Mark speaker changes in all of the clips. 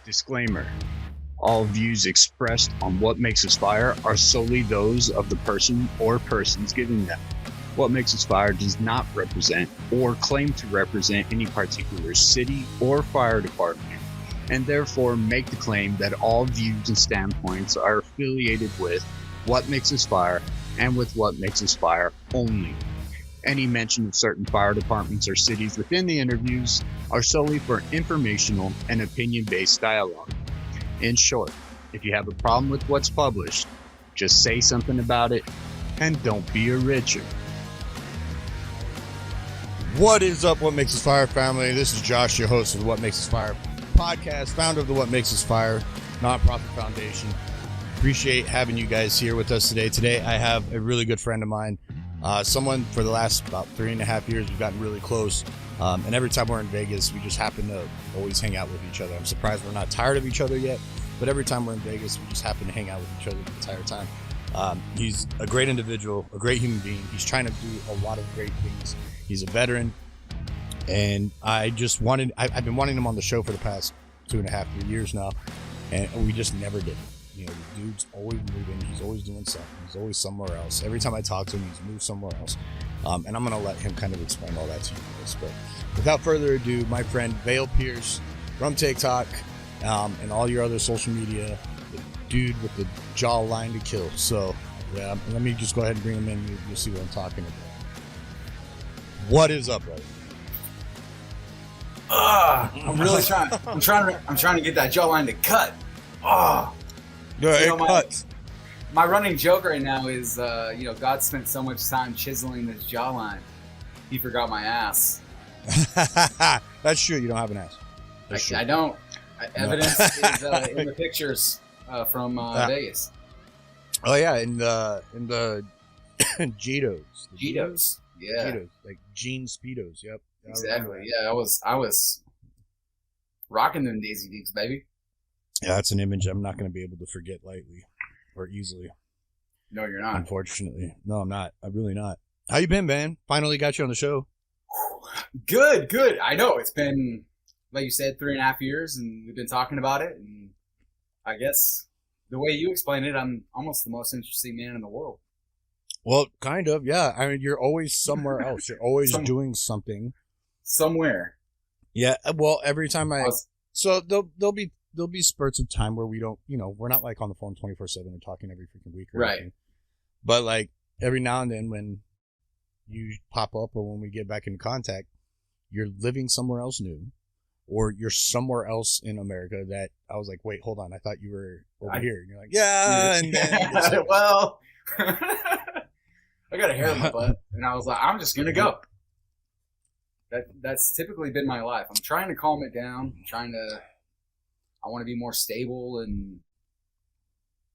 Speaker 1: Disclaimer. All views expressed on What Makes Us Fire are solely those of the person or persons giving them. What Makes Us Fire does not represent or claim to represent any particular city or fire department, and therefore make the claim that all views and standpoints are affiliated with What Makes Us Fire and with What Makes Us Fire only. Any mention of certain fire departments or cities within the interviews are solely for informational and opinion-based dialogue. In short, if you have a problem with what's published, just say something about it and don't be a Richard.
Speaker 2: What is up, What Makes Us Fire family? This is Josh, your host of the What Makes Us Fire podcast, founder of the What Makes Us Fire nonprofit foundation. Appreciate having you guys here with us today. Today, I have a really good friend of mine, someone for the last about 3.5 years, we've gotten really close. And every time we're in Vegas, we just happen to always hang out with each other. I'm surprised we're not tired of each other yet, but every time we're in Vegas, we just happen to hang out with each other the entire time. He's a great individual, a great human being. He's trying to do a lot of great things. He's a veteran, and I've been wanting him on the show for the past 2.5, 3 years now, and we just never did. You know, the dude's always moving. He's always doing something. He's always somewhere else. Every time I talk to him, he's moved somewhere else. And I'm going to let him kind of explain all that to you guys. But without further ado, my friend Vale Pierce from TikTok and all your other social media, the dude with the jawline to kill. So, yeah, let me just go ahead and bring him in. You'll see what I'm talking about. What is up, brother?
Speaker 3: I'm really trying. I'm trying to get that jawline to cut. My running joke right now is, God spent so much time chiseling this jawline, he forgot my ass.
Speaker 2: That's true. You don't have an ass.
Speaker 3: I don't. Evidence is in the pictures from Vegas.
Speaker 2: Oh yeah, in the Jitos.
Speaker 3: Jitos. Yeah.
Speaker 2: Jitos, like jean speedos. Yep.
Speaker 3: Exactly. Yeah, I was rocking them Daisy Dukes, baby.
Speaker 2: Yeah, that's an image I'm not going to be able to forget lightly or easily.
Speaker 3: No, you're not.
Speaker 2: Unfortunately. No, I'm not. I'm really not. How you been, man? Finally got you on the show.
Speaker 3: Good. I know. It's been, like you said, 3.5 years, and we've been talking about it, and I guess the way you explain it, I'm almost the most interesting man in the world.
Speaker 2: Well, kind of, yeah. I mean, you're always somewhere else. You're always doing something.
Speaker 3: Somewhere.
Speaker 2: Yeah, well, every time so there'll be spurts of time where we don't, we're not like on the phone 24/7 and talking every freaking week or anything. But like every now and then when you pop up or when we get back in contact, you're living somewhere else new, or you're somewhere else in America that I was like, wait, hold on, I thought you were over here. And you're like, yeah, and then
Speaker 3: well, I got a hair in my butt, and I was like, I'm just gonna go. That's typically been my life. I'm trying to calm it down. I want to be more stable, and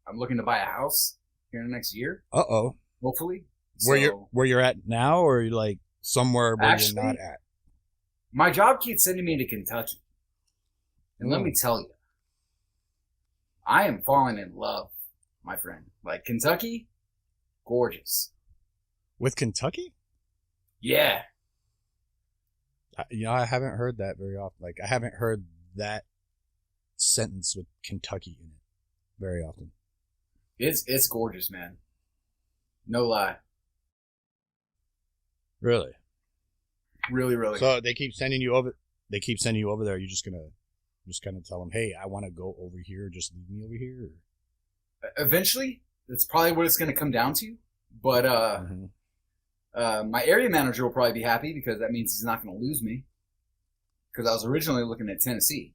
Speaker 3: I'm looking to buy a house here in the next year. Hopefully.
Speaker 2: Where you're at now, or you're like somewhere where you're not at?
Speaker 3: My job keeps sending me to Kentucky. And let me tell you, I am falling in love, my friend. Like, Kentucky, gorgeous.
Speaker 2: With Kentucky?
Speaker 3: Yeah.
Speaker 2: I haven't heard that very often. Like, I haven't heard that sentence with Kentucky in it very often.
Speaker 3: It's gorgeous, man. No lie.
Speaker 2: Really?
Speaker 3: Really, really.
Speaker 2: So they keep sending you over there. You're just kind of tell them, hey, I want to go over here. Just leave me over here. Or?
Speaker 3: Eventually, that's probably what it's going to come down to. But my area manager will probably be happy because that means he's not going to lose me. Because I was originally looking at Tennessee.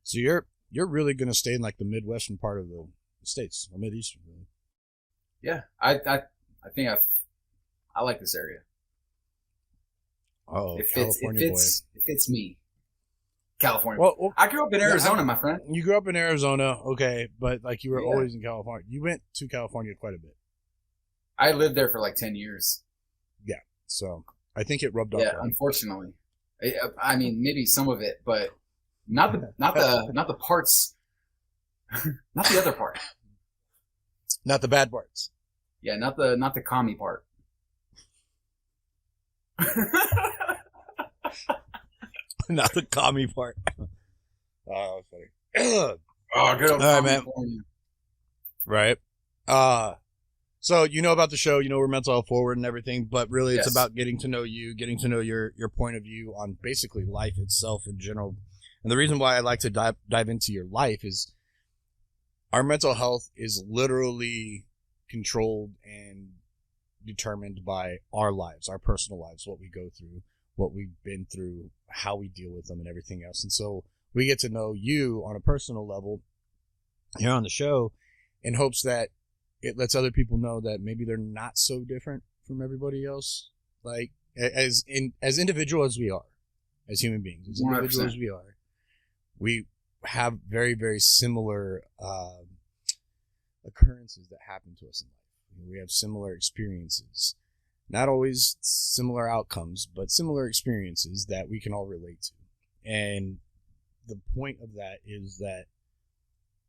Speaker 2: So you're really going to stay in like the Midwestern part of the States, or Mideastern, really.
Speaker 3: Yeah, I think I like this area.
Speaker 2: Oh,
Speaker 3: it fits me. California.
Speaker 2: Well,
Speaker 3: I grew up in Arizona, my friend.
Speaker 2: You grew up in Arizona, okay, but like you were always in California. You went to California quite a bit.
Speaker 3: I lived there for like 10 years.
Speaker 2: Yeah, so I think it rubbed off.
Speaker 3: Yeah, unfortunately. I mean, maybe some of it, but not the parts, not the other part.
Speaker 2: Not the bad parts.
Speaker 3: Yeah, not the commie part.
Speaker 2: Not the commie part. Oh, that's funny.
Speaker 3: Oh, good old
Speaker 2: All right, man.
Speaker 3: California.
Speaker 2: Right. So you know about the show, you know we're mental health forward and everything, but really it's
Speaker 3: Yes.
Speaker 2: about getting to know you, getting to know your point of view on basically life itself in general. And the reason why I like to dive into your life is our mental health is literally controlled and determined by our lives, our personal lives, what we go through, what we've been through, how we deal with them and everything else. And so we get to know you on a personal level here on the show in hopes that it lets other people know that maybe they're not so different from everybody else. Like as individual as we are, as human beings, as individual
Speaker 3: 100%.
Speaker 2: as we are, we have very, very similar occurrences that happen to us in life. We have similar experiences, not always similar outcomes, but similar experiences that we can all relate to. And the point of that is that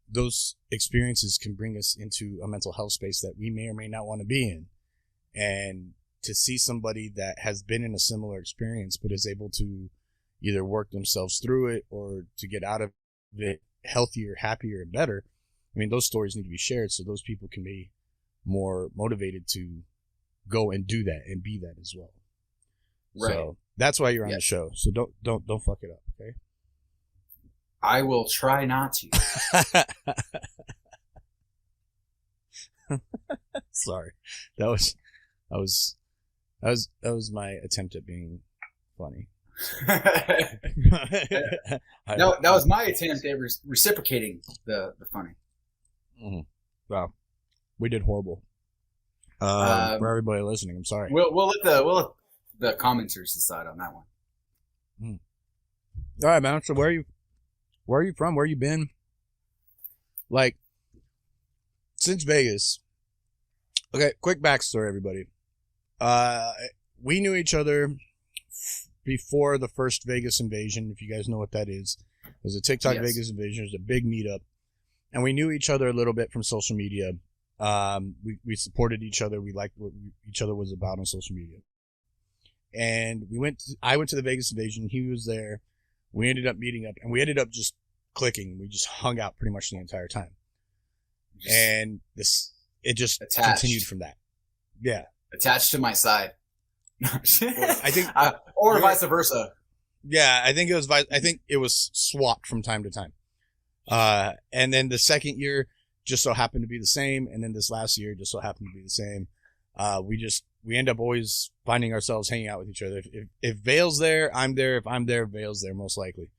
Speaker 2: those experiences can bring us into a mental health space that we may or may not want to be in. And to see somebody that has been in a similar experience but is able to either work themselves through it or to get out of it healthier, happier, and better, I mean, those stories need to be shared so those people can be more motivated to go and do that and be that as well.
Speaker 3: Right.
Speaker 2: So that's why you're on
Speaker 3: Yes.
Speaker 2: the show. So don't fuck it up, okay?
Speaker 3: I will try not to.
Speaker 2: Sorry, that was my attempt at being funny.
Speaker 3: No, that was my attempt at reciprocating the funny.
Speaker 2: Wow, we did horrible. For everybody listening, I'm sorry.
Speaker 3: We'll let the commenters decide on that one.
Speaker 2: All right, man. So where are you from? Where you been? Like, since Vegas. Okay, quick backstory, everybody. We knew each other before the first Vegas invasion, if you guys know what that is. It was a TikTok
Speaker 3: Yes.
Speaker 2: Vegas invasion. It was a big meetup. And we knew each other a little bit from social media. We supported each other. We liked what each other was about on social media. And I went to the Vegas invasion. He was there. We ended up meeting up, and we ended up just clicking. We just hung out pretty much the entire time. And it just
Speaker 3: Attached.
Speaker 2: continued from that. Yeah.
Speaker 3: Attached to my side.
Speaker 2: I think,
Speaker 3: or vice versa.
Speaker 2: yeah, I think it was swapped from time to time. And then the second year just so happened to be the same, and then this last year just so happened to be the same. We end up always finding ourselves hanging out with each other. If Vale's there, I'm there. If I'm there, Vale's there, most likely.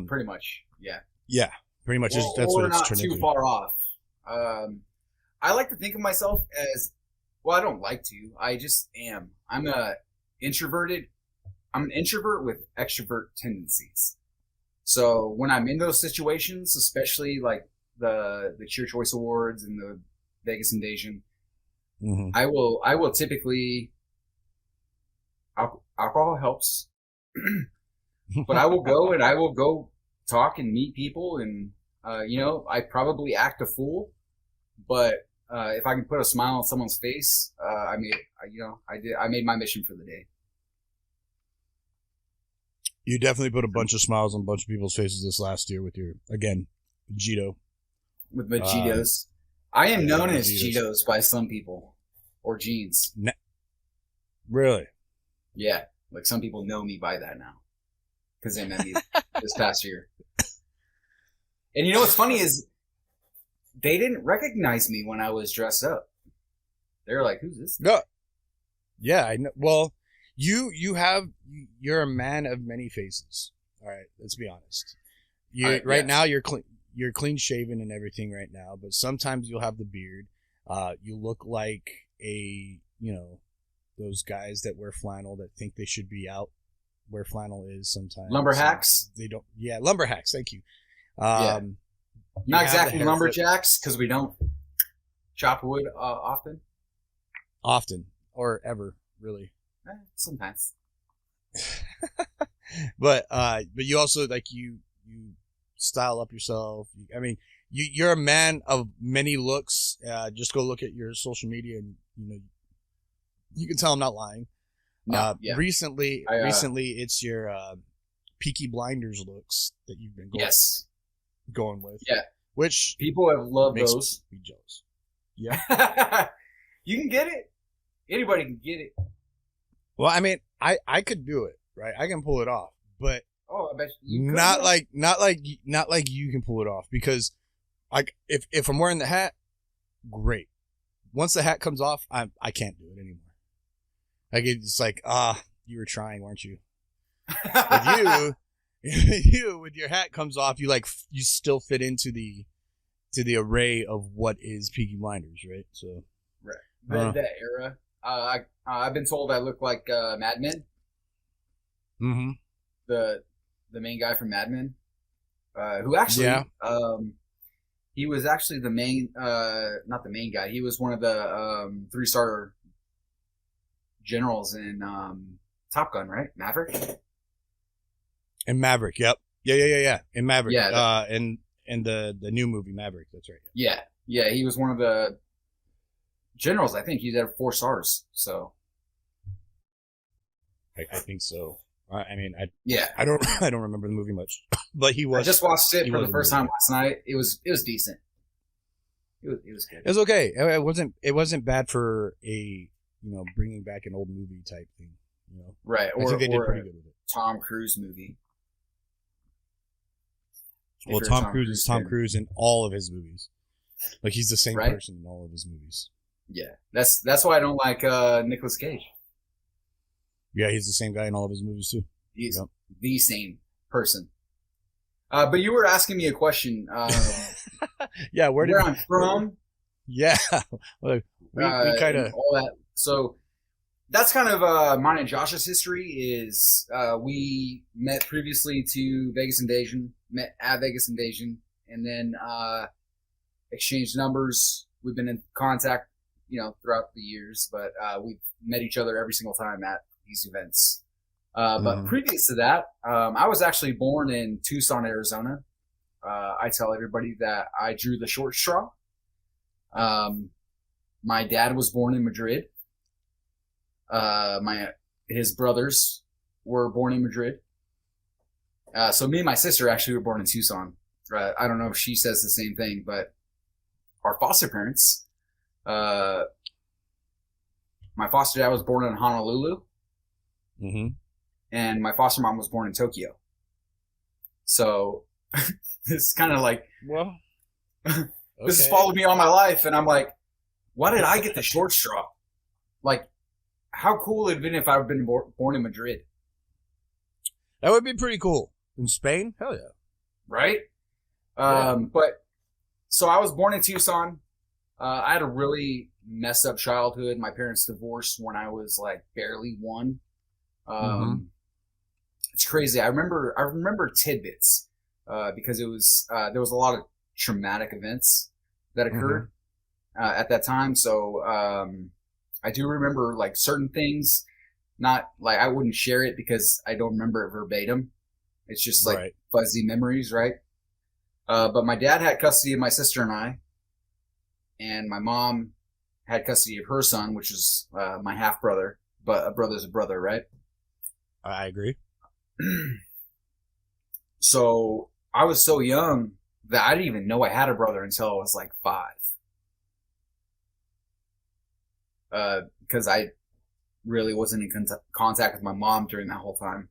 Speaker 3: Pretty much, yeah.
Speaker 2: Yeah, pretty much.
Speaker 3: Well,
Speaker 2: That's
Speaker 3: or
Speaker 2: what it's
Speaker 3: not
Speaker 2: turned
Speaker 3: too
Speaker 2: into.
Speaker 3: far off. I like to think of myself as, well, I don't like to. I just am. I'm an introvert with extrovert tendencies. So when I'm in those situations, especially like the Cheer Choice Awards and the Vegas invasion,
Speaker 2: Mm-hmm.
Speaker 3: I will typically, alcohol helps, but I will go talk and meet people, and I probably act a fool, but if I can put a smile on someone's face, I made my mission for the day.
Speaker 2: You definitely put a bunch of smiles on a bunch of people's faces this last year with your, again, Jito.
Speaker 3: With my Cheetos. I am known as
Speaker 2: Cheetos.
Speaker 3: Cheetos by some people, or jeans.
Speaker 2: Really?
Speaker 3: Yeah, like some people know me by that now because they met me this past year. And you know what's funny is they didn't recognize me when I was dressed up. They were like, "Who's this guy?"
Speaker 2: No. Yeah, I know. Well, you're a man of many faces. All right, let's be honest. Now you're clean. You're clean shaven and everything right now, but sometimes you'll have the beard. You look like those guys that wear flannel that think they should be out where flannel is sometimes.
Speaker 3: Lumberjacks?
Speaker 2: They don't. Yeah, lumberjacks. Thank you.
Speaker 3: Yeah.
Speaker 2: You
Speaker 3: Not
Speaker 2: have
Speaker 3: exactly
Speaker 2: the hair
Speaker 3: lumberjacks because we don't chop wood often.
Speaker 2: often or ever, really.
Speaker 3: Sometimes.
Speaker 2: But you also you style up yourself. I mean, you're a man of many looks. Just go look at your social media and you can tell I'm not lying.
Speaker 3: No, yeah.
Speaker 2: Recently it's your Peaky Blinders looks that you've been going with.
Speaker 3: Yeah.
Speaker 2: Which
Speaker 3: people have loved
Speaker 2: makes
Speaker 3: those.
Speaker 2: me jealous. Yeah.
Speaker 3: You can get it. Anybody can get it.
Speaker 2: Well, I mean, I could do it, right? I can pull it off, but
Speaker 3: I bet you could.
Speaker 2: not like you can pull it off, because like if I'm wearing the hat, great. Once the hat comes off, I can't do it anymore. Like it's like, you were trying, weren't you? With you, with your hat comes off, you still fit into the array of what is Peaky Blinders, right? So
Speaker 3: right, that era. I've been told I look like Mad Men.
Speaker 2: Mm-hmm.
Speaker 3: The main guy from Mad Men, who actually, he was actually the main, not the main guy. He was one of the 3-star generals in Top Gun, right? Maverick.
Speaker 2: And Maverick, yep, yeah. In Maverick,
Speaker 3: yeah,
Speaker 2: and the new movie Maverick. That's right.
Speaker 3: Yeah. He was one of the generals. I think he's at 4 stars. So
Speaker 2: I think so. I mean, I don't remember the movie much, but he was.
Speaker 3: I just watched it for the first time last night. It was decent. It was good.
Speaker 2: It was okay. It wasn't bad for a bringing back an old movie type thing.
Speaker 3: Right.
Speaker 2: I think they did pretty good with it.
Speaker 3: Tom Cruise movie.
Speaker 2: Well, Tom Cruise is Tom Cruise in all of his movies. Like, he's the same person in all of his movies.
Speaker 3: Yeah, that's why I don't like Nicolas Cage.
Speaker 2: Yeah, he's the same guy in all of his movies too.
Speaker 3: He's the same person. But you were asking me a question.
Speaker 2: Yeah, where
Speaker 3: I'm from.
Speaker 2: Yeah, we kind of
Speaker 3: all that. So that's kind of mine and Josh's history. Is we met previously to Vegas Invasion, met at Vegas Invasion, and then exchanged numbers. We've been in contact, throughout the years, but we've met each other every single time at these events. But previous to that, I was actually born in Tucson, Arizona. I tell everybody that I drew the short straw. My dad was born in Madrid. His brothers were born in Madrid. So me and my sister actually were born in Tucson. I don't know if she says the same thing, but our foster parents, my foster dad was born in Honolulu.
Speaker 2: Mm-hmm.
Speaker 3: And my foster mom was born in Tokyo. So it's kind of like,
Speaker 2: well,
Speaker 3: this has followed me all my life. And I'm like, why did I get the short straw? Like, how cool would it have been if I had been born in Madrid?
Speaker 2: That would be pretty cool. In Spain? Hell yeah.
Speaker 3: Right? But, so I was born in Tucson. I had a really messed up childhood. My parents divorced when I was like barely 1. It's crazy. I remember tidbits, because it was, there was a lot of traumatic events that occurred, at that time. So, I do remember like certain things, not like I wouldn't share it because I don't remember it verbatim. It's just like fuzzy memories. Right. But my dad had custody of my sister and I, and my mom had custody of her son, which is, my half brother, but a brother's a brother. Right.
Speaker 2: I agree.
Speaker 3: So I was so young that I didn't even know I had a brother until I was like 5. Because I really wasn't in contact with my mom during that whole time.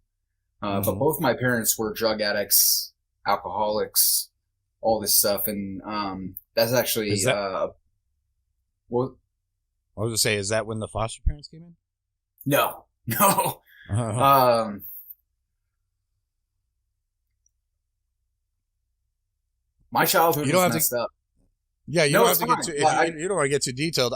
Speaker 3: But both my parents were drug addicts, alcoholics, all this stuff. And that's actually...
Speaker 2: what? I was going to say, is that when the foster parents came in?
Speaker 3: No. My childhood was messed up.
Speaker 2: Yeah, you don't have to get too. You don't want to get too detailed.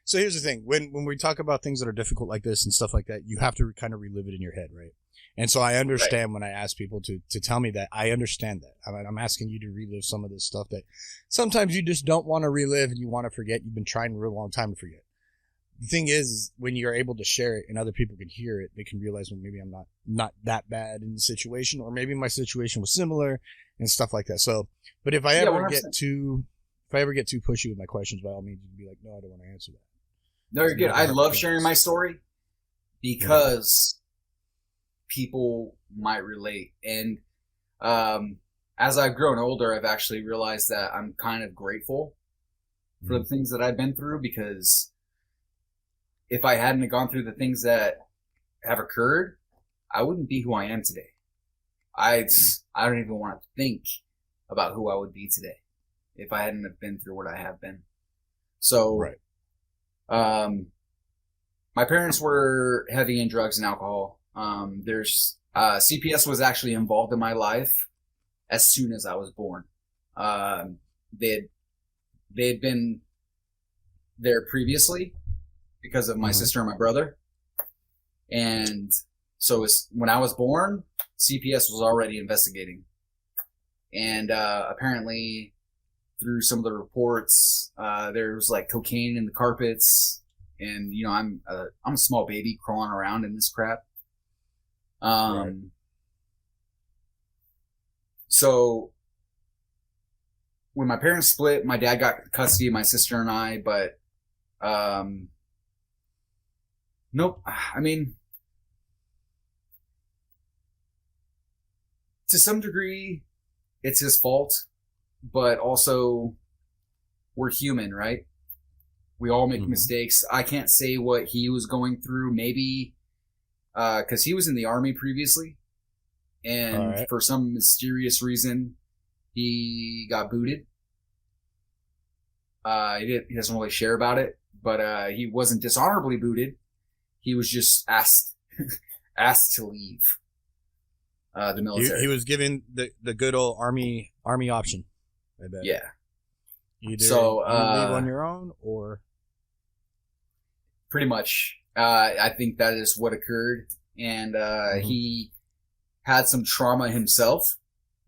Speaker 2: So here's the thing: when we talk about things that are difficult like this and stuff like that, you have to kind of relive it in your head, right? And so I understand when I ask people to tell me that. I understand that. I'm asking you to relive some of this stuff that sometimes you just don't want to relive and you want to forget. You've been trying a real long time to forget. The thing is, when you're able to share it and other people can hear it, they can realize, well, maybe I'm not that bad in the situation, or maybe my situation was similar and stuff like that. So, but if I ever get too pushy with my questions, by all means, you can be like, no, I don't want to answer that.
Speaker 3: No, you're good. I love sharing my story because people might relate. And as I've grown older, I've actually realized that I'm kind of grateful for the things that I've been through, because if I hadn't gone through the things that have occurred, I wouldn't be who I am today. I don't even want to think about who I would be today if I hadn't have been through what I have been. So, my parents were heavy in drugs and alcohol. CPS was actually involved in my life as soon as I was born. They'd been there previously because of my sister and my brother. And so when I was born, CPS was already investigating. And apparently through some of the reports, there was like cocaine in the carpets. And, you know, I'm a small baby crawling around in this crap. So when my parents split, my dad got custody of my sister and I, but nope. I mean, to some degree, it's his fault, but also we're human, right? We all make mistakes. I can't say what he was going through. Maybe because he was in the Army previously, and for some mysterious reason, he got booted. He doesn't really share about it, but he wasn't dishonorably booted. He was just asked to leave the military.
Speaker 2: He was given the good old army option. I bet.
Speaker 3: Yeah.
Speaker 2: Either
Speaker 3: so
Speaker 2: you leave on your own, or
Speaker 3: pretty much. I think that is what occurred, and he had some trauma himself.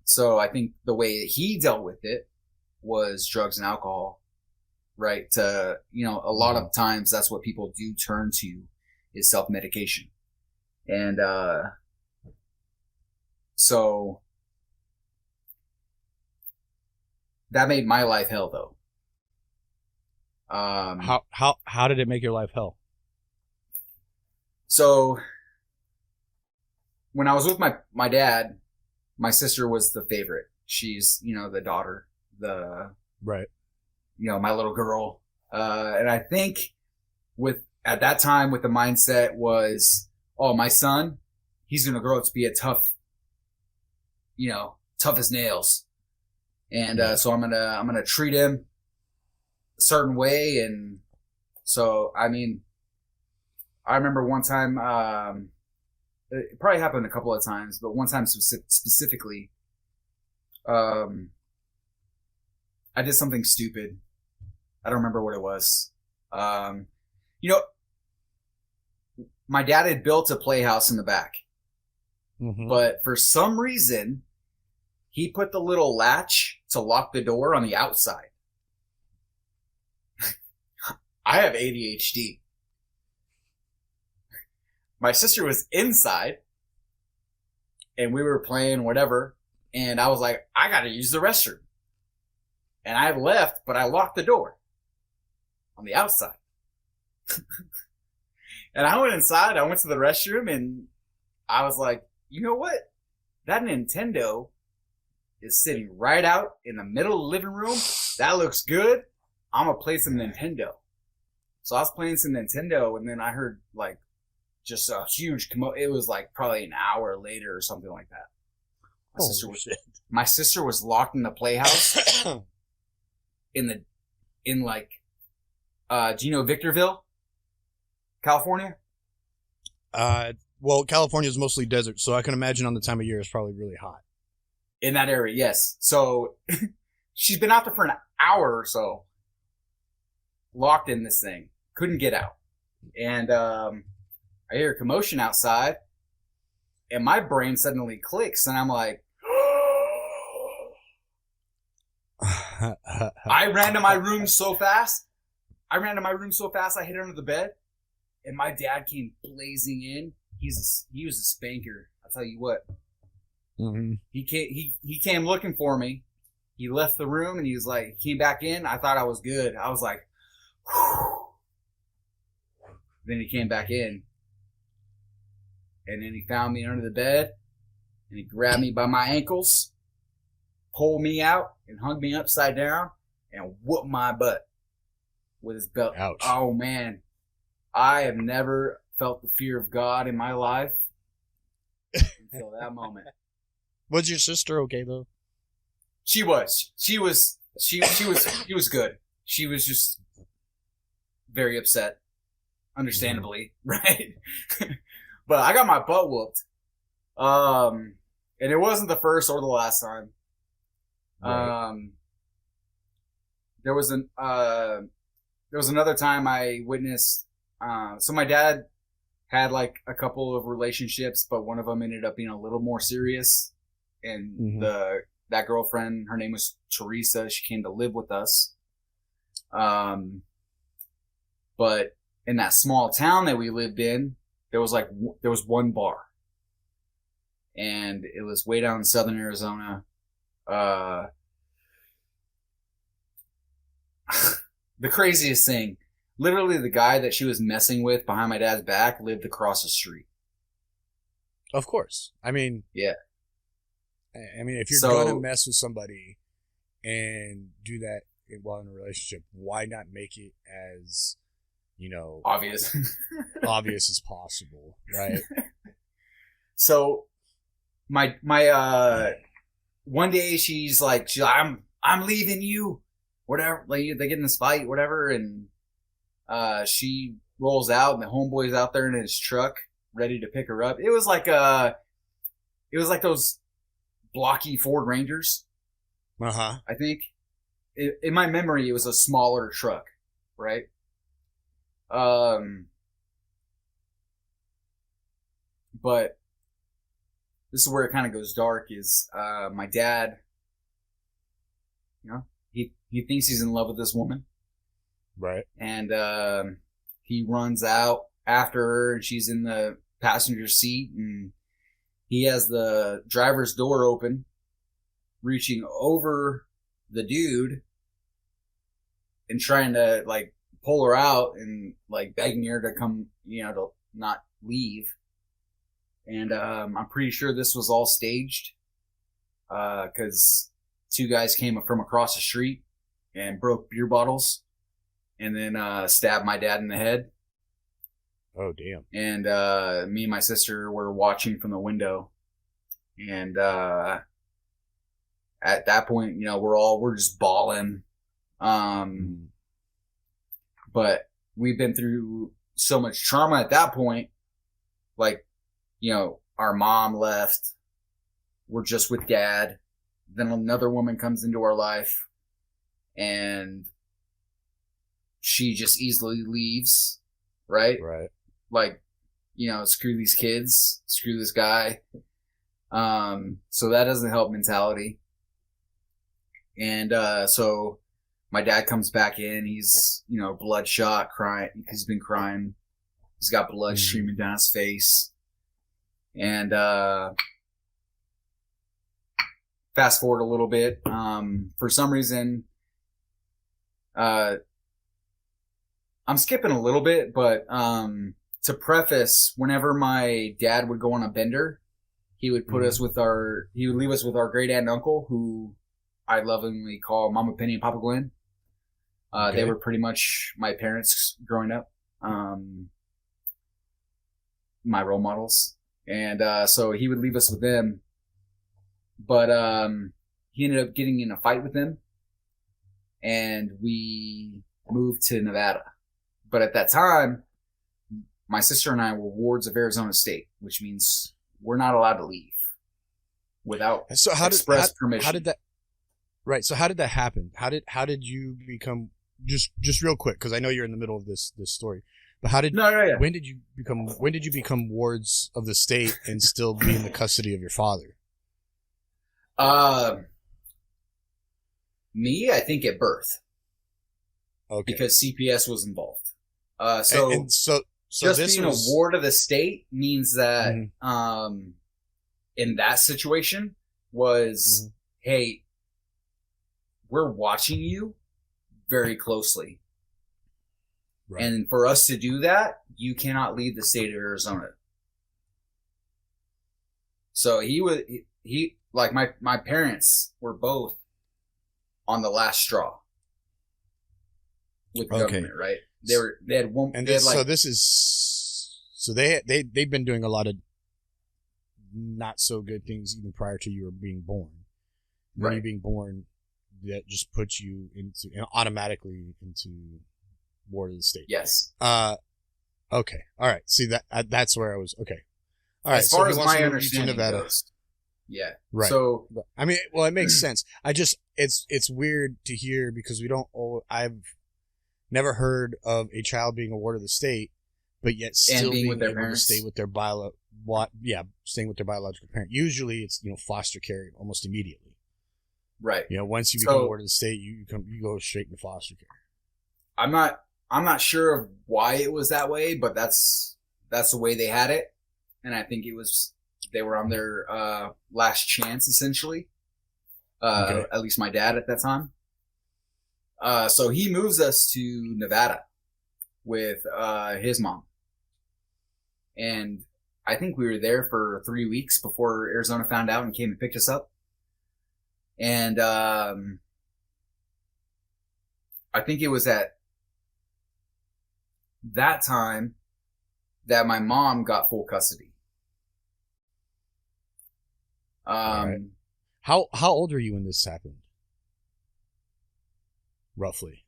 Speaker 3: So I think the way that he dealt with it was drugs and alcohol, right? A lot of times that's what people do turn to, is self-medication. And so that made my life hell, though.
Speaker 2: How did it make your life hell?
Speaker 3: So when I was with my dad, my sister was the favorite. She's, the daughter, my little girl. And I think at that time with the mindset was, oh, my son, he's going to grow up to be a tough as nails. And so I'm going to treat him a certain way. And so, I mean, I remember one time, it probably happened a couple of times, but one time specifically, I did something stupid. I don't remember what it was. My dad had built a playhouse in the back, but for some reason, he put the little latch to lock the door on the outside. I have ADHD. My sister was inside, and we were playing whatever, and I was like, I gotta use the restroom. And I left, but I locked the door on the outside. And I went inside, I went to the restroom, and I was like, you know what? That Nintendo is sitting right out in the middle of the living room. That looks good. I'm gonna play some Nintendo. So I was playing some Nintendo, and then I heard like just a huge it was like probably an hour later or something like that. My sister was locked in the playhouse do you know Victorville, California?
Speaker 2: Well, California is mostly desert, so I can imagine on the time of year it's probably really hot.
Speaker 3: In that area, yes. So she's been out there for an hour or so, locked in this thing, couldn't get out. And I hear a commotion outside, and my brain suddenly clicks, and I'm like, I ran to my room so fast. I hid under the bed, and my dad came blazing in. He was a spanker. I'll tell you what.
Speaker 2: Mm-hmm.
Speaker 3: He came looking for me. He left the room, and he came back in. I thought I was good. I was like, whew. Then he came back in. and then he found me under the bed, and he grabbed me by my ankles, pulled me out, and hung me upside down, and whooped my butt with his belt.
Speaker 2: Ouch.
Speaker 3: Oh, man. I have never felt the fear of God in my life until that moment.
Speaker 2: Was your sister okay though?
Speaker 3: She was good. She was just very upset, understandably, right? But I got my butt whooped. And it wasn't the first or the last time.
Speaker 2: Right.
Speaker 3: There was another time I witnessed. So my dad had like a couple of relationships, but one of them ended up being a little more serious. And that girlfriend, her name was Teresa. She came to live with us. But in that small town that we lived in, there was one bar, and it was way down in southern Arizona. The craziest thing, literally the guy that she was messing with behind my dad's back lived across the street.
Speaker 2: Of course. I mean,
Speaker 3: yeah.
Speaker 2: I mean, if you're gonna mess with somebody and do that while in a relationship, why not make it as,
Speaker 3: obvious
Speaker 2: as possible, right?
Speaker 3: So my one day she's like, I'm leaving you, whatever. Like they get in this fight, whatever, and she rolls out, and the homeboy's out there in his truck, ready to pick her up. It was like those blocky Ford Rangers. I think in my memory it was a smaller truck, right? But this is where it kind of goes dark. Is my dad? He thinks he's in love with this woman,
Speaker 2: right?
Speaker 3: And he runs out after her, and she's in the passenger seat, and he has the driver's door open, reaching over the dude and trying to like pull her out and like begging her to come, to not leave. And I'm pretty sure this was all staged because two guys came from across the street and broke beer bottles and then stabbed my dad in the head.
Speaker 2: Oh, damn.
Speaker 3: And me and my sister were watching from the window. And at that point, we're just bawling. But we've been through so much trauma at that point. Like, our mom left. We're just with dad. Then another woman comes into our life. And she just easily leaves. Right?
Speaker 2: Right.
Speaker 3: Like, screw these kids. Screw this guy. So that doesn't help mentality. And so my dad comes back in. He's, bloodshot, crying. He's been crying. He's got blood streaming down his face. And fast forward a little bit. For some reason, I'm skipping a little bit, but to preface, whenever my dad would go on a bender, he would put us he would leave us with our great aunt and uncle, who I lovingly call Mama Penny and Papa Glenn. They were pretty much my parents growing up, my role models. And so he would leave us with them. But he ended up getting in a fight with them, and we moved to Nevada. But at that time, my sister and I were wards of Arizona State, which means we're not allowed to leave without express permission.
Speaker 2: How did that? Right. So how did that happen? How did you become just real quick? Because I know you're in the middle of this story. But when did you become wards of the state and still be in the custody of your father?
Speaker 3: Me, I think at birth. Okay. Because CPS was involved. So just being a ward of the state means that in that situation was, hey, we're watching you very closely. Right. And for us to do that, you cannot leave the state of Arizona. So he like my parents were both on the last straw with the government, right? They had one,
Speaker 2: and
Speaker 3: they had
Speaker 2: this,
Speaker 3: like,
Speaker 2: so they've been doing a lot of not so good things even prior to you being born. When you being born, that just puts you into automatically into ward of the state.
Speaker 3: yes.
Speaker 2: Okay. All right. See that's where I was. Okay. All right.
Speaker 3: As far
Speaker 2: he
Speaker 3: as
Speaker 2: wants
Speaker 3: my
Speaker 2: to move you to
Speaker 3: understanding
Speaker 2: Nevada.
Speaker 3: goes, yeah.
Speaker 2: Right.
Speaker 3: So
Speaker 2: I mean, well, it makes sense. It's weird to hear because I've never heard of a child being a ward of the state, but yet still being
Speaker 3: with their
Speaker 2: able
Speaker 3: parents.
Speaker 2: to stay with their staying with their biological parent. Usually, it's foster care almost immediately.
Speaker 3: right.
Speaker 2: Once you become a ward of the state, you go straight into foster care.
Speaker 3: I'm not sure of why it was that way, but that's the way they had it, and I think they were on their last chance essentially.
Speaker 2: Okay.
Speaker 3: At least my dad at that time. So he moves us to Nevada with his mom, and I think we were there for 3 weeks before Arizona found out and came and picked us up. And I think it was at that time that my mom got full custody.
Speaker 2: Right. How old are you when this happened? Roughly.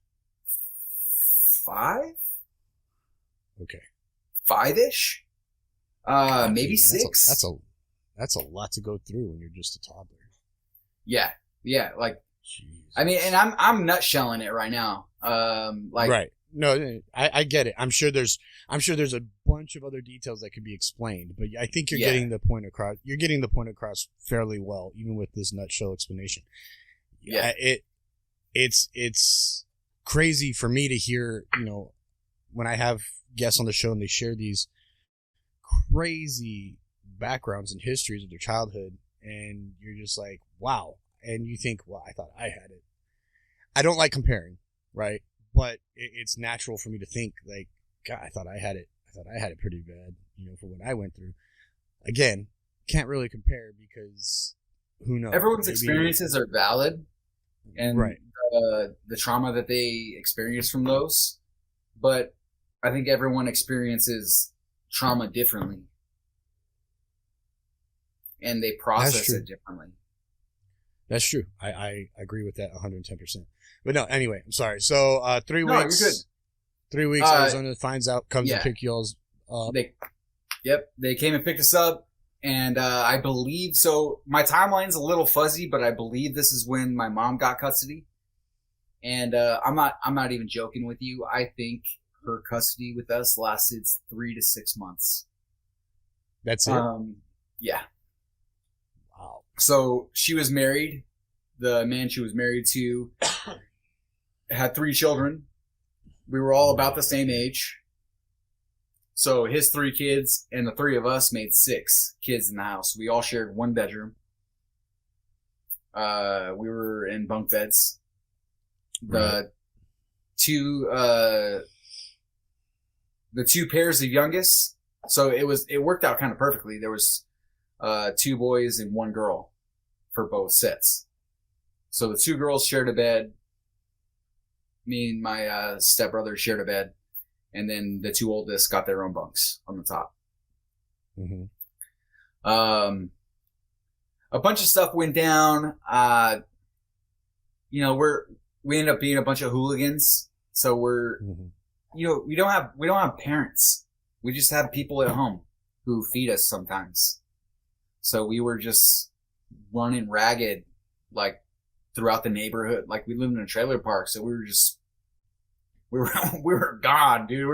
Speaker 3: 5?
Speaker 2: Okay.
Speaker 3: 5-ish? Maybe 6.
Speaker 2: That's a lot to go through when you're just a toddler.
Speaker 3: Yeah. Like,
Speaker 2: Jesus.
Speaker 3: I mean, and I'm nutshelling it right now.
Speaker 2: Right. No, I get it. I'm sure there's a bunch of other details that could be explained, but I think you're getting the point across. You're getting the point across fairly well, even with this nutshell explanation.
Speaker 3: Yeah.
Speaker 2: It's crazy for me to hear, when I have guests on the show and they share these crazy backgrounds and histories of their childhood, and you're just like, wow. And you think, well, I thought I had it. I don't like comparing, right? But it's natural for me to think like, God, I thought I had it. I thought I had it pretty bad, for what I went through. Again, can't really compare because who knows?
Speaker 3: Everyone's experiences are valid, and
Speaker 2: right.
Speaker 3: The trauma that they experience from those. But I think everyone experiences trauma differently, and they process it differently.
Speaker 2: That's true. I agree with that 110%. But no, anyway, I'm sorry. So 3 weeks.
Speaker 3: No, you're good.
Speaker 2: 3 weeks. Arizona finds out, comes to pick y'all's up.
Speaker 3: They came and picked us up, and I believe so. My timeline's a little fuzzy, but I believe this is when my mom got custody. And I'm not even joking with you. I think her custody with us lasted 3 to 6 months.
Speaker 2: That's it.
Speaker 3: Yeah.
Speaker 2: Wow.
Speaker 3: So she was married. The man she was married to had 3 children. We were all about the same age. So his 3 kids and the 3 of us made 6 kids in the house. We all shared 1 bedroom. We were in bunk beds. The 2 pairs of youngest. So it worked out kind of perfectly. There was 2 boys and 1 girl for both sets. So the 2 girls shared a bed. Me and my stepbrother shared a bed, and then the 2 oldest got their own bunks on the top.
Speaker 2: Mm-hmm.
Speaker 3: A bunch of stuff went down. We ended up being a bunch of hooligans. So we don't have parents. We just have people at home who feed us sometimes. So we were just running ragged, like, throughout the neighborhood. Like, we lived in a trailer park, so we were gone, dude.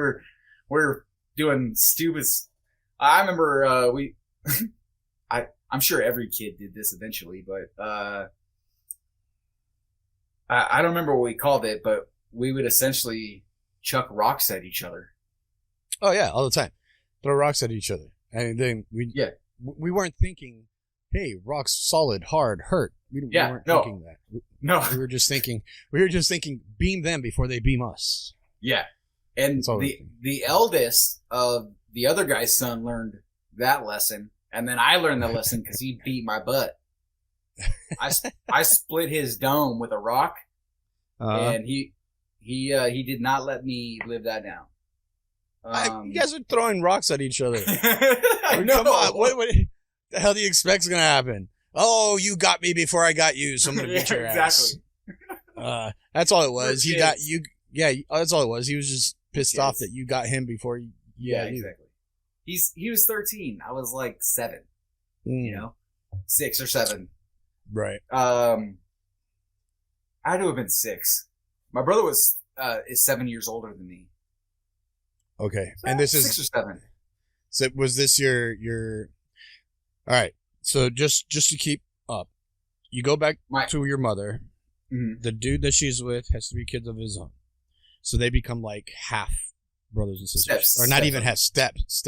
Speaker 3: We're doing stupid. I remember I'm sure every kid did this eventually, but I don't remember what we called it, but we would essentially chuck rocks at each other.
Speaker 2: Oh yeah, all the time. Throw rocks at each other, and then we weren't thinking, hey, rocks solid, hard, hurt. We weren't thinking that.
Speaker 3: No,
Speaker 2: we were just thinking, beam them before they beam us.
Speaker 3: Yeah, and the eldest of the other guy's son learned that lesson And then I learned the lesson because he beat my butt. I split his dome with a rock, and he did not let me live that down.
Speaker 2: You guys are throwing rocks at each other.
Speaker 3: I know.
Speaker 2: Come on, what the hell do you expect's gonna happen? Oh, you got me before I got you, so I'm gonna beat your ass. That's all it was. He got you. Yeah, that's all it was. He was just pissed off that you got him before you.
Speaker 3: Yeah, exactly. He was 13. I was like 7. You know, 6 or 7.
Speaker 2: Right.
Speaker 3: I had to have been 6. My brother is 7 years older than me.
Speaker 2: Okay,
Speaker 3: So
Speaker 2: and this
Speaker 3: 6
Speaker 2: is
Speaker 3: or 7.
Speaker 2: So was this your? All right. So just to keep up, you go back to your mother.
Speaker 3: Mm-hmm.
Speaker 2: The dude that she's with has 3 kids of his own, so they become like half brothers and sisters, or not even half steps.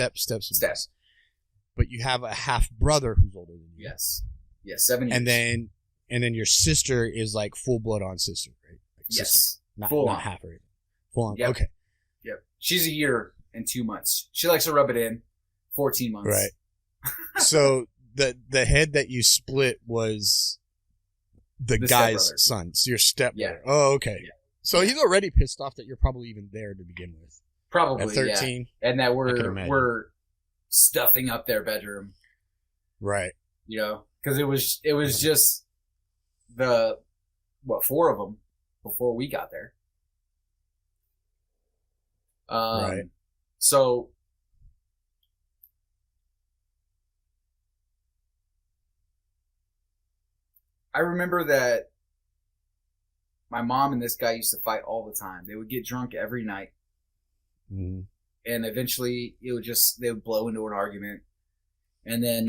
Speaker 2: But you have a half brother who's older than you.
Speaker 3: Yes. 7 years.
Speaker 2: And then your sister is like full blood on sister, right? Like
Speaker 3: yes.
Speaker 2: Sister. Not
Speaker 3: full on.
Speaker 2: half or anything. Full on.
Speaker 3: Yep.
Speaker 2: Okay.
Speaker 3: Yep. She's a year and 2 months. She likes to rub it in. 14 months.
Speaker 2: Right. So the head that you split was the guy's son. So your stepbrother. Yeah. Oh, okay. Yeah. So he's already pissed off that you're probably even there to begin with.
Speaker 3: Probably. At
Speaker 2: 13.
Speaker 3: Yeah. And that we're stuffing up their bedroom.
Speaker 2: Right.
Speaker 3: You know, because it was just 4 of them before we got there.
Speaker 2: Right.
Speaker 3: So I remember that my mom and this guy used to fight all the time. They would get drunk every night.
Speaker 2: Mm-hmm.
Speaker 3: And eventually they would blow into an argument. And then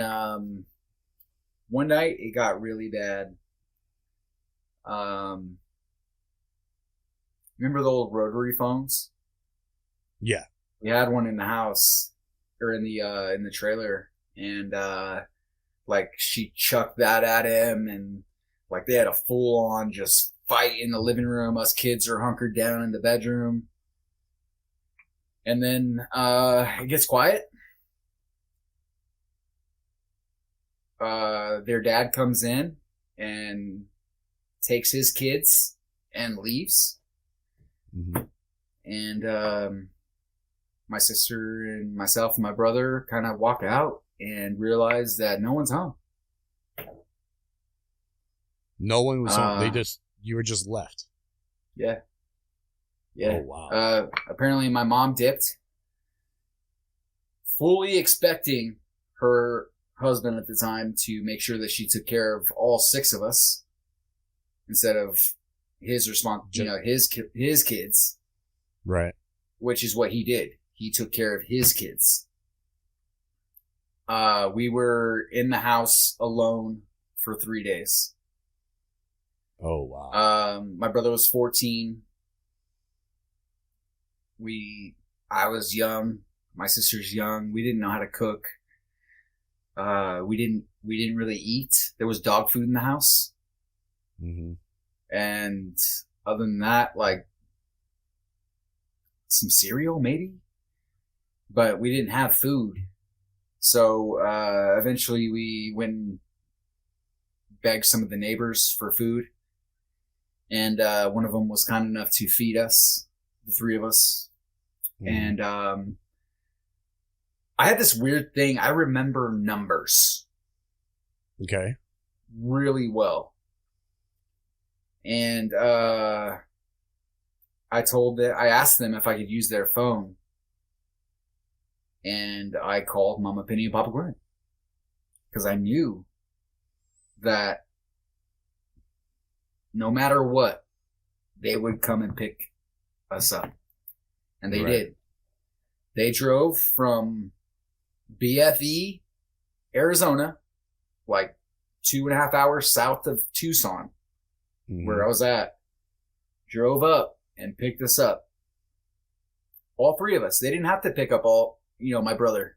Speaker 3: one night it got really bad. Remember the old rotary phones?
Speaker 2: Yeah.
Speaker 3: We had one in the house or in the trailer, and like she chucked that at him, and like they had a full on just fight in the living room. Us kids are hunkered down in the bedroom. And then it gets quiet. Their dad comes in and takes his kids and leaves.
Speaker 2: Mm-hmm.
Speaker 3: And my sister and myself and my brother kind of walk out and realize that no one's home.
Speaker 2: No one was home. You were just left.
Speaker 3: Yeah. Yeah.
Speaker 2: Oh, wow.
Speaker 3: Apparently my mom dipped, fully expecting her husband at the time to make sure that she took care of all 6 of us instead of his his kids.
Speaker 2: Right.
Speaker 3: Which is what he did. He took care of his kids. We were in the house alone for 3 days.
Speaker 2: Oh, wow.
Speaker 3: My brother was 14. I was young. My sister's young. We didn't know how to cook. We didn't really eat. There was dog food in the house.
Speaker 2: Mm-hmm.
Speaker 3: And other than that, like some cereal maybe, but we didn't have food. So, eventually we went and begged some of the neighbors for food. And, one of them was kind enough to feed us, the 3 of us. Mm-hmm. And, I had this weird thing. I remember numbers.
Speaker 2: Okay.
Speaker 3: Really well. And I asked them if I could use their phone. And I called Mama Penny and Papa Glenn. Because I knew that no matter what, they would come and pick us up. And they did. They drove from BFE, Arizona, like 2.5 hours south of Tucson, where I was at, drove up and picked us up. All 3 of us. They didn't have to pick up my brother.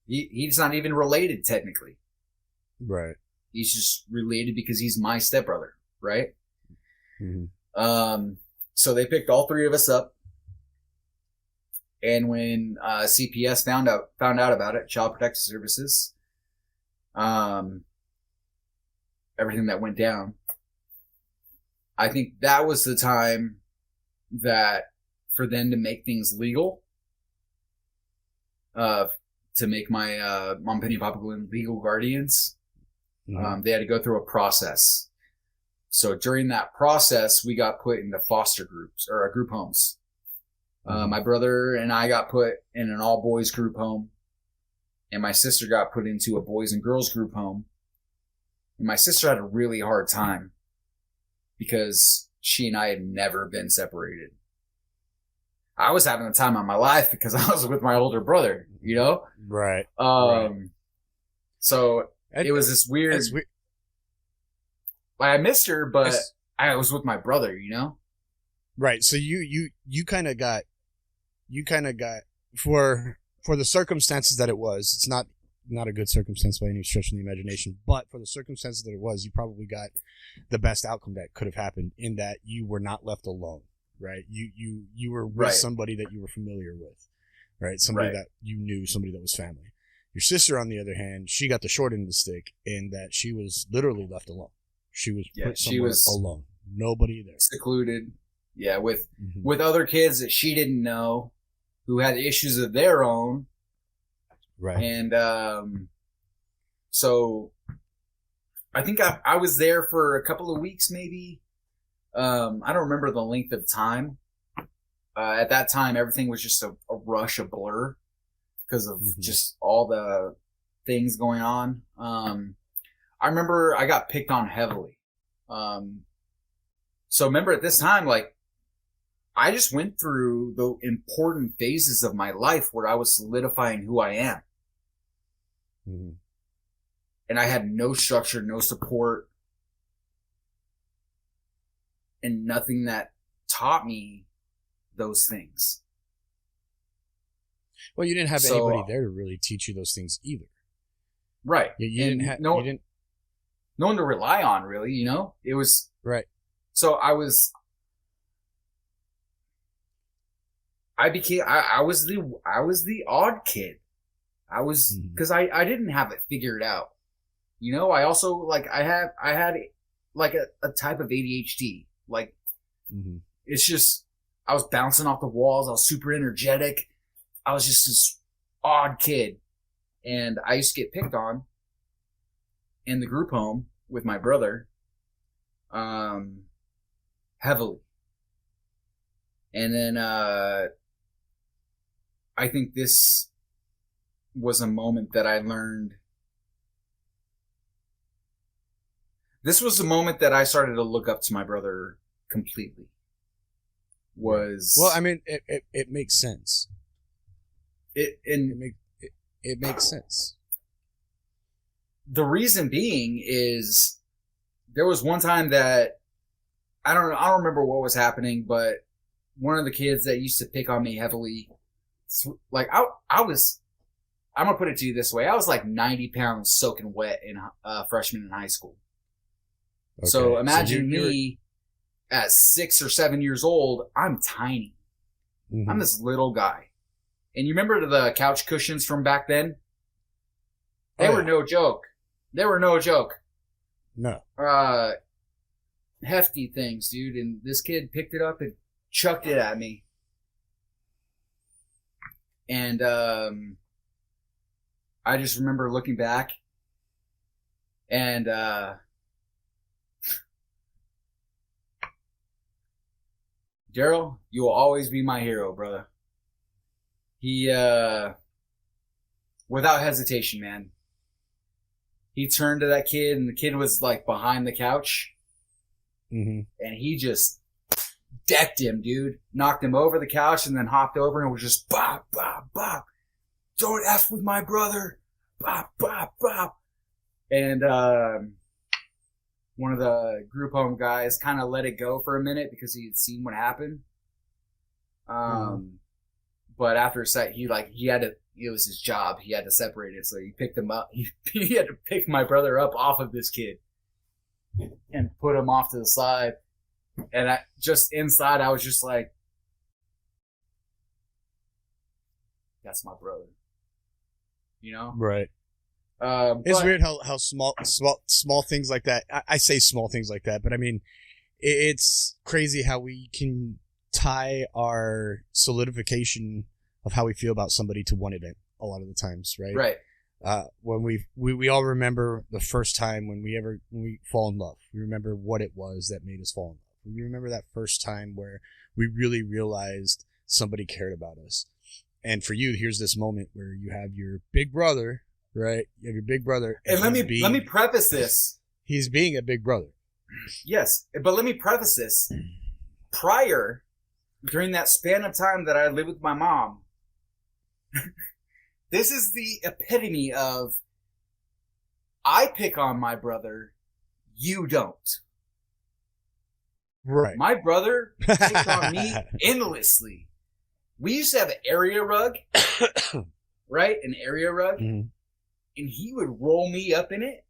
Speaker 3: He's not even related technically.
Speaker 2: Right.
Speaker 3: He's just related because he's my stepbrother, right?
Speaker 2: Mm-hmm.
Speaker 3: So they picked all 3 of us up. And when CPS found out about it, Child Protective Services, everything that went down. I think that was the time that for them to make things legal, to make my mom, Penny, Papa Glenn legal guardians, they had to go through a process. So during that process, we got put into foster groups or group homes. My brother and I got put in an all boys group home, and my sister got put into a boys and girls group home. And my sister had a really hard time because she and I had never been separated. I was having the time of my life because I was with my older brother, you know?
Speaker 2: Right.
Speaker 3: So it was this weird. Like, I missed her, but I was with my brother, you know?
Speaker 2: Right. So you kind of got for the circumstances that it was, it's not a good circumstance by any stretch of the imagination, but for the circumstances that it was, you probably got the best outcome that could have happened in that you were not left alone, right? You were with somebody that you were familiar with, right? Somebody that you knew, somebody that was family. Your sister, on the other hand, she got the short end of the stick in that she was literally left alone. She was put somewhere alone. Nobody there.
Speaker 3: Secluded. Yeah, with other kids that she didn't know who had issues of their own.
Speaker 2: Right.
Speaker 3: And so I think I was there for a couple of weeks maybe. I don't remember the length of time. At that time, everything was just a rush, a blur because of just all the things going on. I remember I got picked on heavily. So remember at this time, like, I just went through the important phases of my life where I was solidifying who I am. And I had no structure, no support, and nothing that taught me those things.
Speaker 2: Well, you didn't have anybody there to really teach you those things either.
Speaker 3: Right.
Speaker 2: You didn't have no
Speaker 3: one to rely on, really, you know? It was
Speaker 2: right.
Speaker 3: So I was the odd kid. I was, because I didn't have it figured out. You know, I also, like, I had like a type of ADHD. Like, it's just, I was bouncing off the walls. I was super energetic. I was just this odd kid. And I used to get picked on in the group home with my brother, heavily. And then, I think this was a moment that I learned. This was the moment that I started to look up to my brother completely. Well,
Speaker 2: I mean, it makes sense. It makes sense.
Speaker 3: The reason being is there was one time that I don't remember what was happening, but one of the kids that used to pick on me heavily, like I'm gonna put it to you this way: I was like 90 pounds soaking wet in freshman in high school. Okay. So imagine me at 6 or 7 years old. I'm tiny. I'm this little guy. And you remember the couch cushions from back then? They were no joke. They were no joke.
Speaker 2: No.
Speaker 3: Hefty things, dude. And this kid picked it up and chucked it at me. And I just remember looking back and Daryl, you will always be my hero, brother. He, without hesitation, man, he turned to that kid, and the kid was like behind the couch, and he just decked him, dude. Knocked him over the couch, and then hopped over and was just bop, bop, bop. Don't F with my brother. Bop, bop, bop. And one of the group home guys kind of let it go for a minute because he had seen what happened. But after a set, he had to, it was his job. He had to separate it. So he picked him up. He had to pick my brother up off of this kid and put him off to the side. And inside, I was just like, that's my brother. You know?
Speaker 2: Right. It's weird how small things like that. I say small things like that, but I mean, it's crazy how we can tie our solidification of how we feel about somebody to one event a lot of the times, right?
Speaker 3: Right.
Speaker 2: When we all remember the first time when we fall in love. We remember what it was that made us fall in love. We remember that first time where we really realized somebody cared about us. And for you, here's this moment where you have your big brother, right? You have your big brother.
Speaker 3: And let me preface this.
Speaker 2: He's being a big brother.
Speaker 3: Yes, but let me preface this. During that span of time that I lived with my mom, this is the epitome of I pick on my brother, you don't.
Speaker 2: Right.
Speaker 3: My brother picked on me endlessly. We used to have an area rug, right? An area rug.
Speaker 2: Mm-hmm.
Speaker 3: And he would roll me up in it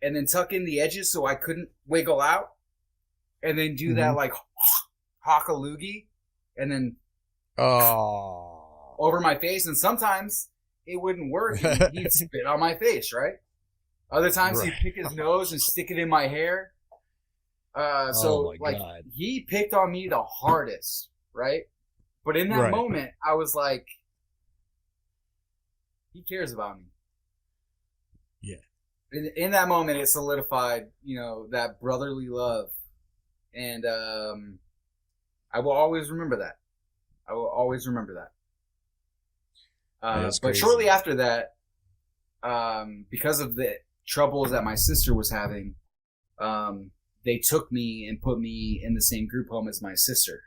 Speaker 3: and then tuck in the edges so I couldn't wiggle out. And then do that like hock a loogie and then over my face. And sometimes it wouldn't work. He'd spit on my face, right? Other times he'd pick his nose and stick it in my hair. He picked on me the hardest, right? But in that moment, I was like, he cares about me. Yeah. In that moment, it solidified, that brotherly love. And I will always remember that. But shortly after that, because of the troubles that my sister was having, they took me and put me in the same group home as my sister,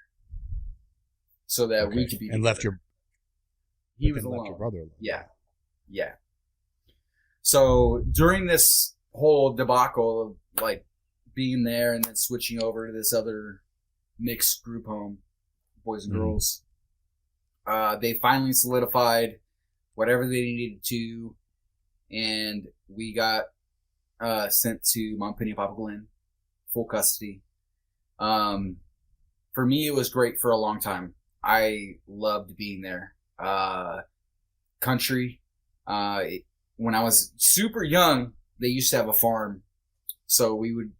Speaker 3: so that we could be
Speaker 2: and left your.
Speaker 3: He was alone.
Speaker 2: Left your brother alone.
Speaker 3: Yeah. So during this whole debacle of like being there and then switching over to this other mixed group home, boys and girls, they finally solidified whatever they needed to, and we got sent to Mount Penny Papa Glen, full custody. For me, it was great for a long time. I loved being there. Country. When I was super young, they used to have a farm, so we would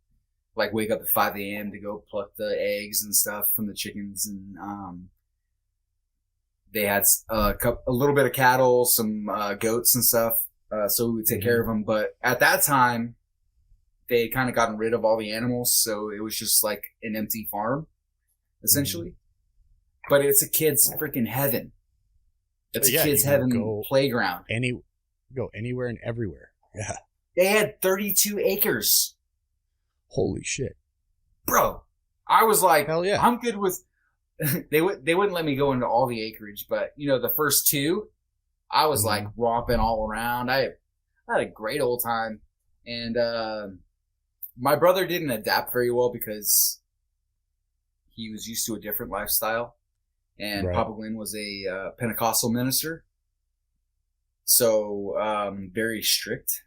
Speaker 3: like wake up at 5 a.m. to go pluck the eggs and stuff from the chickens, and they had a little bit of cattle, some goats and stuff, so we would take care of them. But at that time, they kind of gotten rid of all the animals, so it was just like an empty farm, essentially. But it's a kid's freaking heaven. It's a kid's heaven playground.
Speaker 2: Go anywhere and everywhere. Yeah.
Speaker 3: They had 32 acres.
Speaker 2: Holy shit.
Speaker 3: Bro, I was like,
Speaker 2: hell yeah.
Speaker 3: I'm good with... They wouldn't let me go into all the acreage, but, the first two, I was like romping all around. I had a great old time. And my brother didn't adapt very well because he was used to a different lifestyle. And Papa Glen was a Pentecostal minister. So very strict.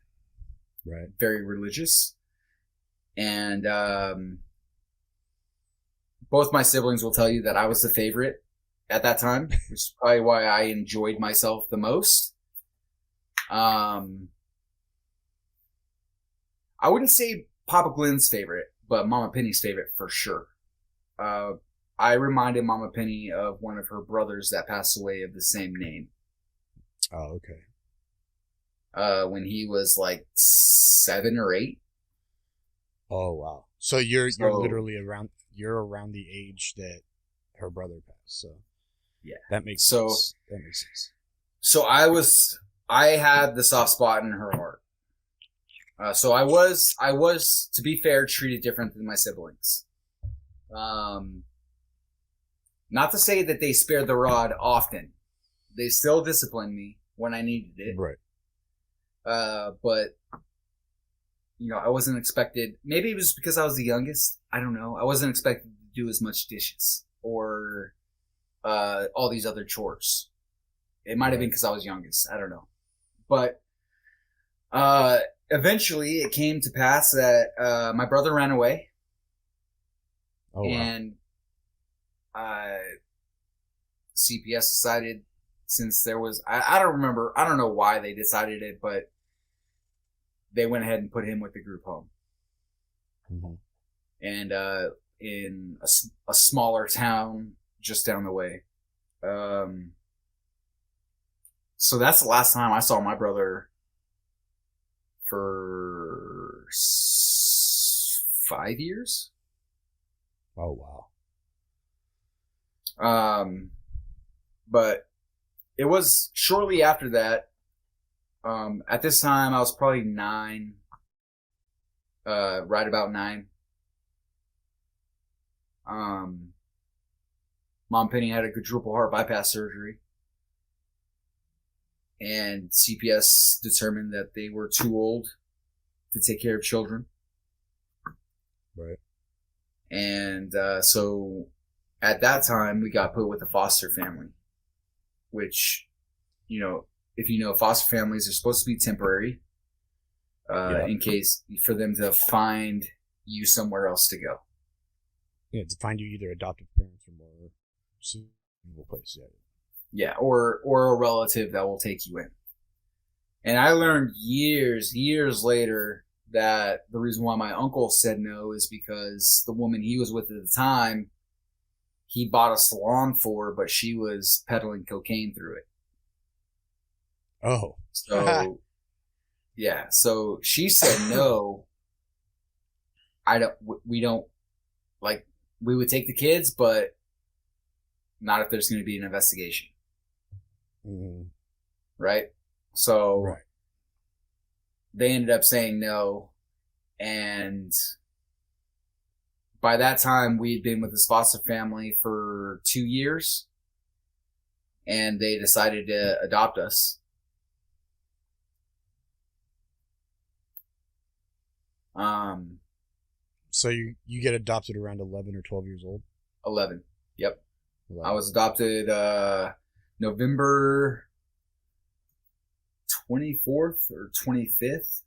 Speaker 2: Right.
Speaker 3: Very religious. And both my siblings will tell you that I was the favorite at that time, which is probably why I enjoyed myself the most. I wouldn't say Papa Glen's favorite, but Mama Penny's favorite for sure. I reminded Mama Penny of one of her brothers that passed away of the same name.
Speaker 2: Oh, okay.
Speaker 3: When he was like 7 or 8.
Speaker 2: Oh, wow. So you're literally around the age that her brother passed. So
Speaker 3: yeah,
Speaker 2: that makes sense.
Speaker 3: So I had the soft spot in her heart. So I was, to be fair, treated different than my siblings. Not to say that they spared the rod often. They still disciplined me when I needed it.
Speaker 2: Right.
Speaker 3: But I wasn't expected. Maybe it was because I was the youngest. I don't know. I wasn't expected to do as much dishes or all these other chores. It might have been because I was youngest. I don't know. But eventually it came to pass that my brother ran away. Oh, wow. And CPS decided since there was, I don't remember, I don't know why they decided it, but they went ahead and put him with the group home.
Speaker 2: Mm-hmm.
Speaker 3: And in a smaller town just down the way. So that's the last time I saw my brother for 5 years.
Speaker 2: Oh, wow.
Speaker 3: But it was shortly after that. At this time, I was probably 9, right about 9. Mom Penny had a quadruple heart bypass surgery, and CPS determined that they were too old to take care of children.
Speaker 2: Right.
Speaker 3: And so at that time, we got put with a foster family, which, you know, if you know, foster families are supposed to be temporary, in case for them to find you somewhere else to go.
Speaker 2: Yeah, to find you either adoptive parents or more suitable place.
Speaker 3: Yeah, or a relative that will take you in. And I learned years later that the reason why my uncle said no is because the woman he was with at the time, he bought a salon for, but she was peddling cocaine through it.
Speaker 2: Oh.
Speaker 3: So, yeah. So she said no. We don't, like, we would take the kids, but not if there's going to be an investigation.
Speaker 2: Mm-hmm.
Speaker 3: Right? So
Speaker 2: right.
Speaker 3: They ended up saying no. And by that time, we'd been with this foster family for 2 years. And they decided to adopt us.
Speaker 2: So you get adopted around 11 or 12 years old?
Speaker 3: 11. Yep.
Speaker 2: 11.
Speaker 3: I was adopted November 24th or 25th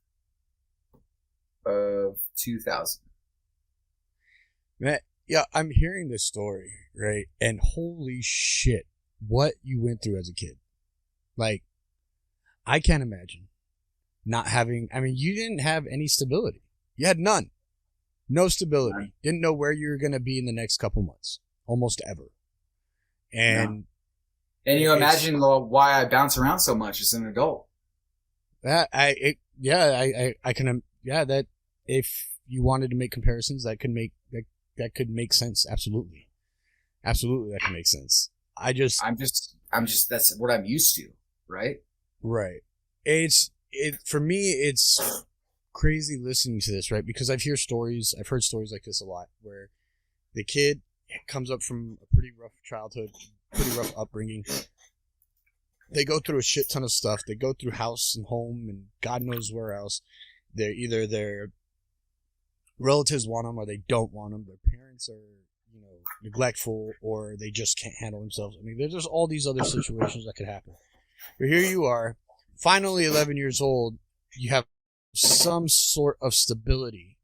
Speaker 3: of 2000.
Speaker 2: Man, yeah, I'm hearing this story, right? And holy shit, what you went through as a kid. Like, I can't imagine not having, I mean, you didn't have any stability. You had none. No stability.
Speaker 3: None.
Speaker 2: Didn't know where you were going to be in the next couple months. Almost ever. And
Speaker 3: you imagine why I bounce around so much as an adult.
Speaker 2: That if you wanted to make comparisons, that could make sense. Absolutely, that could make sense. I'm just
Speaker 3: that's what I'm used to, right?
Speaker 2: Right. For me, it's crazy listening to this, right? Because I've heard stories like this a lot, where the kid comes up from a pretty rough childhood, pretty rough upbringing. They go through a shit ton of stuff. They go through house and home and God knows where else. They're either their relatives want them or they don't want them. Their parents are, neglectful, or they just can't handle themselves. I mean, there's all these other situations that could happen. But here you are, finally 11 years old. You have some sort of stability.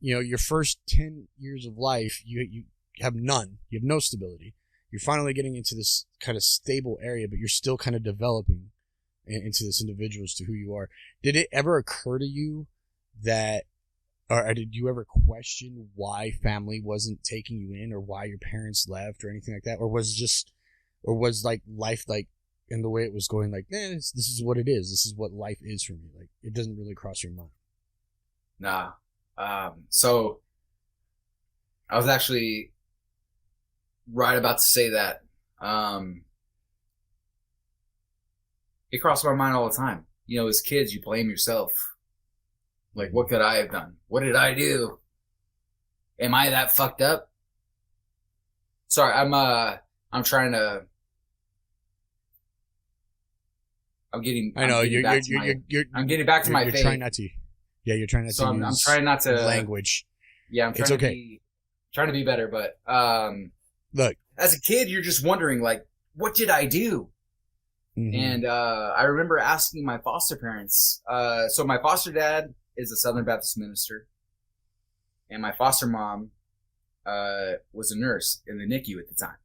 Speaker 2: Your first 10 years of life, you have none. You have no stability. You're finally getting into this kind of stable area, but you're still kind of developing into this individual as to who you are. Did it ever occur to you that, or did you ever question why family wasn't taking you in, or why your parents left, or anything like that? Or was like life, like, in the way it was going, like, this is what it is. This is what life is for me. Like, it doesn't really cross your mind.
Speaker 3: Nah. So I was actually right about to say that. It crossed my mind all the time. As kids, you blame yourself. Like, what could I have done? What did I do? Am I that fucked up? Sorry, I'm trying to. I'm getting back to my faith.
Speaker 2: You're trying not to. Yeah, you're trying not to.
Speaker 3: I'm trying not to
Speaker 2: language.
Speaker 3: Yeah, I'm trying to be better, but
Speaker 2: look,
Speaker 3: as a kid, you're just wondering, like, what did I do? Mm-hmm. And I remember asking my foster parents. So my foster dad is a Southern Baptist minister, and my foster mom was a nurse in the NICU at the time.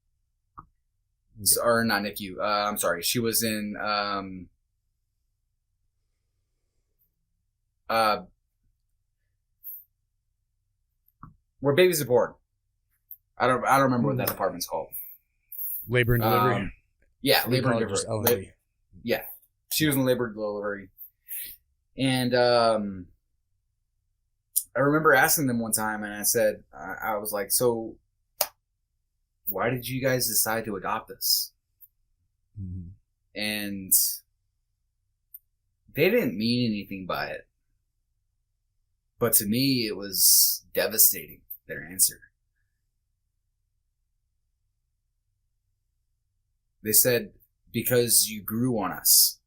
Speaker 3: or not NICU. I'm sorry. She was in where babies are born. I don't remember what that department's called.
Speaker 2: Labor and delivery.
Speaker 3: Yeah,
Speaker 2: We
Speaker 3: labor
Speaker 2: call
Speaker 3: and
Speaker 2: it just
Speaker 3: delivery.
Speaker 2: L&D.
Speaker 3: Yeah, she was in labor and delivery, and I remember asking them one time, and I said, I was like, so why did you guys decide to adopt us?
Speaker 2: Mm-hmm.
Speaker 3: And they didn't mean anything by it. But to me, it was devastating, their answer. They said, because you grew on us.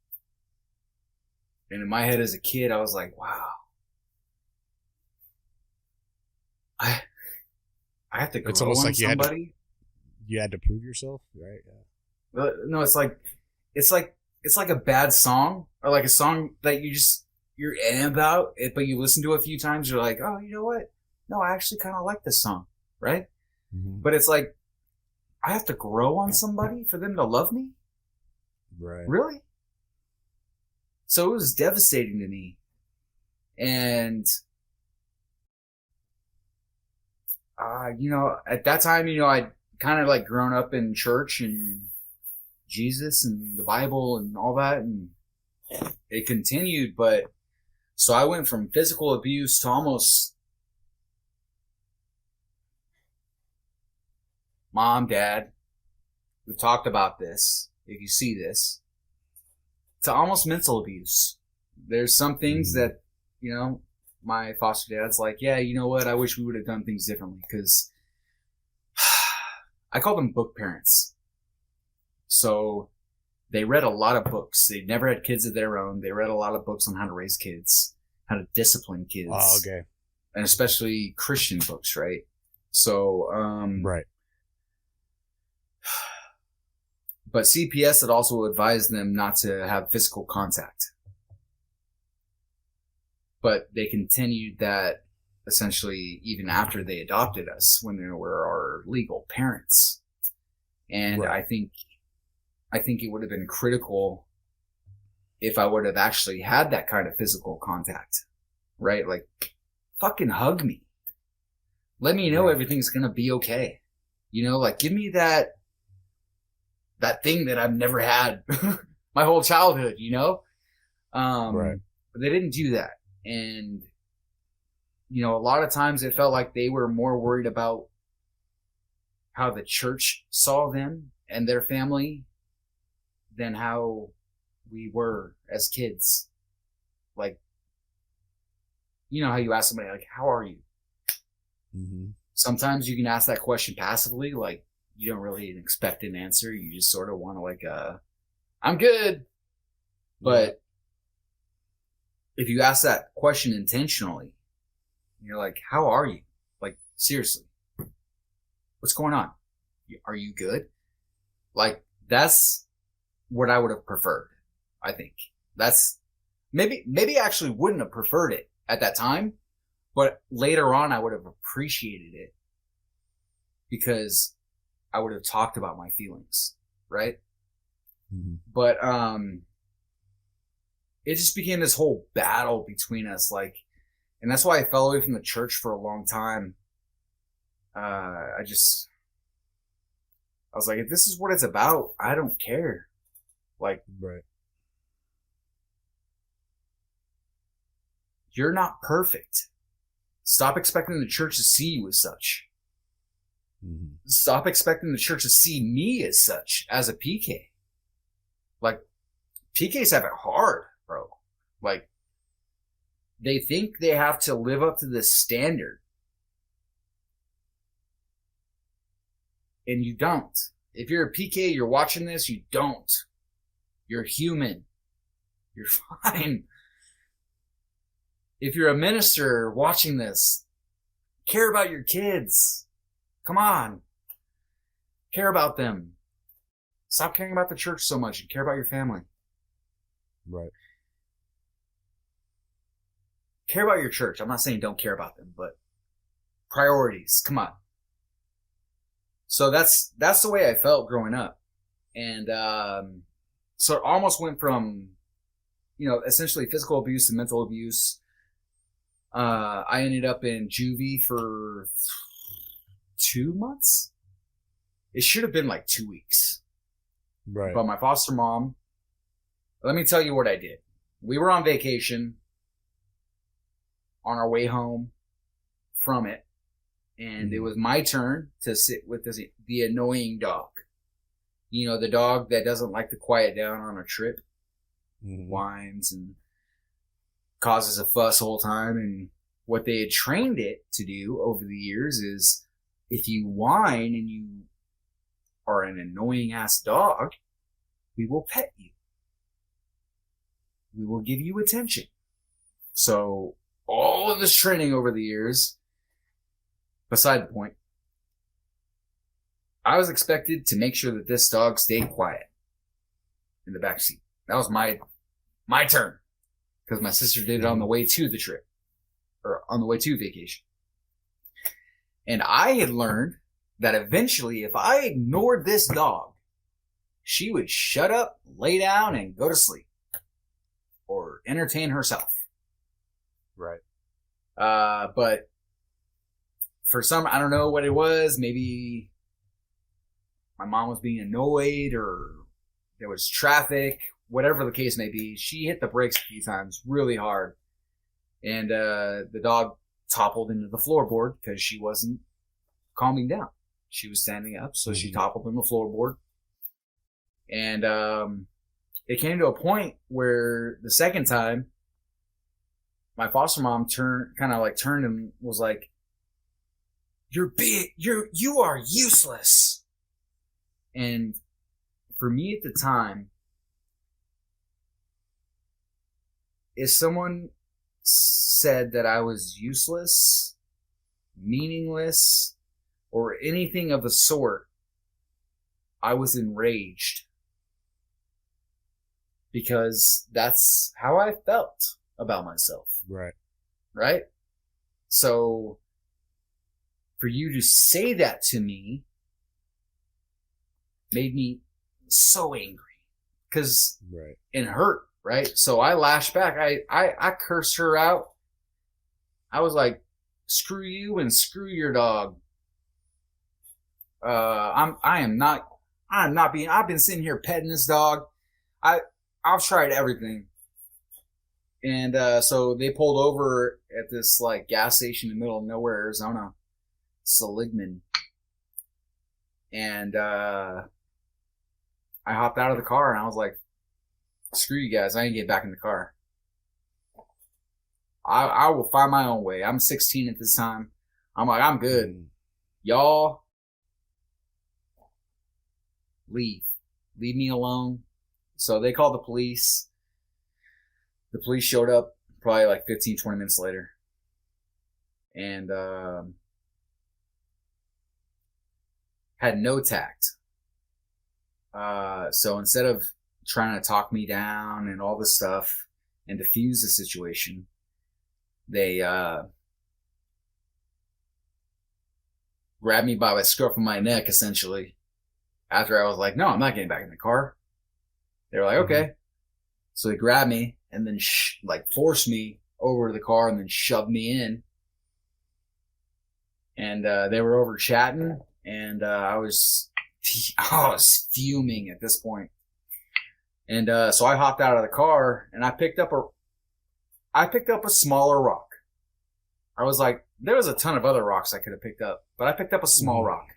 Speaker 3: And in my head as a kid, I was like, wow. I have to grow
Speaker 2: It's almost
Speaker 3: on
Speaker 2: like
Speaker 3: somebody.
Speaker 2: You had to prove yourself, right? Yeah.
Speaker 3: No, it's like a bad song, or like a song that you're in about it, but you listen to it a few times, you're like, oh, you know what? No, I actually kind of like this song, right?
Speaker 2: Mm-hmm.
Speaker 3: But it's like, I have to grow on somebody for them to love me?
Speaker 2: Right.
Speaker 3: Really? So it was devastating to me. And, at that time, I'd kind of like grown up in church and Jesus and the Bible and all that. And it continued, but so I went from physical abuse to almost mom, dad, we've talked about this, if you see this, to almost mental abuse. There's some things that, my foster dad's like, yeah, you know what? I wish we would have done things differently, because I call them book parents. So they read a lot of books. They never had kids of their own. They read a lot of books on how to raise kids, how to discipline kids.
Speaker 2: Oh, okay.
Speaker 3: And especially Christian books, right? So,
Speaker 2: right.
Speaker 3: But CPS had also advised them not to have physical contact. But they continued that essentially even after they adopted us, when they were our legal parents. And
Speaker 2: right.
Speaker 3: I think it would have been critical if I would have actually had that kind of physical contact, right? Like, fucking hug me. Let me know everything's going to be okay. Like, give me that thing that I've never had my whole childhood,
Speaker 2: Right.
Speaker 3: But they didn't do that. And, a lot of times it felt like they were more worried about how the church saw them and their family than how we were as kids. Like, how you ask somebody, like, how are you?
Speaker 2: Mm-hmm.
Speaker 3: Sometimes you can ask that question passively, like, you don't really expect an answer. You just sort of want to, like, I'm good. But if you ask that question intentionally, you're like, how are you? Like, seriously, what's going on? Are you good? Like, that's what I would have preferred. I think that's maybe I actually wouldn't have preferred it at that time, but later on I would have appreciated it because I would have talked about my feelings, right?
Speaker 2: Mm-hmm.
Speaker 3: But it just became this whole battle between us, like, and that's why I fell away from the church for a long time. I was like, if this is what it's about, I don't care. Like,
Speaker 2: right.
Speaker 3: You're not perfect. Stop expecting the church to see you as such.
Speaker 2: Mm-hmm.
Speaker 3: Stop expecting the church to see me as such, as a PK. Like, PKs have it hard, bro. Like, they think they have to live up to this standard. And you don't. If you're a PK, you're watching this, you don't. You're human. You're fine. If you're a minister watching this, care about your kids. Come on. Care about them. Stop caring about the church so much and care about your family.
Speaker 2: Right.
Speaker 3: Care about your church. I'm not saying don't care about them, but priorities. Come on. So that's the way I felt growing up. And so it almost went from, essentially physical abuse to mental abuse. I ended up in juvie for 2 months. It should have been like 2 weeks.
Speaker 2: Right.
Speaker 3: But my foster mom, let me tell you what I did. We were on vacation on our way home from it, and it was my turn to sit with the annoying dog. The dog that doesn't like to quiet down on a trip, whines and causes a fuss the whole time. And what they had trained it to do over the years is, if you whine and you are an annoying ass dog, we will pet you. We will give you attention. So all of this training over the years, beside the point, I was expected to make sure that this dog stayed quiet in the back seat. That was my turn, because my sister did it on the way to the trip, or on the way to vacation. And I had learned that eventually, if I ignored this dog, she would shut up, lay down, and go to sleep, or entertain herself.
Speaker 2: Right.
Speaker 3: But for some, I don't know what it was. Maybe my mom was being annoyed, or there was traffic, whatever the case may be. She hit the brakes a few times really hard. And the dog toppled into the floorboard because she wasn't calming down. She was standing up, so she toppled on the floorboard. And it came to a point where the second time, my foster mom turned and was like, you are useless. And for me at the time, if someone said that I was useless, meaningless, or anything of the sort, I was enraged. Because that's how I felt about myself.
Speaker 2: Right.
Speaker 3: Right? So, for you to say that to me made me so angry. And hurt, right? So I lashed back. I cursed her out. I was like, screw you and screw your dog. I've been sitting here petting this dog. I've tried everything. And so they pulled over at this like gas station in the middle of nowhere, Arizona, Seligman. And I hopped out of the car and I was like, screw you guys, I ain't getting back in the car. I will find my own way. I'm 16 at this time. I'm like, I'm good. Y'all, leave me alone. So they called the police. The police showed up probably like 15, 20 minutes later. And had no tact. So instead of trying to talk me down and all this stuff and diffuse the situation, they grabbed me by the scruff of my neck, essentially. After I was like, no, I'm not getting back in the car. They were like, okay. So they grabbed me and then forced me over to the car and then shoved me in. And they were over chatting, and I was fuming at this point. And so I hopped out of the car and I picked up a smaller rock. I was like, there was a ton of other rocks I could have picked up, but I picked up a small rock.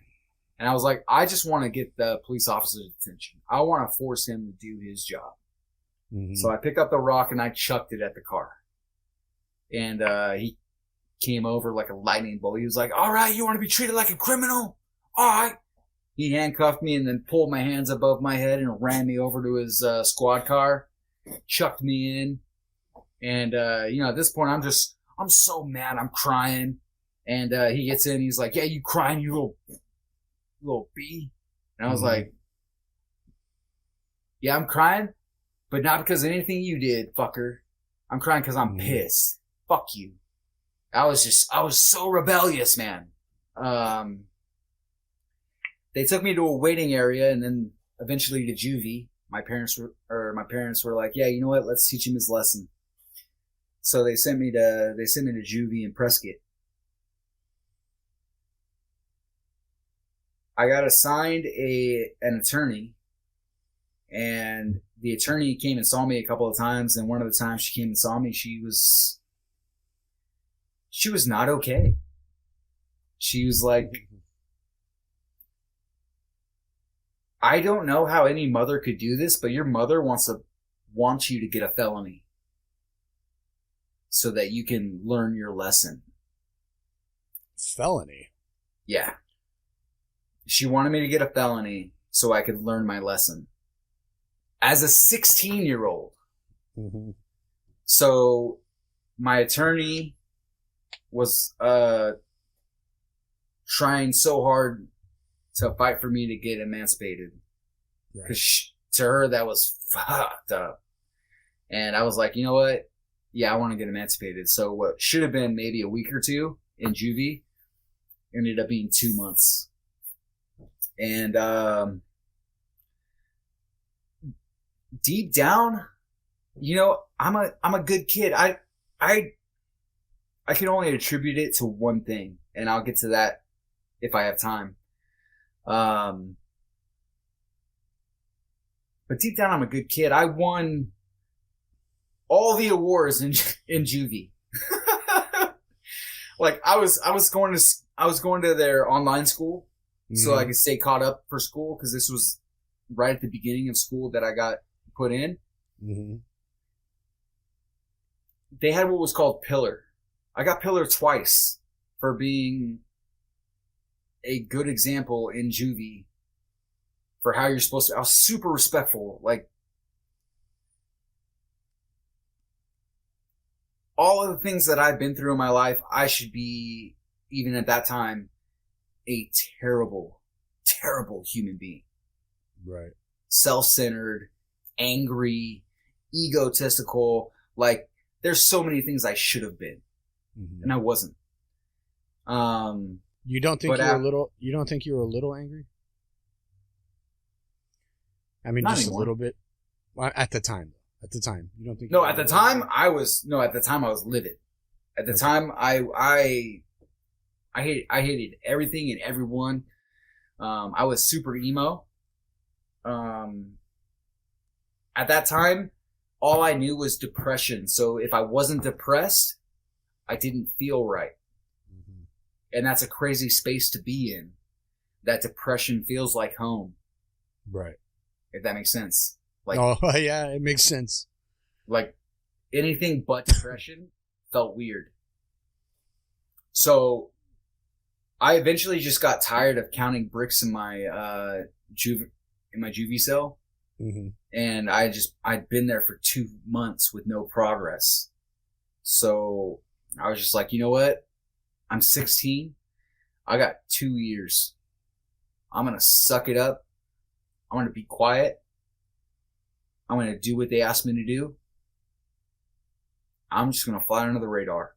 Speaker 3: And I was like, I just want to get the police officer's attention. I want to force him to do his job. So I picked up the rock and I chucked it at the car. And he came over like a lightning bolt. He was like, all right, you want to be treated like a criminal? All right. He handcuffed me and then pulled my hands above my head and ran me over to his squad car, chucked me in. And, at this point, I'm so mad. I'm crying. And he gets in. He's like, yeah, you crying, you little B. And I was like, yeah, I'm crying, but not because of anything you did, fucker. I'm crying because I'm pissed. Fuck you. I was so rebellious, man. They took me to a waiting area, and then eventually to juvie. My parents were like, yeah, you know what? Let's teach him his lesson. So they sent me to juvie in Prescott. I got assigned an attorney, and the attorney came and saw me a couple of times. And one of the times she came and saw me, she was not okay. She was like, I don't know how any mother could do this, but your mother wants you to get a felony so that you can learn your lesson.
Speaker 2: Felony?
Speaker 3: Yeah. She wanted me to get a felony so I could learn my lesson. As a 16-year-old.
Speaker 2: Mm-hmm.
Speaker 3: So my attorney was trying so hard to fight for me to get emancipated. Because to her, that was fucked up. And I was like, you know what? Yeah, I want to get emancipated. So what should have been maybe a week or two in juvie ended up being 2 months. And deep down, you know, I'm a good kid. I can only attribute it to one thing, and I'll get to that if I have time. But deep down, I'm a good kid. I won all the awards in juvie. Like I was going to their online school so I could stay caught up for school, because this was right at the beginning of school that I got put in.
Speaker 2: Mm-hmm.
Speaker 3: They had what was called pillar. I got pillar twice for being a good example in juvie for how you're supposed to. I was super respectful. Like, all of the things that I've been through in my life, I should be, even at that time, a terrible, terrible human being.
Speaker 2: Right.
Speaker 3: Self-centered, angry, egotistical. Like, there's so many things I should have been, and I wasn't.
Speaker 2: You don't think you were a little? You don't think you were a little angry? I mean, just
Speaker 3: anymore.
Speaker 2: A little bit. Well, at the time, you don't think?
Speaker 3: No, at the time I was. No, at the time I was livid. At the time, I hated everything and everyone. I was super emo. At that time, all I knew was depression. So if I wasn't depressed, I didn't feel right. Mm-hmm. And that's a crazy space to be in. That depression feels like home.
Speaker 2: Right.
Speaker 3: If that makes sense. Like,
Speaker 2: oh, yeah, it makes sense.
Speaker 3: Like, anything but depression felt weird. So I eventually just got tired of counting bricks in my juvie cell. Mm-hmm. And I'd been there for 2 months with no progress. So I was just like, you know what? I'm 16. I got 2 years. I'm going to suck it up. I'm going to be quiet. I'm going to do what they asked me to do. I'm just going to fly under the radar.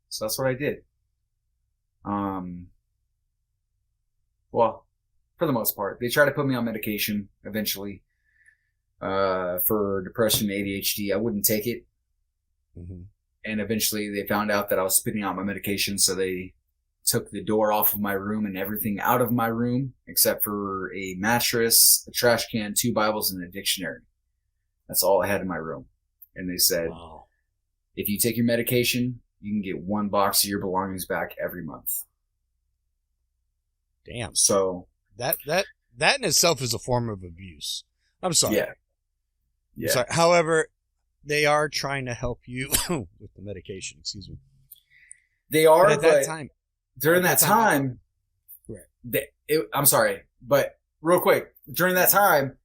Speaker 3: So that's what I did. Well, for the most part, they tried to put me on medication eventually, for depression and ADHD. I wouldn't take it. Mm-hmm. And eventually they found out that I was spitting out my medication. So they took the door off of my room and everything out of my room, except for a mattress, a trash can, 2 Bibles, and a dictionary. That's all I had in my room. And they said, wow, if you take your medication, you can get 1 box of your belongings back every month.
Speaker 2: Damn.
Speaker 3: So
Speaker 2: that in itself is a form of abuse. I'm sorry.
Speaker 3: Yeah.
Speaker 2: I'm sorry. However, they are trying to help you with the medication. Excuse me.
Speaker 3: They are,
Speaker 2: but at that time.
Speaker 3: During that time, I'm sorry, but real quick, during that time,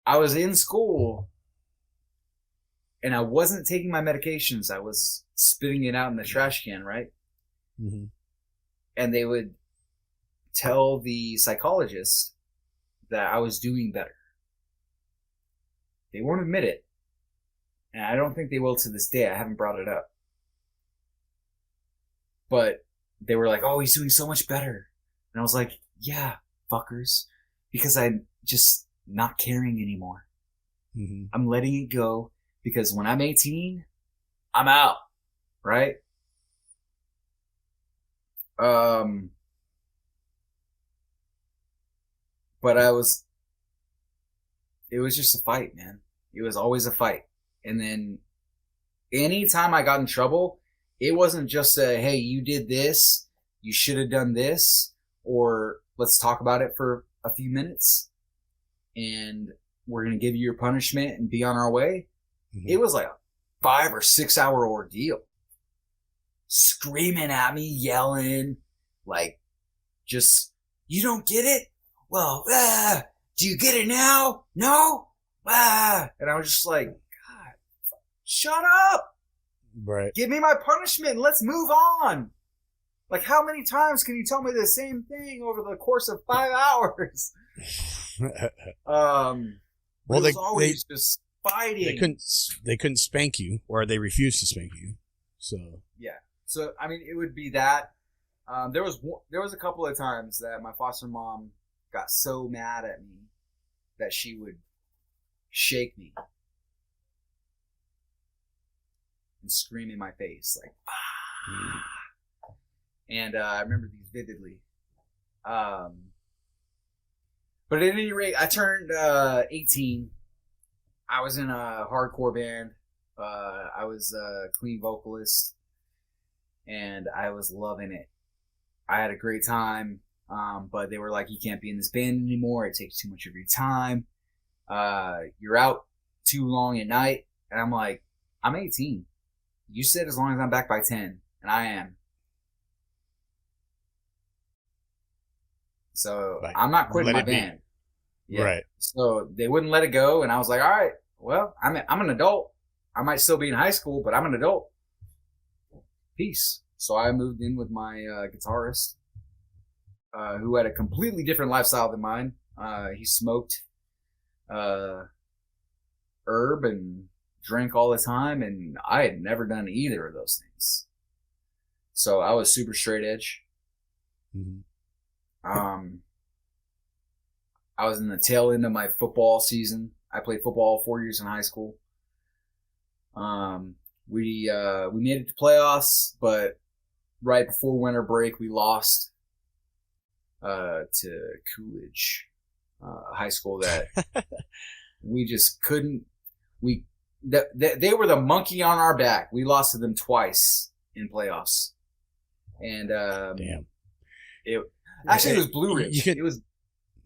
Speaker 3: I was in school and I wasn't taking my medications. I was spitting it out in the trash can, right? Mm-hmm. And they would tell the psychologist that I was doing better. They won't admit it. And I don't think they will to this day. I haven't brought it up. But they were like, oh, he's doing so much better. And I was like, yeah, fuckers. Because I just not caring anymore.
Speaker 2: Mm-hmm.
Speaker 3: I'm letting it go because when I'm 18, I'm out, right? But it was just a fight, man. It was always a fight. And then anytime I got in trouble, it wasn't just a, hey, you did this, you should have done this, or let's talk about it for a few minutes and we're going to give you your punishment and be on our way. Mm-hmm. It was like a 5 or 6 hour ordeal. Screaming at me, yelling, like, just, you don't get it? Well, do you get it now? No? And I was just like, God, shut up.
Speaker 2: Right.
Speaker 3: Give me my punishment. Let's move on. Like, how many times can you tell me the same thing over the course of 5 hours?
Speaker 2: Well,
Speaker 3: they always just fighting.
Speaker 2: They couldn't spank you, or they refused to spank you. So
Speaker 3: yeah. So I mean, it would be that. There was a couple of times that my foster mom got so mad at me that she would shake me and scream in my face like, ah. And I remember these vividly. But at any rate, I turned 18. I was in a hardcore band. I was a clean vocalist, and I was loving it. I had a great time, but they were like, you can't be in this band anymore. It takes too much of your time. You're out too long at night. And I'm like, I'm 18. You said as long as I'm back by 10, and I am. So right. I'm not quitting my band. Yeah. Right. So they wouldn't let it go, and I was like, all right, well, I'm an adult. I might still be in high school, but I'm an adult. Peace. So I moved in with my guitarist, who had a completely different lifestyle than mine. He smoked herb and drank all the time, and I had never done either of those things. So I was super straight edge. Mm-hmm. I was in the tail end of my football season. I played football 4 years in high school. We made it to playoffs, but right before winter break, we lost to Coolidge High School. That we just couldn't. They were the monkey on our back. We lost to them twice in playoffs, and
Speaker 2: damn.
Speaker 3: It was Blue Ridge. It was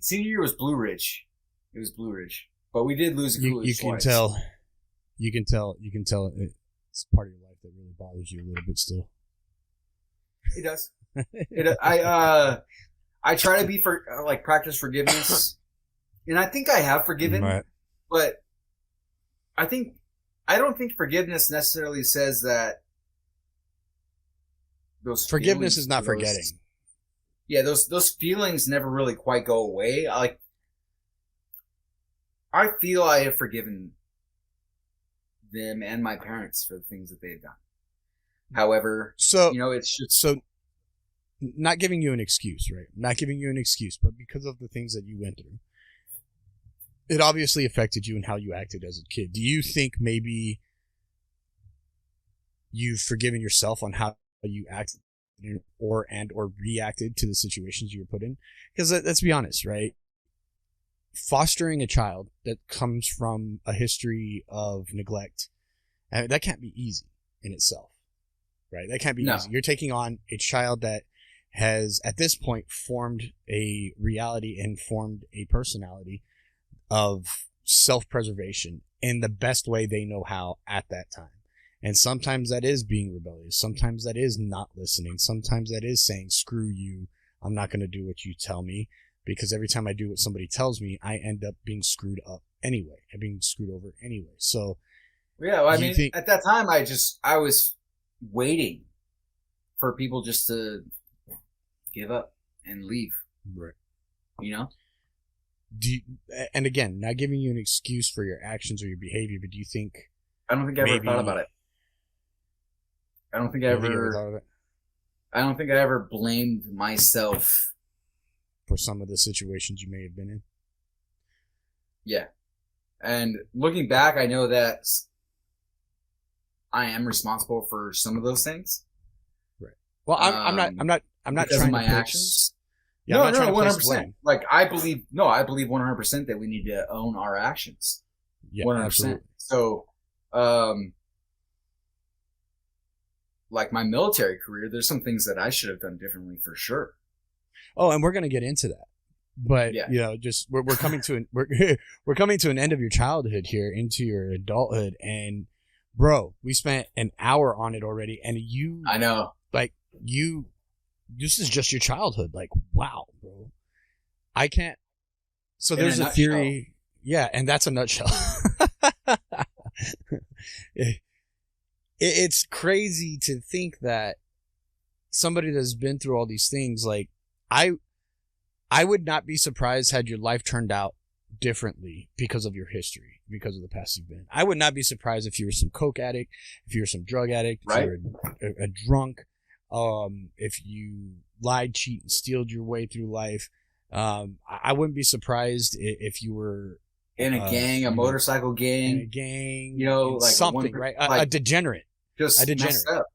Speaker 3: senior year was Blue Ridge. It was Blue Ridge, but we did lose to Coolidge twice.
Speaker 2: You can tell it's part of your life that really bothers you a little bit still.
Speaker 3: It does. I try to be practice forgiveness, and I think I have forgiven, right. But I don't think forgiveness necessarily says that those
Speaker 2: forgiveness is not forgetting.
Speaker 3: Yeah, those feelings never really quite go away. I feel I have forgiven them and my parents for the things that they've done. However, it's just
Speaker 2: so not giving you an excuse, right? Not giving you an excuse, but because of the things that you went through, it obviously affected you and how you acted as a kid. Do you think maybe you've forgiven yourself on how you acted or reacted to the situations you were put in? Because let's be honest, right? Fostering a child that comes from a history of neglect, that can't be easy in itself, right? That can't be easy. You're taking on a child that has, at this point, formed a reality and formed a personality of self-preservation in the best way they know how at that time. And sometimes that is being rebellious. Sometimes that is not listening. Sometimes that is saying, screw you, I'm not going to do what you tell me. Because every time I do what somebody tells me, I end up being screwed up anyway. I'm being screwed over anyway. So,
Speaker 3: yeah, well, at that time, I was waiting for people just to give up and leave.
Speaker 2: Right.
Speaker 3: You know?
Speaker 2: And again, not giving you an excuse for your actions or your behavior, but do you think...
Speaker 3: I don't think I ever thought about it. I don't think I ever blamed myself
Speaker 2: for some of the situations you may have been in.
Speaker 3: Yeah. And looking back, I know that I am responsible for some of those things.
Speaker 2: Right. Well, I'm not
Speaker 3: because
Speaker 2: trying
Speaker 3: of my
Speaker 2: to place,
Speaker 3: actions.
Speaker 2: Yeah,
Speaker 3: No,
Speaker 2: I'm not trying to place
Speaker 3: 100%.
Speaker 2: blame.
Speaker 3: Like I believe 100% that we need to own our actions.
Speaker 2: Yeah,
Speaker 3: 100%.
Speaker 2: absolutely.
Speaker 3: So, like my military career, there's some things that I should have done differently for sure.
Speaker 2: Oh, and we're gonna get into that. But
Speaker 3: Yeah.
Speaker 2: you know, just we're coming to an we're coming to an end of your childhood here into your adulthood, and bro, we spent an hour on it already, and you,
Speaker 3: I know.
Speaker 2: like this is just your childhood. Like, wow, bro, I can't. So
Speaker 3: In
Speaker 2: there's
Speaker 3: a
Speaker 2: a
Speaker 3: nutshell.
Speaker 2: theory, yeah, and that's a nutshell. It's crazy to think that somebody that's been through all these things, like I would not be surprised had your life turned out differently because of your history, because of the past you've been. I would not be surprised if you were some coke addict, if you were some drug addict, if
Speaker 3: Right.
Speaker 2: you were a drunk, if you lied, cheat, and stealed your way through life. I wouldn't be surprised if you were
Speaker 3: In a gang, a motorcycle gang,
Speaker 2: in a gang,
Speaker 3: you know, like
Speaker 2: something,
Speaker 3: one-
Speaker 2: right?
Speaker 3: like-
Speaker 2: A degenerate.
Speaker 3: just
Speaker 2: a degenerate.
Speaker 3: messed up.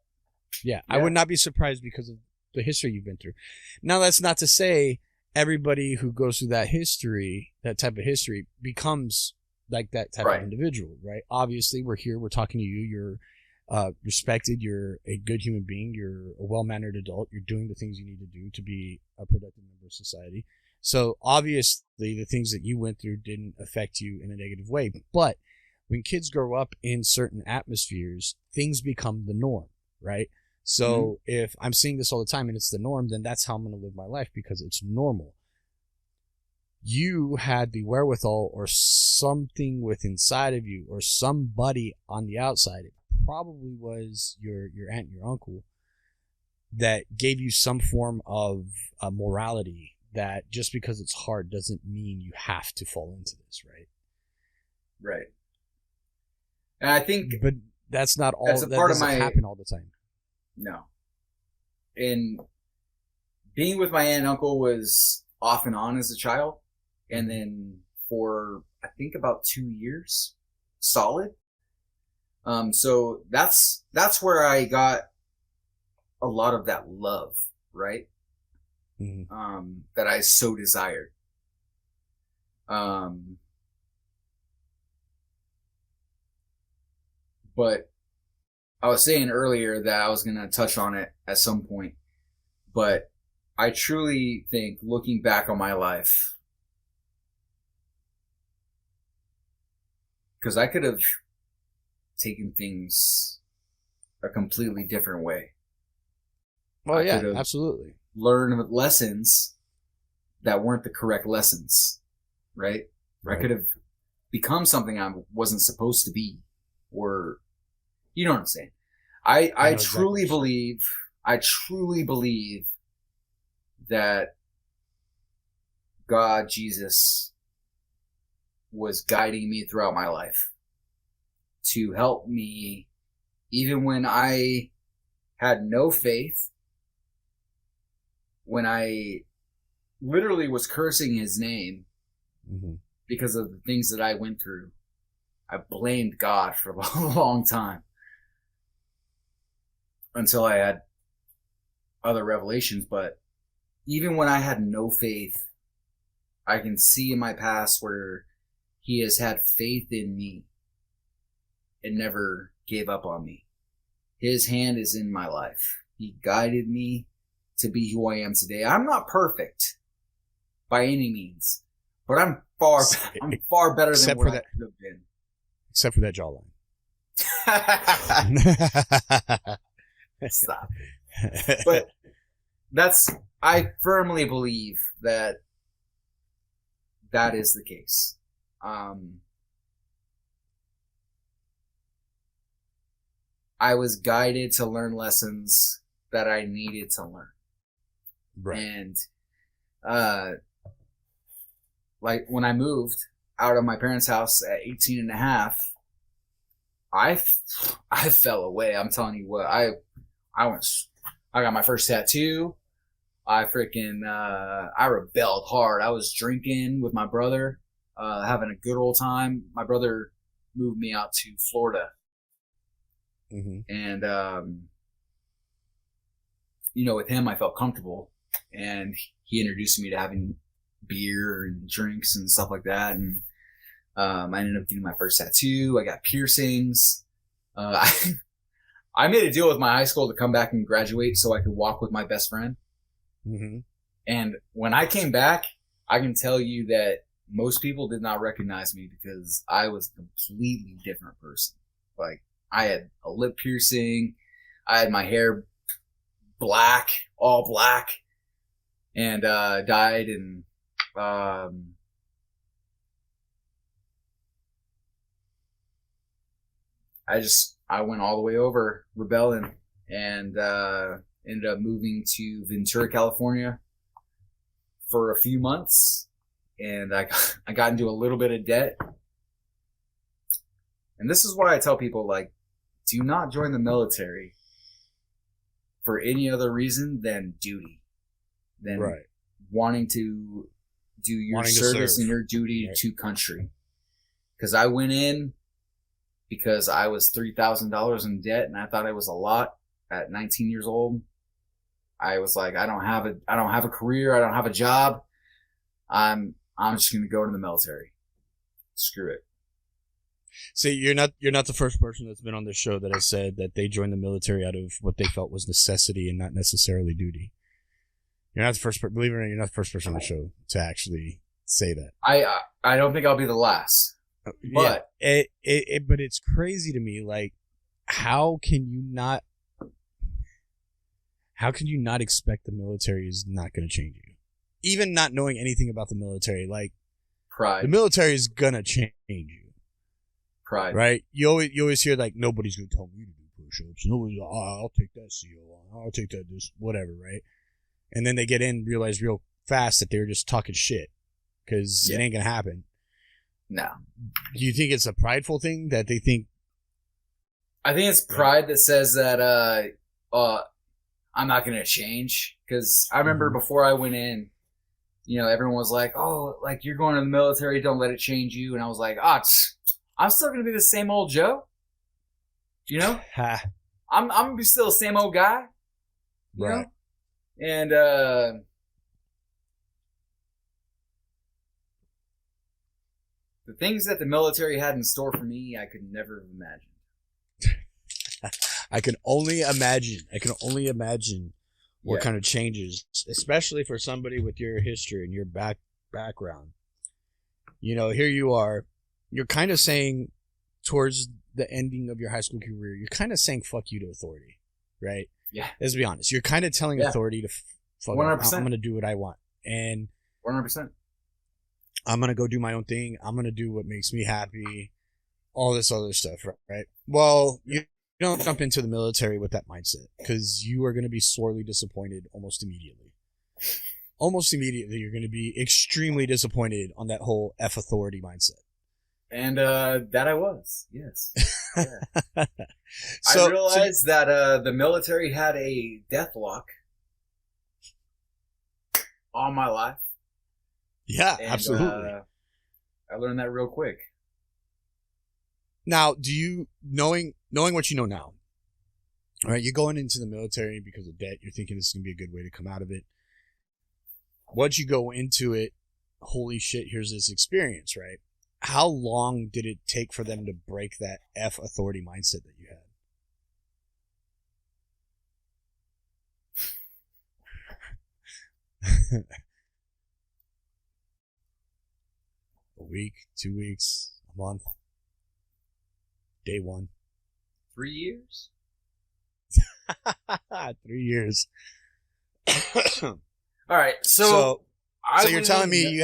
Speaker 2: Yeah, I
Speaker 3: Yeah.
Speaker 2: would not be surprised because of the history you've been through. Now, that's not to say everybody who goes through that history, that type of history, becomes like that type
Speaker 3: Right.
Speaker 2: of individual, right? Obviously, we're here, we're talking to you, you're respected, you're a good human being, you're a well-mannered adult, you're doing the things you need to do to be a productive member of society. So obviously the things that you went through didn't affect you in a negative way. But when kids grow up in certain atmospheres, things become the norm, right? So if I'm seeing this all the time and it's the norm, then that's how I'm going to live my life because it's normal. You had the wherewithal or something with inside of you or somebody on the outside. It probably was your aunt, your uncle, that gave you some form of morality that just because it's hard doesn't mean you have to fall into this, right?
Speaker 3: Right. And I think
Speaker 2: But that's not all.
Speaker 3: That's a
Speaker 2: That
Speaker 3: part of
Speaker 2: doesn't
Speaker 3: my-
Speaker 2: happen all the time.
Speaker 3: no. And being with my aunt and uncle was off and on as a child, and then for I think about 2 years, solid. So that's where I got a lot of that love, right? That I so desired. But I was saying earlier that I was going to touch on it at some point, but I truly think looking back on my life, because I could have taken things a completely different way.
Speaker 2: Well,
Speaker 3: I
Speaker 2: yeah,
Speaker 3: could've
Speaker 2: absolutely.
Speaker 3: Learned lessons that weren't the correct lessons, right? I could have become something I wasn't supposed to be, or you know what I'm saying. I
Speaker 2: know
Speaker 3: truly
Speaker 2: exactly.
Speaker 3: believe that God, Jesus, was guiding me throughout my life to help me, even when I had no faith, when I literally was cursing his name because of the things that I went through. I blamed God for a long time until I had other revelations. But even when I had no faith, I can see in my past where he has had faith in me and never gave up on me. His hand is in my life. He guided me to be who I am today. I'm not perfect by any means, but I'm far better than what I could have been.
Speaker 2: Except for that jawline.
Speaker 3: Stop. But I firmly believe that is the case. I was guided to learn lessons that I needed to learn.
Speaker 2: Right.
Speaker 3: And, like when I moved out of my parents' house at 18 and a half, I fell away. I'm telling you what, I got my first tattoo. I rebelled hard. I was drinking with my brother. having a good old time. My brother moved me out to Florida, and with him I felt comfortable, and he introduced me to having beer and drinks and stuff like that, and I ended up getting my first tattoo. I got piercings. I made a deal with my high school to come back and graduate so I could walk with my best friend. And when I came back, I can tell you that most people did not recognize me because I was a completely different person. Like, I had a lip piercing. I had my hair black, all black, and dyed. And I went all the way over rebelling and ended up moving to Ventura, California for a few months. And I got into a little bit of debt. And this is why I tell people, like, do not join the military for any other reason than duty, than wanting to do your service and your duty to country. Because I went in because I was $3,000 in debt, and I thought it was a lot at 19 years old. I was like, I don't have a career, I don't have a job. I'm just going to go to the military. Screw it.
Speaker 2: See, you're not the first person that's been on this show that has said that they joined the military out of what they felt was necessity and not necessarily duty. You're not the first, believe it or not, you're not the first person on the show to actually say that.
Speaker 3: I don't think I'll be the last. But
Speaker 2: but it's crazy to me. Like, how can you not expect the military is not going to change you? Even not knowing anything about the military, like,
Speaker 3: pride.
Speaker 2: The military is going to change you.
Speaker 3: Pride.
Speaker 2: Right? You always hear, like, nobody's going to tell me to do push-ups. Nobody's like, I'll take that CO on. I'll take that this, whatever, right? And then they get in, realize real fast that they're just talking shit because it ain't going to happen.
Speaker 3: No.
Speaker 2: Do you think it's a prideful thing that they think?
Speaker 3: I think it's pride that says that I'm not going to change. Because I remember before I went in, everyone was like, oh, like, you're going to the military, don't let it change you. And I was like, I'm still going to be the same old Joe. I'm going to be still the same old guy. You know? And the things that the military had in store for me, I could never have imagined.
Speaker 2: I can only imagine what kind of changes, especially for somebody with your history and your background. Here you are, you're kind of saying towards the ending of your high school career, you're kind of saying fuck you to authority, right?
Speaker 3: Yeah.
Speaker 2: Let's be honest. You're kind of telling authority to fuck 100%. I'm going to do what I want. And
Speaker 3: 100%.
Speaker 2: I'm going to go do my own thing. I'm going to do what makes me happy. All this other stuff, right? Well, you don't jump into the military with that mindset because you are going to be sorely disappointed almost immediately. Almost immediately, you're going to be extremely disappointed on that whole F authority mindset. And
Speaker 3: that I was, yes. Yeah. I realized that the military had a death lock all my life.
Speaker 2: Yeah, and, absolutely.
Speaker 3: I learned that real quick.
Speaker 2: Now, do you, knowing what you know now, all right, you're going into the military because of debt, you're thinking this is going to be a good way to come out of it. Once you go into it, holy shit, here's this experience, right? How long did it take for them to break that F authority mindset that you had? A week, 2 weeks, a month, day one.
Speaker 3: 3 years?
Speaker 2: 3 years.
Speaker 3: All right, so
Speaker 2: you're telling me you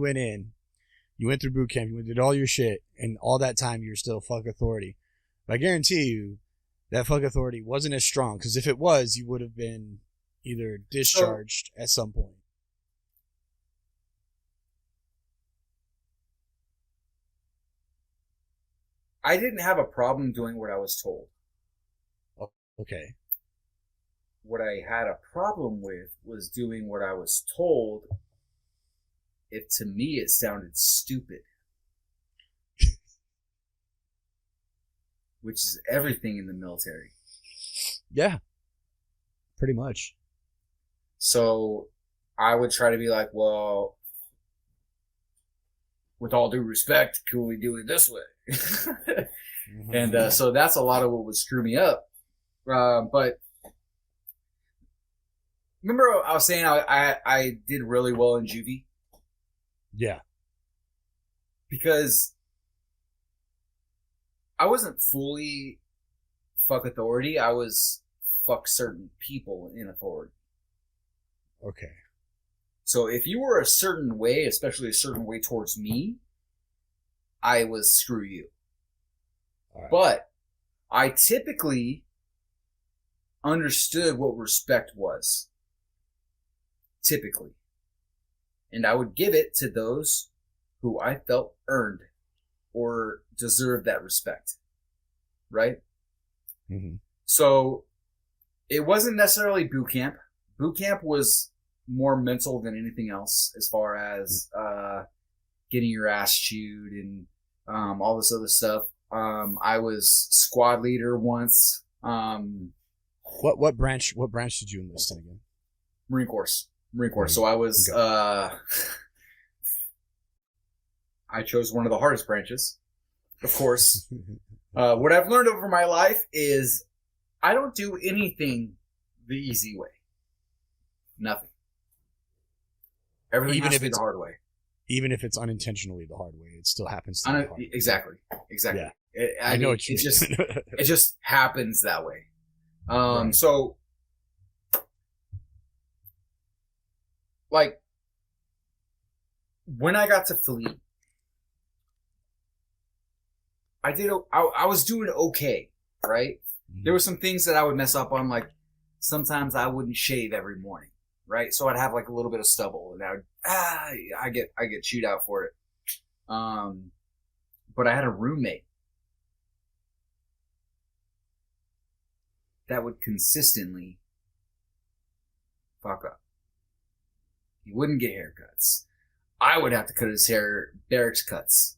Speaker 2: went in, you went through boot camp, you did all your shit, and all that time you're still fuck authority. But I guarantee you that fuck authority wasn't as strong, because if it was, you would have been either discharged at some point.
Speaker 3: I didn't have a problem doing what I was told.
Speaker 2: Oh, okay.
Speaker 3: What I had a problem with was doing what I was told if to me it sounded stupid. Which is everything in the military.
Speaker 2: Yeah. Pretty much.
Speaker 3: So I would try to be like, well, with all due respect, can we do it this way? And so that's a lot of what would screw me up. But remember I was saying I did really well in juvie?
Speaker 2: Yeah.
Speaker 3: Because I wasn't fully fuck authority. I was fuck certain people in authority.
Speaker 2: Okay.
Speaker 3: So if you were a certain way, especially a certain way towards me, I was screw you.
Speaker 2: Right.
Speaker 3: But I typically understood what respect was. Typically. And I would give it to those who I felt earned or deserved that respect. Right?
Speaker 2: Mm-hmm.
Speaker 3: So it wasn't necessarily boot camp. Boot camp was more mental than anything else as far as getting your ass chewed and all this other stuff. I was squad leader once.
Speaker 2: What branch did you enlist in again?
Speaker 3: Marine Corps. So I was I chose one of the hardest branches, of course. What I've learned over my life is I don't do anything the easy way. Nothing. Everything
Speaker 2: Even
Speaker 3: has
Speaker 2: if
Speaker 3: to be
Speaker 2: it's
Speaker 3: the hard way.
Speaker 2: Even if it's unintentionally the hard way, it still happens to be the hard way.
Speaker 3: Exactly.
Speaker 2: Yeah.
Speaker 3: I
Speaker 2: know
Speaker 3: mean,
Speaker 2: what you mean.
Speaker 3: it just happens that way.
Speaker 2: Right.
Speaker 3: So, like, when I got to Fleet, I was doing okay, right?
Speaker 2: Mm-hmm.
Speaker 3: There were some things that I would mess up on, like sometimes I wouldn't shave every morning, right? So I'd have like a little bit of stubble, and I get chewed out for it. But I had a roommate that would consistently fuck up. He wouldn't get haircuts. I would have to cut his hair barracks cuts.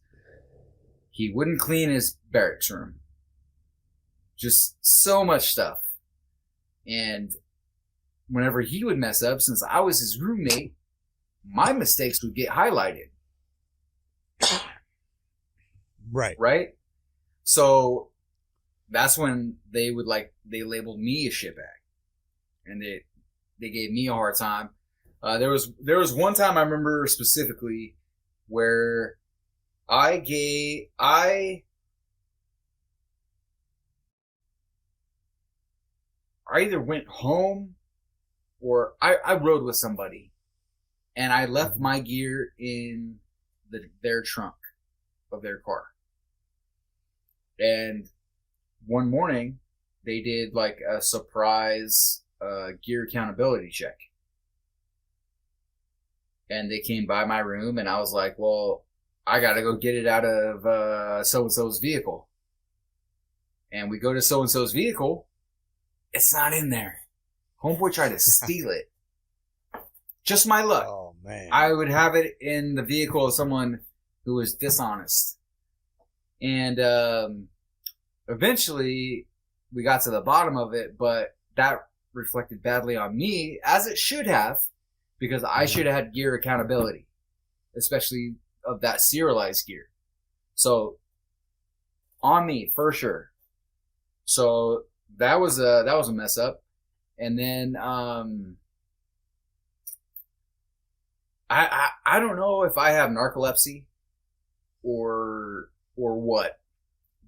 Speaker 3: He wouldn't clean his barracks room. Just so much stuff. And whenever he would mess up, since I was his roommate, my mistakes would get highlighted.
Speaker 2: Right.
Speaker 3: Right? So that's when they labeled me a shitbag. And they gave me a hard time. There was one time I remember specifically where I either went home or I rode with somebody and I left my gear in their trunk of their car. And one morning they did like a surprise gear accountability check. And they came by my room and I was like, well, I got to go get it out of so-and-so's vehicle. And we go to so-and-so's vehicle. It's not in there. Homeboy tried to steal it. Just my luck.
Speaker 2: Oh, man.
Speaker 3: I would have it in the vehicle of someone who was dishonest. And eventually we got to the bottom of it, but that reflected badly on me, as it should have, because I should have had gear accountability, especially of that serialized gear. So on me for sure. So that was a mess up. And then I don't know if I have narcolepsy or what,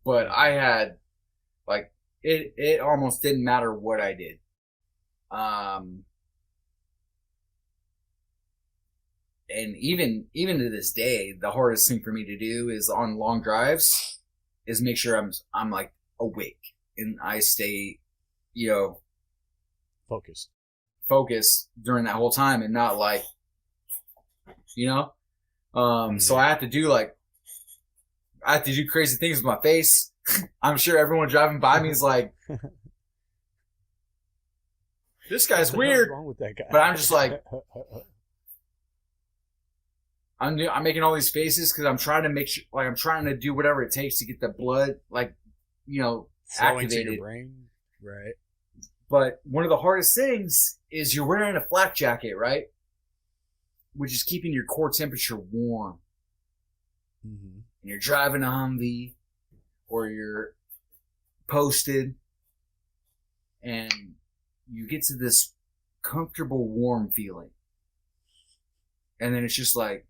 Speaker 3: but I had like it almost didn't matter what I did. And even to this day, the hardest thing for me to do is on long drives is make sure I'm like awake and I stay, focused during that whole time and not like, so I have to do crazy things with my face. I'm sure everyone driving by me is like, this guy's weird.
Speaker 2: What's wrong with that guy?
Speaker 3: But I'm just like, I'm making all these faces because I'm trying to make sure, like I'm trying to do whatever it takes to get the blood, like,
Speaker 2: flowing to
Speaker 3: activated.
Speaker 2: your brain, right?
Speaker 3: But one of the hardest things is you're wearing a flak jacket, right? Which is keeping your core temperature warm.
Speaker 2: Mm-hmm.
Speaker 3: And you're driving a Humvee, or you're posted, and you get to this comfortable, warm feeling. And then it's just like,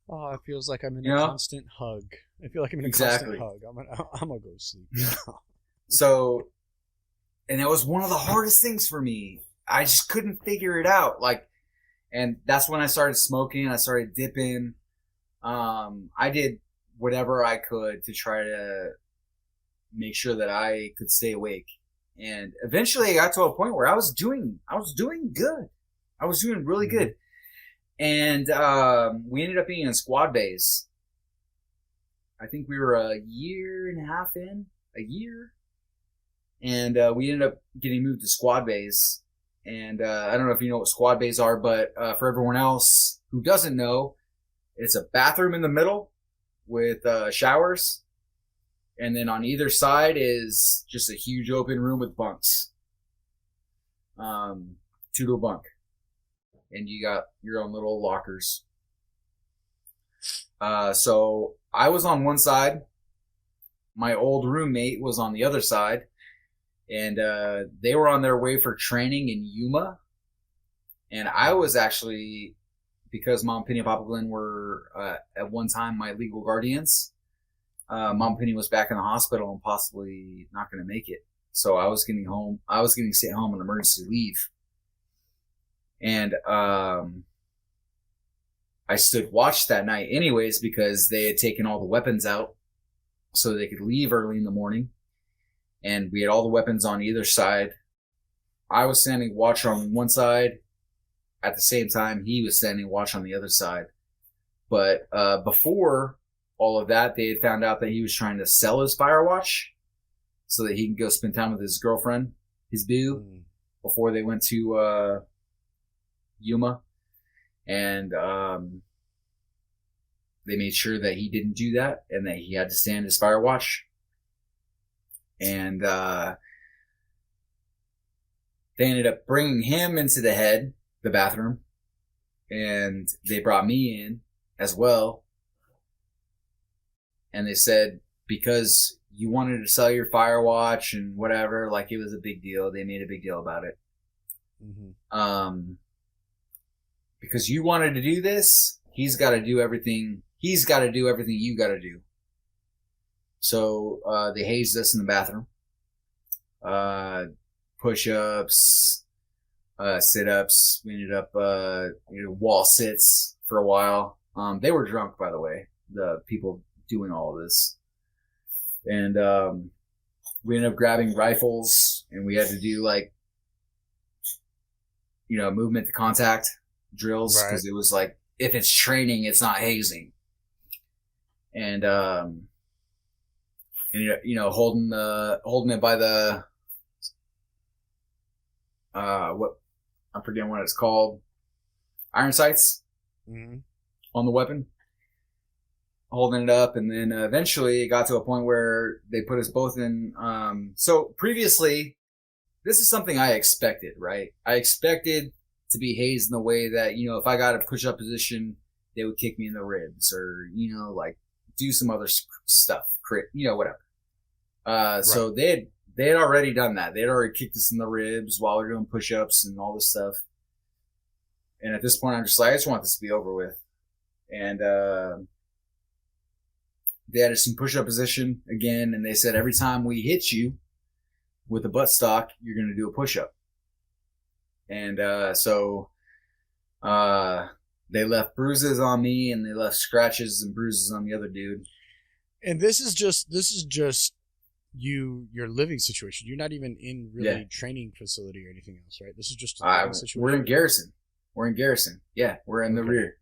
Speaker 2: oh, it feels like I'm in a constant hug. I feel like I'm in a constant hug. I'm gonna go to sleep now.
Speaker 3: So, and that was one of the hardest things for me. I just couldn't figure it out. Like, and that's when I started smoking. I started dipping. I did whatever I could to try to make sure that I could stay awake. And eventually I got to a point where I was doing good. I was doing really good. And we ended up being in squad base. I think we were a year and a half in. And we ended up getting moved to squad base. And I don't know if you know what squad bays are, but for everyone else who doesn't know, it's a bathroom in the middle with showers. And then on either side is just a huge open room with bunks. 2 to a bunk. And you got your own little lockers. So I was on one side. My old roommate was on the other side. And they were on their way for training in Yuma. And I was actually, because Mom Penny and Papa Glenn were at one time my legal guardians, Mom Penny was back in the hospital and possibly not going to make it. So I was getting sent home on emergency leave. And I stood watch that night anyways because they had taken all the weapons out so they could leave early in the morning. And we had all the weapons on either side. I was standing watch on one side. At the same time, he was standing watch on the other side. But before all of that, they had found out that he was trying to sell his fire watch so that he can go spend time with his girlfriend, his boo, before they went to Yuma. And they made sure that he didn't do that and that he had to stand his fire watch. And they ended up bringing him into the bathroom, and they brought me in as well. And they said, because you wanted to sell your fire watch and whatever, like it was a big deal. They made a big deal about it. Mm-hmm. Because you wanted to do this, he's got to do everything you got to do. So they hazed us in the bathroom. Push-ups, sit-ups. We ended up wall sits for a while. They were drunk, by the way, the people doing all of this. And we ended up grabbing rifles, and we had to do movement to contact drills, because it was like, if it's training, it's not hazing. And holding it by the what I'm forgetting what it's called, iron sights on the weapon, holding it up, and then eventually it got to a point where they put us both in. So previously, this is something I expected, right? I expected to be hazed in the way that if I got a push-up position, they would kick me in the ribs, or do some other stuff, whatever. So they had already done that. They had already kicked us in the ribs while we were doing push-ups and all this stuff. And at this point, I'm just like, I just want this to be over with. And they had us in push-up position again, and they said, every time we hit you with a buttstock, you're going to do a push-up. And so they left bruises on me, and they left scratches and bruises on the other dude.
Speaker 2: And this is just your living situation. You're not even in training facility or anything else, right? This is just a living situation. We're in garrison. Yeah, we're in the rear.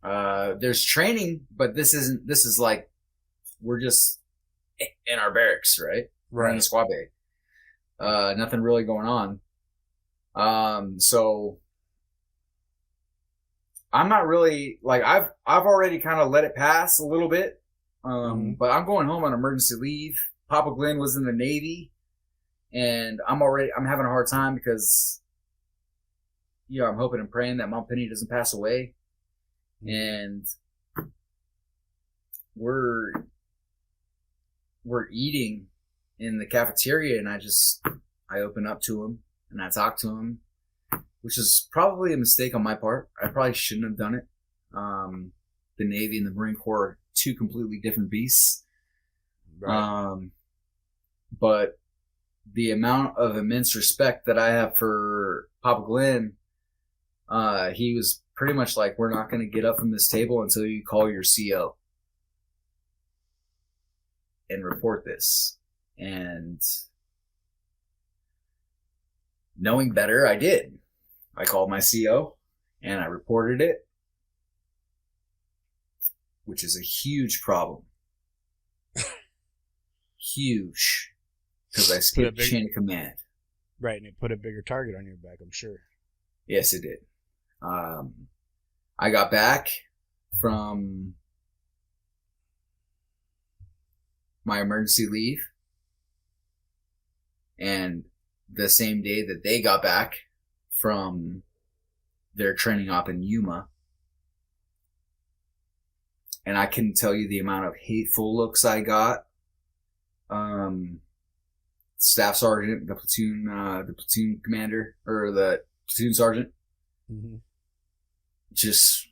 Speaker 2: There's training, but this is like, we're just in our barracks, right? We're in the squad bay. Nothing really going on. So
Speaker 3: I'm not really like I've already kind of let it pass a little bit, but I'm going home on emergency leave. Papa Glenn was in the Navy, and I'm having a hard time because I'm hoping and praying that Mom Penny doesn't pass away, and we're eating in the cafeteria, and I open up to him and I talk to him, which is probably a mistake on my part. I probably shouldn't have done it. The Navy and the Marine Corps are two completely different beasts. Right. But the amount of immense respect that I have for Papa Glenn, he was pretty much like, we're not going to get up from this table until you call your CO and report this. And knowing better, I did. I called my CO and I reported it, which is a huge problem. Huge. Because I skipped chain of command.
Speaker 2: Right, and it put a bigger target on your back, I'm sure.
Speaker 3: Yes, it did. I got back from my emergency leave, and the same day that they got back from their training op in Yuma, and I couldn't tell you the amount of hateful looks I got. Staff sergeant, the platoon commander, or the platoon sergeant, just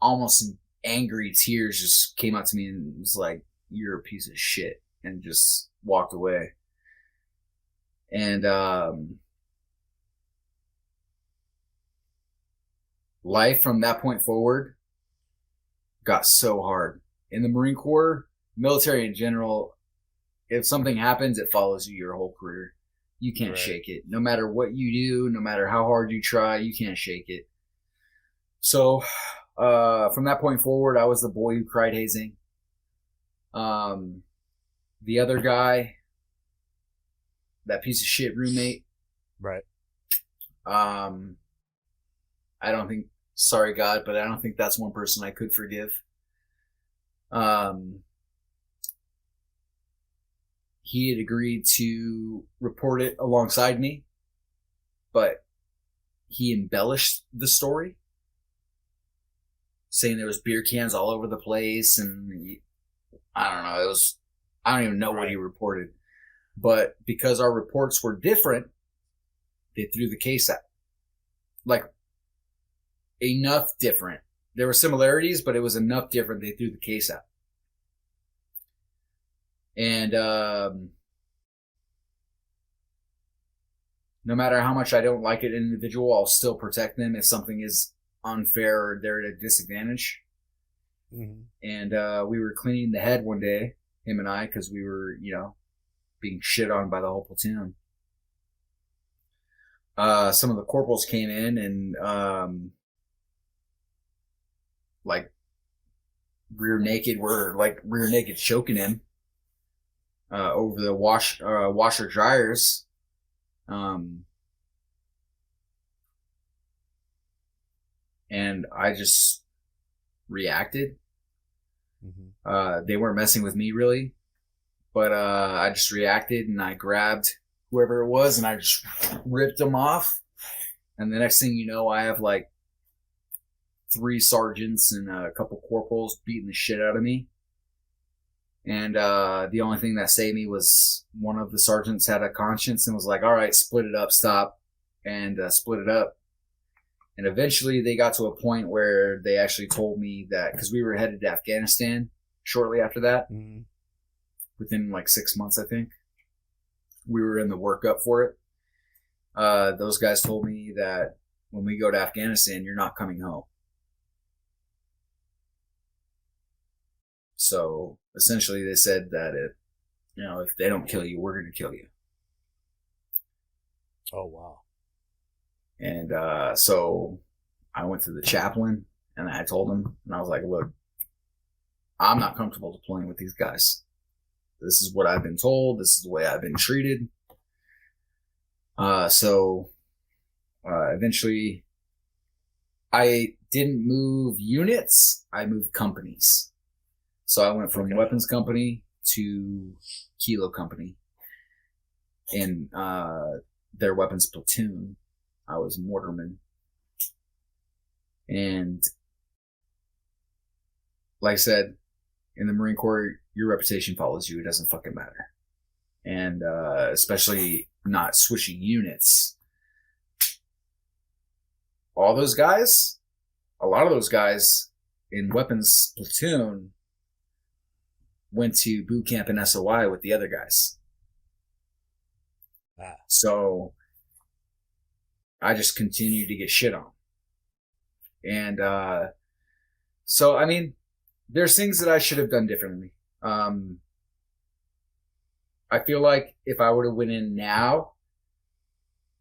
Speaker 3: almost in angry tears just came out to me and was like, "You're a piece of shit," and just walked away. And life from that point forward got so hard. In the Marine Corps, military in general, if something happens, it follows you your whole career. You can't shake it. No matter what you do, no matter how hard you try, you can't shake it. So from that point forward, I was the boy who cried hazing. The other guy, that piece of shit roommate.
Speaker 2: Right.
Speaker 3: I don't think, sorry God, but I don't think that's one person I could forgive. He had agreed to report it alongside me, but he embellished the story, saying there was beer cans all over the place, and I don't know, I don't even know what he reported. But because our reports were different, they threw the case out. Like, enough different. There were similarities, but it was enough different, they threw the case out. And no matter how much I don't like an individual, I'll still protect them if something is unfair or they're at a disadvantage. And we were cleaning the head one day, him and I, because we were, being shit on by the whole platoon. Some of the corporals came in and rear naked choking him over the washer dryers. And I just reacted. They weren't messing with me really, but I just reacted and I grabbed whoever it was and I just ripped them off. And the next thing you know, I have like 3 sergeants and a couple corporals beating the shit out of me. And the only thing that saved me was one of the sergeants had a conscience and was like, all right, split it up, stop, and split it up. And eventually they got to a point where they actually told me that, because we were headed to Afghanistan shortly after that, within like 6 months, I think. We were in the workup for it. Those guys told me that when we go to Afghanistan, you're not coming home. So essentially they said that if they don't kill you, we're going to kill you.
Speaker 2: Oh, wow.
Speaker 3: And so I went to the chaplain and I told him, and I was like, look, I'm not comfortable deploying with these guys. This is what I've been told. This is the way I've been treated. So eventually I didn't move units. I moved companies. So I went from weapons company to kilo company. In their weapons platoon, I was mortarman. And like I said, in the Marine Corps, your reputation follows you. It doesn't fucking matter. And especially not switching units. A lot of those guys in weapons platoon went to boot camp in SOI with the other guys. So I just continued to get shit on. And so, I mean, there's things that I should have done differently. I feel like if I would have went in now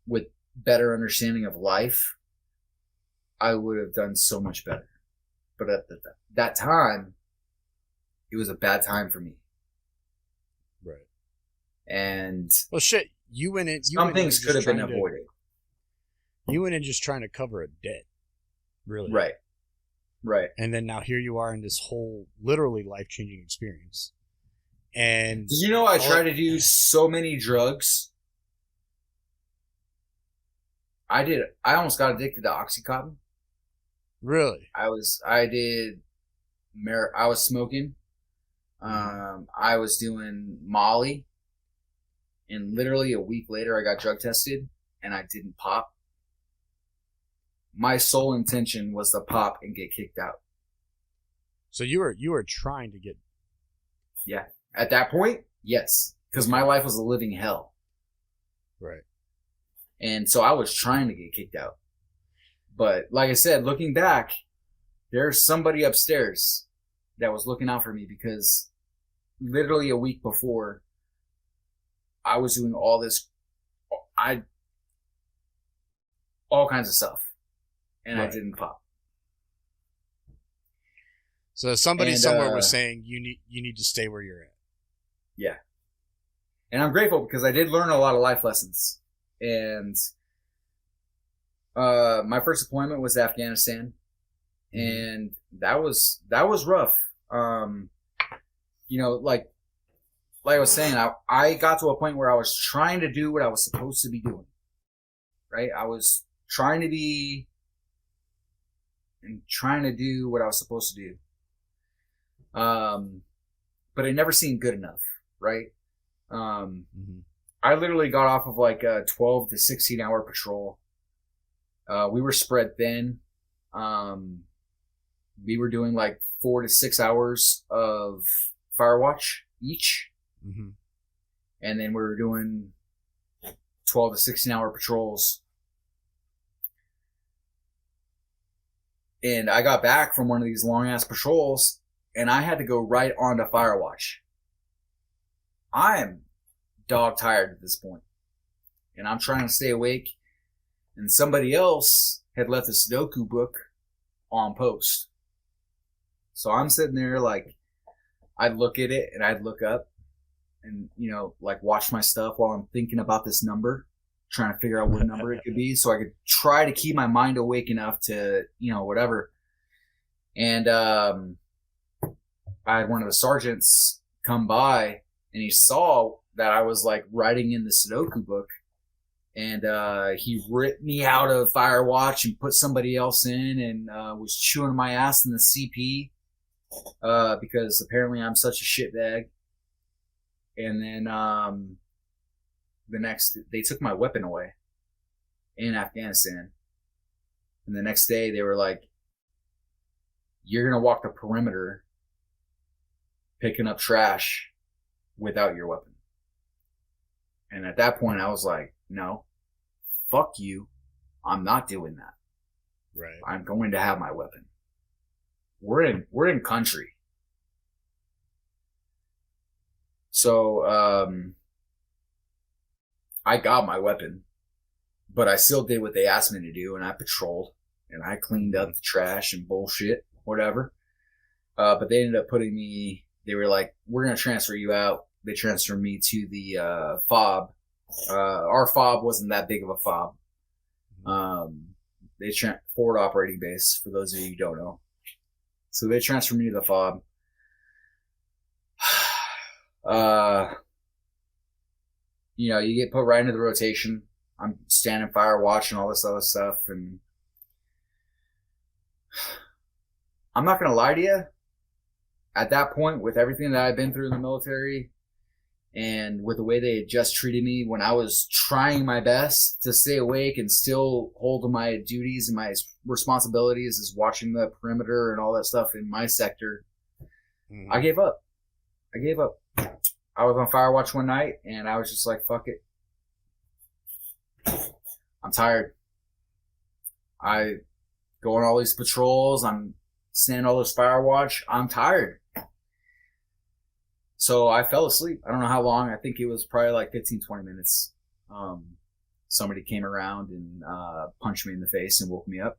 Speaker 3: with better understanding of life, I would have done so much better. But at that time, it was a bad time for me.
Speaker 2: Right.
Speaker 3: And
Speaker 2: well, shit, you went in.
Speaker 3: Some things could have been avoided.
Speaker 2: You went in just trying to cover a debt, really.
Speaker 3: Right.
Speaker 2: And then now here you are in this whole literally life-changing experience. And
Speaker 3: did you know I tried to do so many drugs? I almost got addicted to Oxycontin.
Speaker 2: Really?
Speaker 3: I was smoking. I was doing Molly. And literally a week later, I got drug tested and I didn't pop. My sole intention was to pop and get kicked out.
Speaker 2: So you were trying to get...
Speaker 3: Yeah. At that point, yes. Because my life was a living hell.
Speaker 2: Right.
Speaker 3: And so I was trying to get kicked out. But like I said, looking back, there's somebody upstairs that was looking out for me because literally a week before, I was doing all kinds of stuff. And right. I didn't pop.
Speaker 2: So somebody somewhere was saying you need to stay where you're at.
Speaker 3: Yeah. And I'm grateful because I did learn a lot of life lessons. And my first deployment was Afghanistan. And that was rough. Like I was saying, I got to a point where I was trying to do what I was supposed to be doing. Right? I was trying to be and trying to do what I was supposed to do. But it never seemed good enough, right? I literally got off of like a 12 to 16 hour patrol. We were spread thin. We were doing like 4 to 6 hours of fire watch each. And then we were doing 12 to 16 hour patrols. And I got back from one of these long ass patrols and I had to go right on to fire watch. I am dog tired at this point. And I'm trying to stay awake. And somebody else had left a Sudoku book on post. So I'm sitting there like, I'd look at it and I'd look up and, like watch my stuff while I'm thinking about this number, trying to figure out what number it could be so I could try to keep my mind awake enough to, whatever. And I had one of the sergeants come by and he saw that I was like writing in the Sudoku book. And he ripped me out of fire watch and put somebody else in and was chewing my ass in the CP because apparently I'm such a shitbag. And then they took my weapon away in Afghanistan. And the next day they were like, you're going to walk the perimeter picking up trash without your weapon. And at that point I was like, no, fuck you. I'm not doing that.
Speaker 2: Right.
Speaker 3: I'm going to have my weapon. We're in country. So, I got my weapon, but I still did what they asked me to do, and I patrolled, and I cleaned up the trash and bullshit, whatever. But they ended up they were like, we're going to transfer you out. They transferred me to the FOB. Our FOB wasn't that big of a FOB. forward operating base, for those of you who don't know. So they transferred me to the FOB. You get put right into the rotation. I'm standing fire watch and all this other stuff. And I'm not going to lie to you. At that point, with everything that I've been through in the military and with the way they had just treated me when I was trying my best to stay awake and still hold to my duties and my responsibilities as watching the perimeter and all that stuff in my sector, I gave up. I was on fire watch one night and I was just like, fuck it. I'm tired. I go on all these patrols. I'm standing all this fire watch. I'm tired. So I fell asleep. I don't know how long. I think it was probably like 15, 20 minutes. Somebody came around and punched me in the face and woke me up.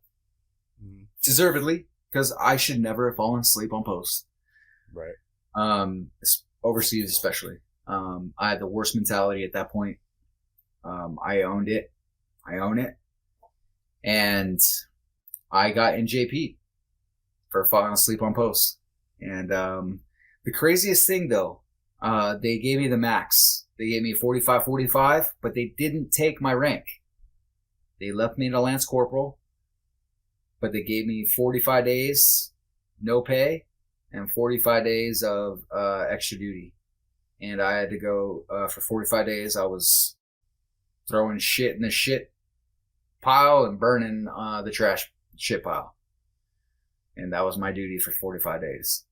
Speaker 3: Deservedly, because I should never have fallen asleep on post.
Speaker 2: Right.
Speaker 3: Overseas especially. I had the worst mentality at that point. I owned it. I own it. And I got in JP for falling asleep on post. And the craziest thing, though, they gave me the max. They gave me 45-45, but they didn't take my rank. They left me at a Lance Corporal, but they gave me 45 days, no pay, and 45 days of extra duty. And I had to go for 45 days. I was throwing shit in the shit pile and burning the trash shit pile. And that was my duty for 45 days.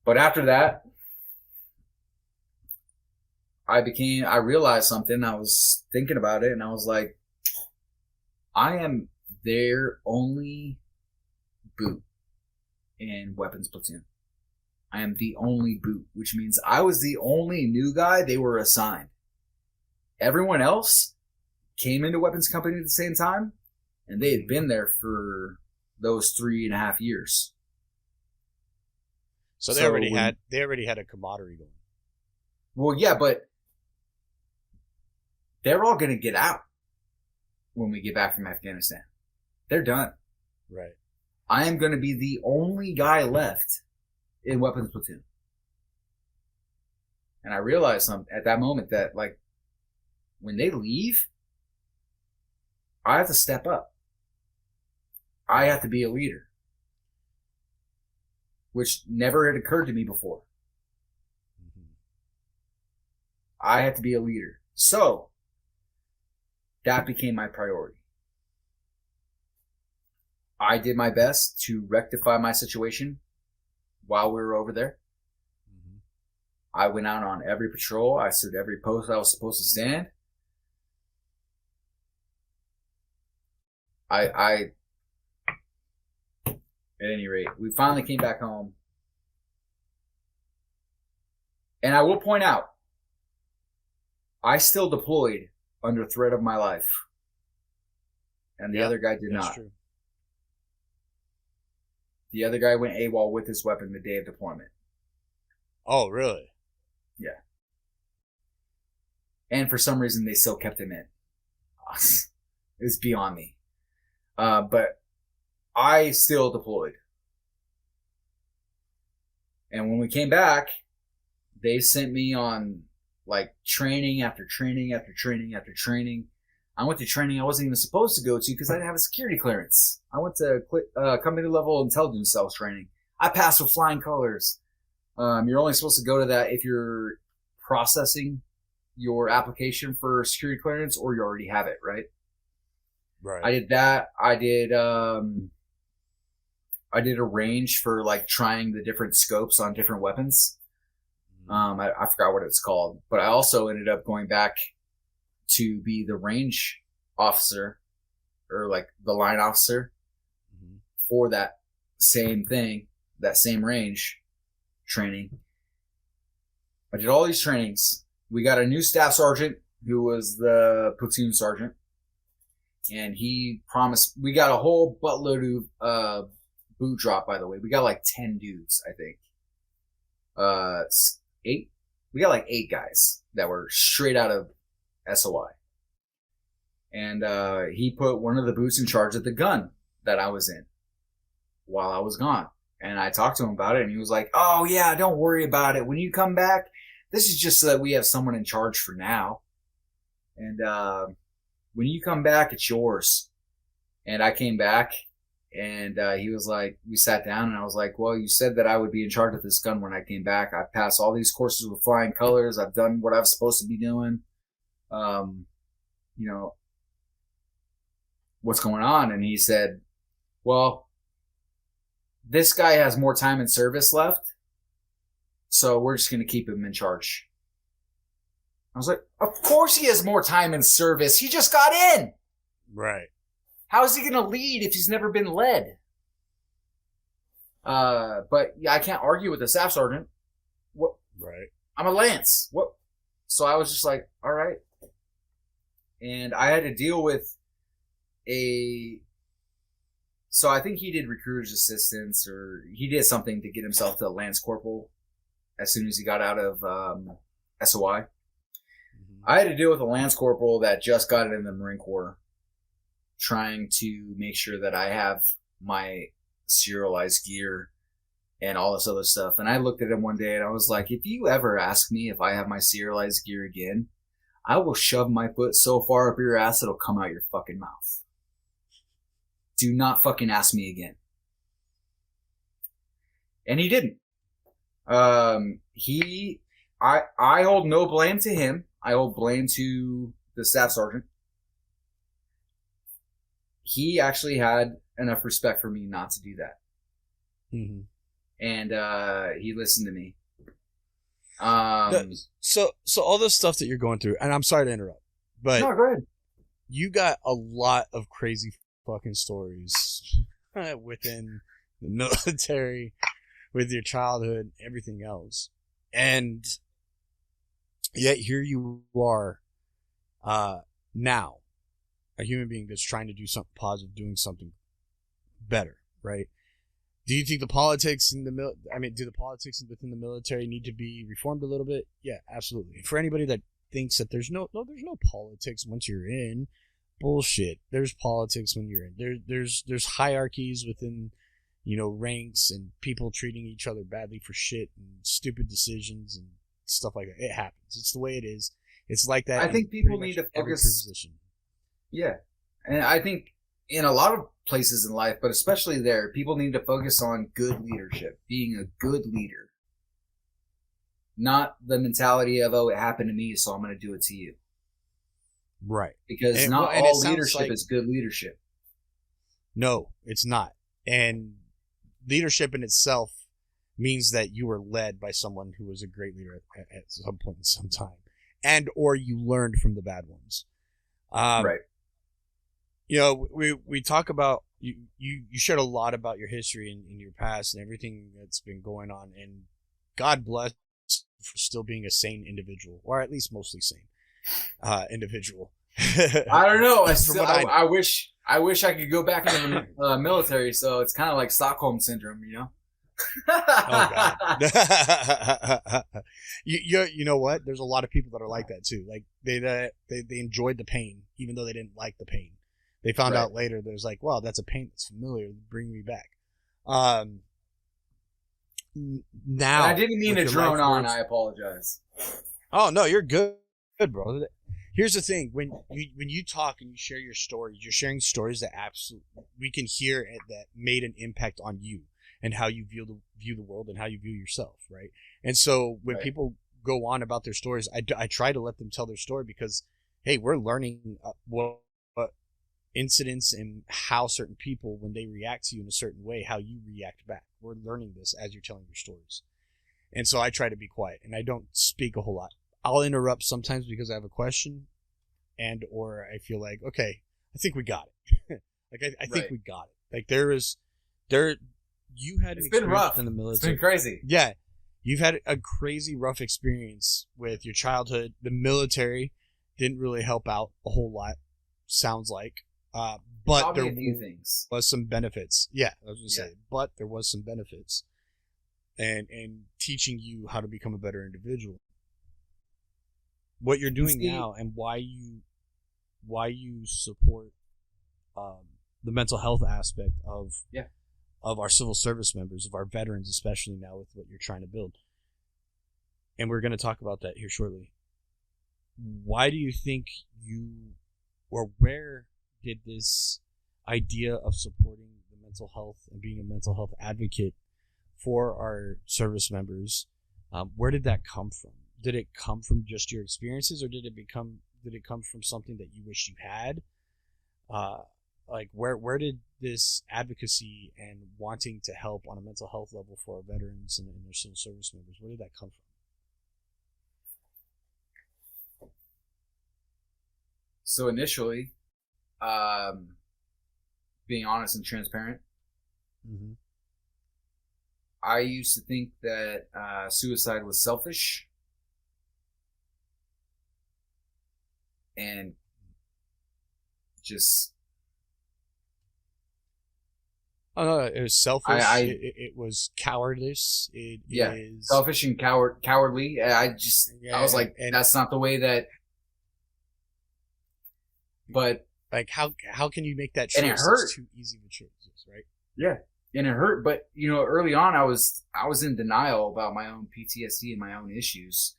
Speaker 3: But after that, I realized something. I was thinking about it and I was like, I am their only boot in weapons platoon. I am the only boot, which means I was the only new guy they were assigned. Everyone else came into weapons company at the same time, and they had been there for those 3.5 years.
Speaker 2: So they already had a camaraderie going.
Speaker 3: Well, yeah, but they're all going to get out when we get back from Afghanistan. They're done.
Speaker 2: Right.
Speaker 3: I am going to be the only guy left in weapons platoon. And I realized at that moment that, like, when they leave, I have to step up. I have to be a leader, which never had occurred to me before. I had to be a leader. So that became my priority. I did my best to rectify my situation while we were over there. I went out on every patrol. I stood every post I was supposed to stand. At any rate, we finally came back home. And I will point out, I still deployed under threat of my life. And the other guy did not.
Speaker 2: True.
Speaker 3: The other guy went AWOL with his weapon the day of deployment.
Speaker 2: Oh, really?
Speaker 3: Yeah. And for some reason, they still kept him in. It was beyond me. But I still deployed. And when we came back, they sent me on like training after training after training after training. I went to training I wasn't even supposed to go to because I didn't have a security clearance. I went to company level intelligence cells training. I passed with flying colors. You're only supposed to go to that if you're processing your application for security clearance or you already have it, right?
Speaker 2: Right.
Speaker 3: I did that. I did a range for like trying the different scopes on different weapons. I forgot what it's called, but I also ended up going back to be the range officer or like the line officer for that same thing, that same range training. I did all these trainings. We got a new staff sergeant who was the platoon sergeant, and he promised. We got a whole buttload of boot drop. By the way, we got like 10 dudes, I think. 8. We got like 8 guys that were straight out of SOI. And he put one of the boots in charge of the gun that I was in while I was gone. And I talked to him about it, and he was like, "Oh yeah, don't worry about it. When you come back, this is just so that we have someone in charge for now. And when you come back, it's yours." And I came back, and he was like, we sat down, and I was like, "Well, you said that I would be in charge of this gun when I came back. I passed all these courses with flying colors. I've done what I was supposed to be doing. You know, what's going on?" And he said, "Well, this guy has more time in service left, so we're just going to keep him in charge." I was like, "Of course he has more time in service. He just got in.
Speaker 2: Right.
Speaker 3: How is he going to lead if he's never been led?" But yeah, I can't argue with the staff sergeant. What?
Speaker 2: Right.
Speaker 3: I'm a Lance. What? So I was just like, all right. And I had to deal with so I think he did recruiter's assistance, or he did something to get himself to Lance Corporal as soon as he got out of SOI. Mm-hmm. I had to deal with a Lance Corporal that just got it in the Marine Corps, trying to make sure that I have my serialized gear and all this other stuff. And I looked at him one day and I was like, "If you ever ask me if I have my serialized gear again, I will shove my foot so far up your ass it'll come out your fucking mouth. Do not fucking ask me again." And he didn't. I hold no blame to him. I hold blame to the staff sergeant. He actually had enough respect for me not to do that. Mm-hmm. And he listened to me.
Speaker 2: So all this stuff that you're going through, and I'm sorry to interrupt, but
Speaker 3: no, go ahead.
Speaker 2: You got a lot of crazy fucking stories within the military, with your childhood, everything else, and yet here you are, now, a human being that's trying to do something positive, doing something better, right? Do you think the politics in do the politics within the military need to be reformed a little bit? Yeah, absolutely. For anybody that thinks that there's no politics once you're in, bullshit. There's politics when you're in. There's hierarchies within, ranks, and people treating each other badly for shit and stupid decisions and stuff like that. It happens. It's the way it is. It's like that.
Speaker 3: I think people need to focus. Yeah, and I think in a lot of places in life, but especially there, people need to focus on good leadership, being a good leader. Not the mentality of, "Oh, it happened to me, so I'm going to do it to you."
Speaker 2: Right.
Speaker 3: Because not all leadership is good leadership.
Speaker 2: No, it's not. And leadership in itself means that you were led by someone who was a great leader at some point in some time. And or you learned from the bad ones.
Speaker 3: Right.
Speaker 2: We talk about, you shared a lot about your history and your past and everything that's been going on. And God bless for still being a sane individual, or at least mostly sane individual.
Speaker 3: I don't know. I wish I could go back into the military. So it's kind of like Stockholm syndrome,
Speaker 2: Oh God. You know what? There's a lot of people that are like that too. Like they enjoyed the pain, even though they didn't like the pain. They found out later. There's like, wow, that's a pain that's familiar. Bring me back. Now
Speaker 3: I didn't mean to drone on. I apologize.
Speaker 2: Oh no, you're good, bro. Here's the thing: when you talk and you share your stories, you're sharing stories that absolutely we can hear it, that made an impact on you and how you view the world and how you view yourself, right? And so when people go on about their stories, I try to let them tell their story because, hey, we're learning what incidents and how certain people, when they react to you in a certain way, how you react back. We're learning this as you're telling your stories. And so I try to be quiet and I don't speak a whole lot. I'll interrupt sometimes because I have a question and or I feel like, okay, I think we got it. I think we got it. Like you had an experience rough. In the military.
Speaker 3: It's been crazy.
Speaker 2: Yeah. You've had a crazy rough experience with your childhood. The military didn't really help out a whole lot, sounds like. But there was some benefits. Yeah, I was going to say, but there was some benefits. And teaching you how to become a better individual. What you're doing now and why you support the mental health aspect of our civil service members, of our veterans, especially now with what you're trying to build. And we're going to talk about that here shortly. Why do you think where did this idea of supporting the mental health and being a mental health advocate for our service members, where did that come from? Did it come from just your experiences, or did it come from something that you wish you had? Like where did this advocacy and wanting to help on a mental health level for our veterans and their civil service members, where did that come from?
Speaker 3: So initially, being honest and transparent, I used to think that suicide was selfish and just...
Speaker 2: Oh no, it was selfish. It was cowardice. It is
Speaker 3: selfish and cowardly. I was like, that's not the way that. But
Speaker 2: like, how can you make that choice?
Speaker 3: And it hurt.
Speaker 2: It's too easy of a choice, right?
Speaker 3: Yeah, and it hurt. But early on, I was in denial about my own PTSD and my own issues,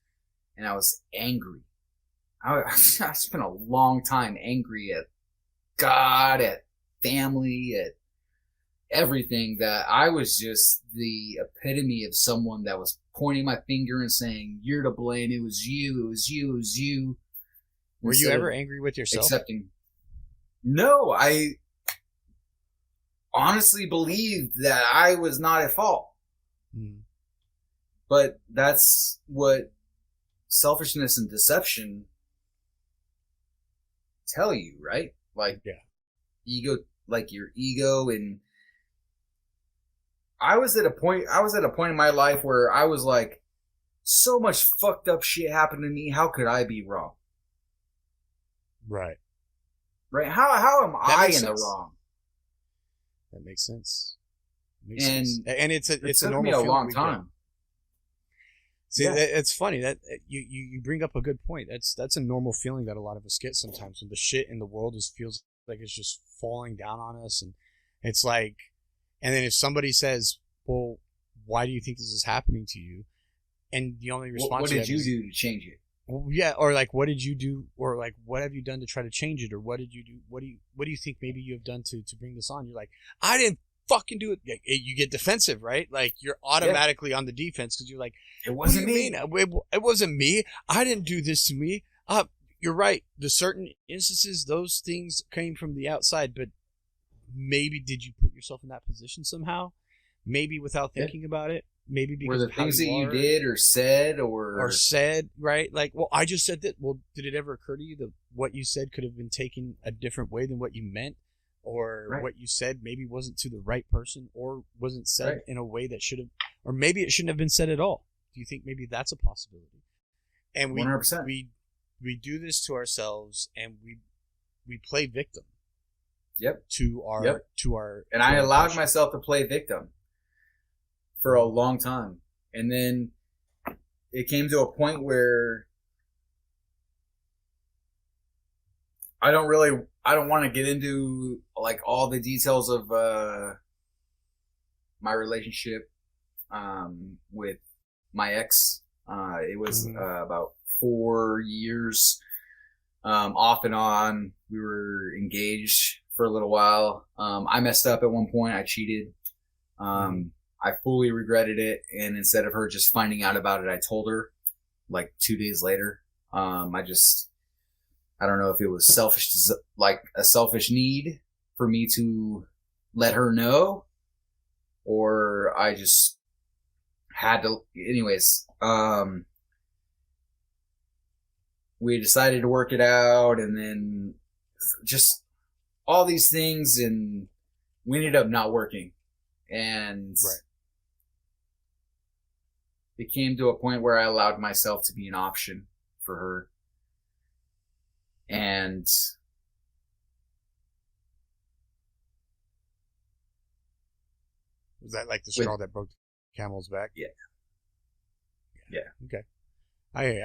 Speaker 3: and I was angry. I spent a long time angry at God, at family, at everything, that I was just the epitome of someone that was pointing my finger and saying, "You're to blame. It was you. It was you. It was you."
Speaker 2: Were you ever angry with yourself?
Speaker 3: Accepting. No, I honestly believed that I was not at fault. But that's what selfishness and deception tell you, right? Like, ego, like your ego. And I was at a point in my life where I was like, so much fucked up shit happened to me. How could I be wrong?
Speaker 2: Right.
Speaker 3: How am I in the wrong?
Speaker 2: That makes sense.
Speaker 3: And
Speaker 2: it's a
Speaker 3: took
Speaker 2: normal
Speaker 3: me a long time.
Speaker 2: See, it's funny that you bring up a good point. That's a normal feeling that a lot of us get sometimes when the shit in the world feels like it's just falling down on us, and it's like, and then if somebody says, "Well, why do you think this is happening to you?" and the only response,
Speaker 3: what did you do to change it?
Speaker 2: Well, yeah, or like, what did you do, or like, what have you done to try to change it, or what did you do? What do you think maybe you have done to bring this on? You're like, I didn't fucking do it. You get defensive, right? Like, you're automatically on the defense because you're like,
Speaker 3: it wasn't me.
Speaker 2: It wasn't me. I didn't do this to me. You're right. The certain instances, those things came from the outside, but maybe did you put yourself in that position somehow? Maybe without thinking about it. Maybe because
Speaker 3: were the things that you did or said
Speaker 2: right? Like, well, I just said that. Well, did it ever occur to you that what you said could have been taken a different way than what you meant, or what you said maybe wasn't to the right person, or wasn't said in a way that should have, or maybe it shouldn't have been said at all? Do you think maybe that's a possibility? And
Speaker 3: 100%.
Speaker 2: we do this to ourselves, and we play victim.
Speaker 3: Yep.
Speaker 2: To our
Speaker 3: and I allowed myself to play victim for a long time. And then it came to a point where I don't want to get into like all the details of my relationship with my ex. It was about 4 years off and on. We were engaged for a little while. I messed up at one point. I cheated. I fully regretted it, and instead of her just finding out about it, I told her like 2 days later. I don't know if it was like a selfish need for me to let her know, or I just had to. Anyways, we decided to work it out, and then just all these things, and we ended up not working. And it came to a point where I allowed myself to be an option for her. And
Speaker 2: was that like the straw that broke the camel's back?
Speaker 3: Yeah.
Speaker 2: Okay.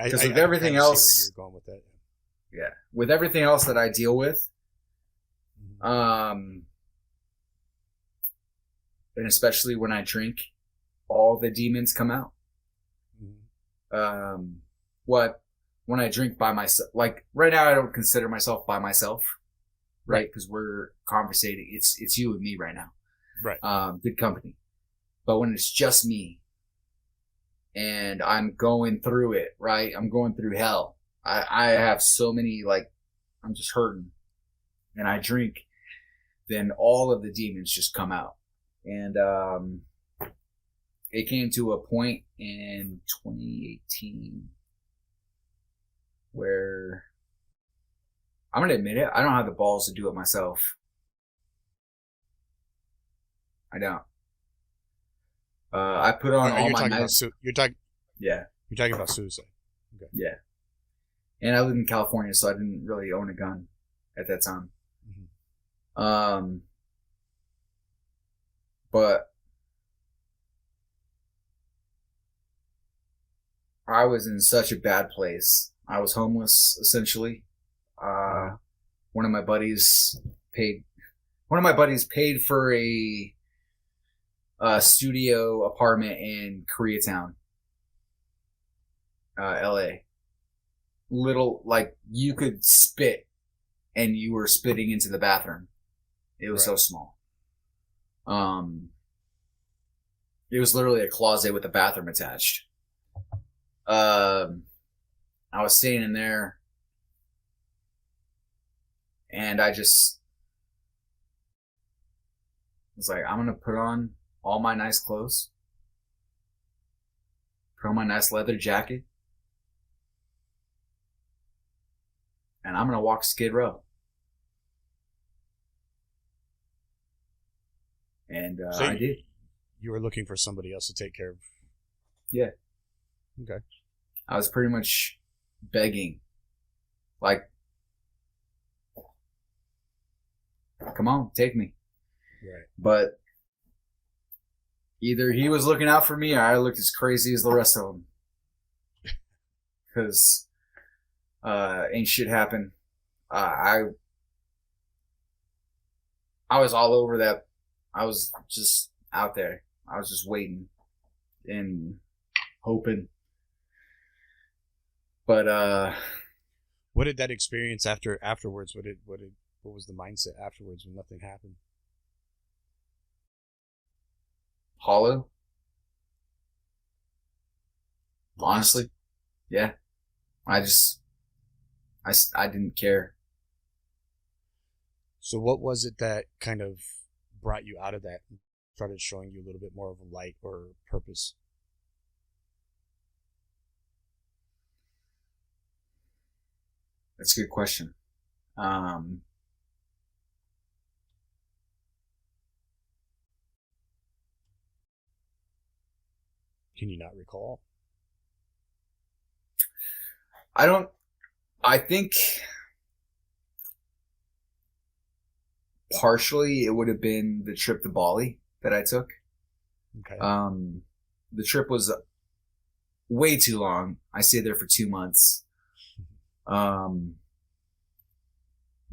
Speaker 3: Because with everything else,
Speaker 2: where you're going with that.
Speaker 3: Yeah. with everything else that I deal with, and especially when I drink, all the demons come out. When I drink by myself, like right now, I don't consider myself by myself, right? Because we're conversating. It's you and me right now,
Speaker 2: right?
Speaker 3: Good company. But when it's just me, and I'm going through it, right? I'm going through hell. I have so many, like, I'm just hurting, and I drink, then all of the demons just come out. And it came to a point in 2018 where I'm going to admit it, I don't have the balls to do it myself. I don't. I put on all my medicine.
Speaker 2: You're talking
Speaker 3: Yeah.
Speaker 2: about suicide. Okay.
Speaker 3: Yeah. And I live in California, so I didn't really own a gun at that time. But I was in such a bad place. I was homeless, essentially. One of my buddies paid for a studio apartment in Koreatown, LA. Little, like, you could spit and you were spitting into the bathroom. It was so small. It was literally a closet with a bathroom attached. I was staying in there, and I just was like, I'm gonna put on all my nice clothes, put on my nice leather jacket, and I'm gonna walk Skid Row. And
Speaker 2: so
Speaker 3: I did.
Speaker 2: You were looking for somebody else to take care of.
Speaker 3: Yeah.
Speaker 2: Okay.
Speaker 3: I was pretty much begging, like, come on, take me.
Speaker 2: Right.
Speaker 3: But either he was looking out for me or I looked as crazy as the rest of them. Because ain't shit happened. I was all over that. I was just out there. I was just waiting and hoping. But
Speaker 2: what did that experience afterwards? What was the mindset afterwards when nothing happened?
Speaker 3: Hollow. Honestly, yeah. I didn't care.
Speaker 2: So what was it that kind of brought you out of that and started showing you a little bit more of a light or purpose?
Speaker 3: That's a good question. Can
Speaker 2: you not recall?
Speaker 3: I think partially it would have been the trip to Bali that I took.
Speaker 2: Okay.
Speaker 3: The trip was way too long. I stayed there for 2 months.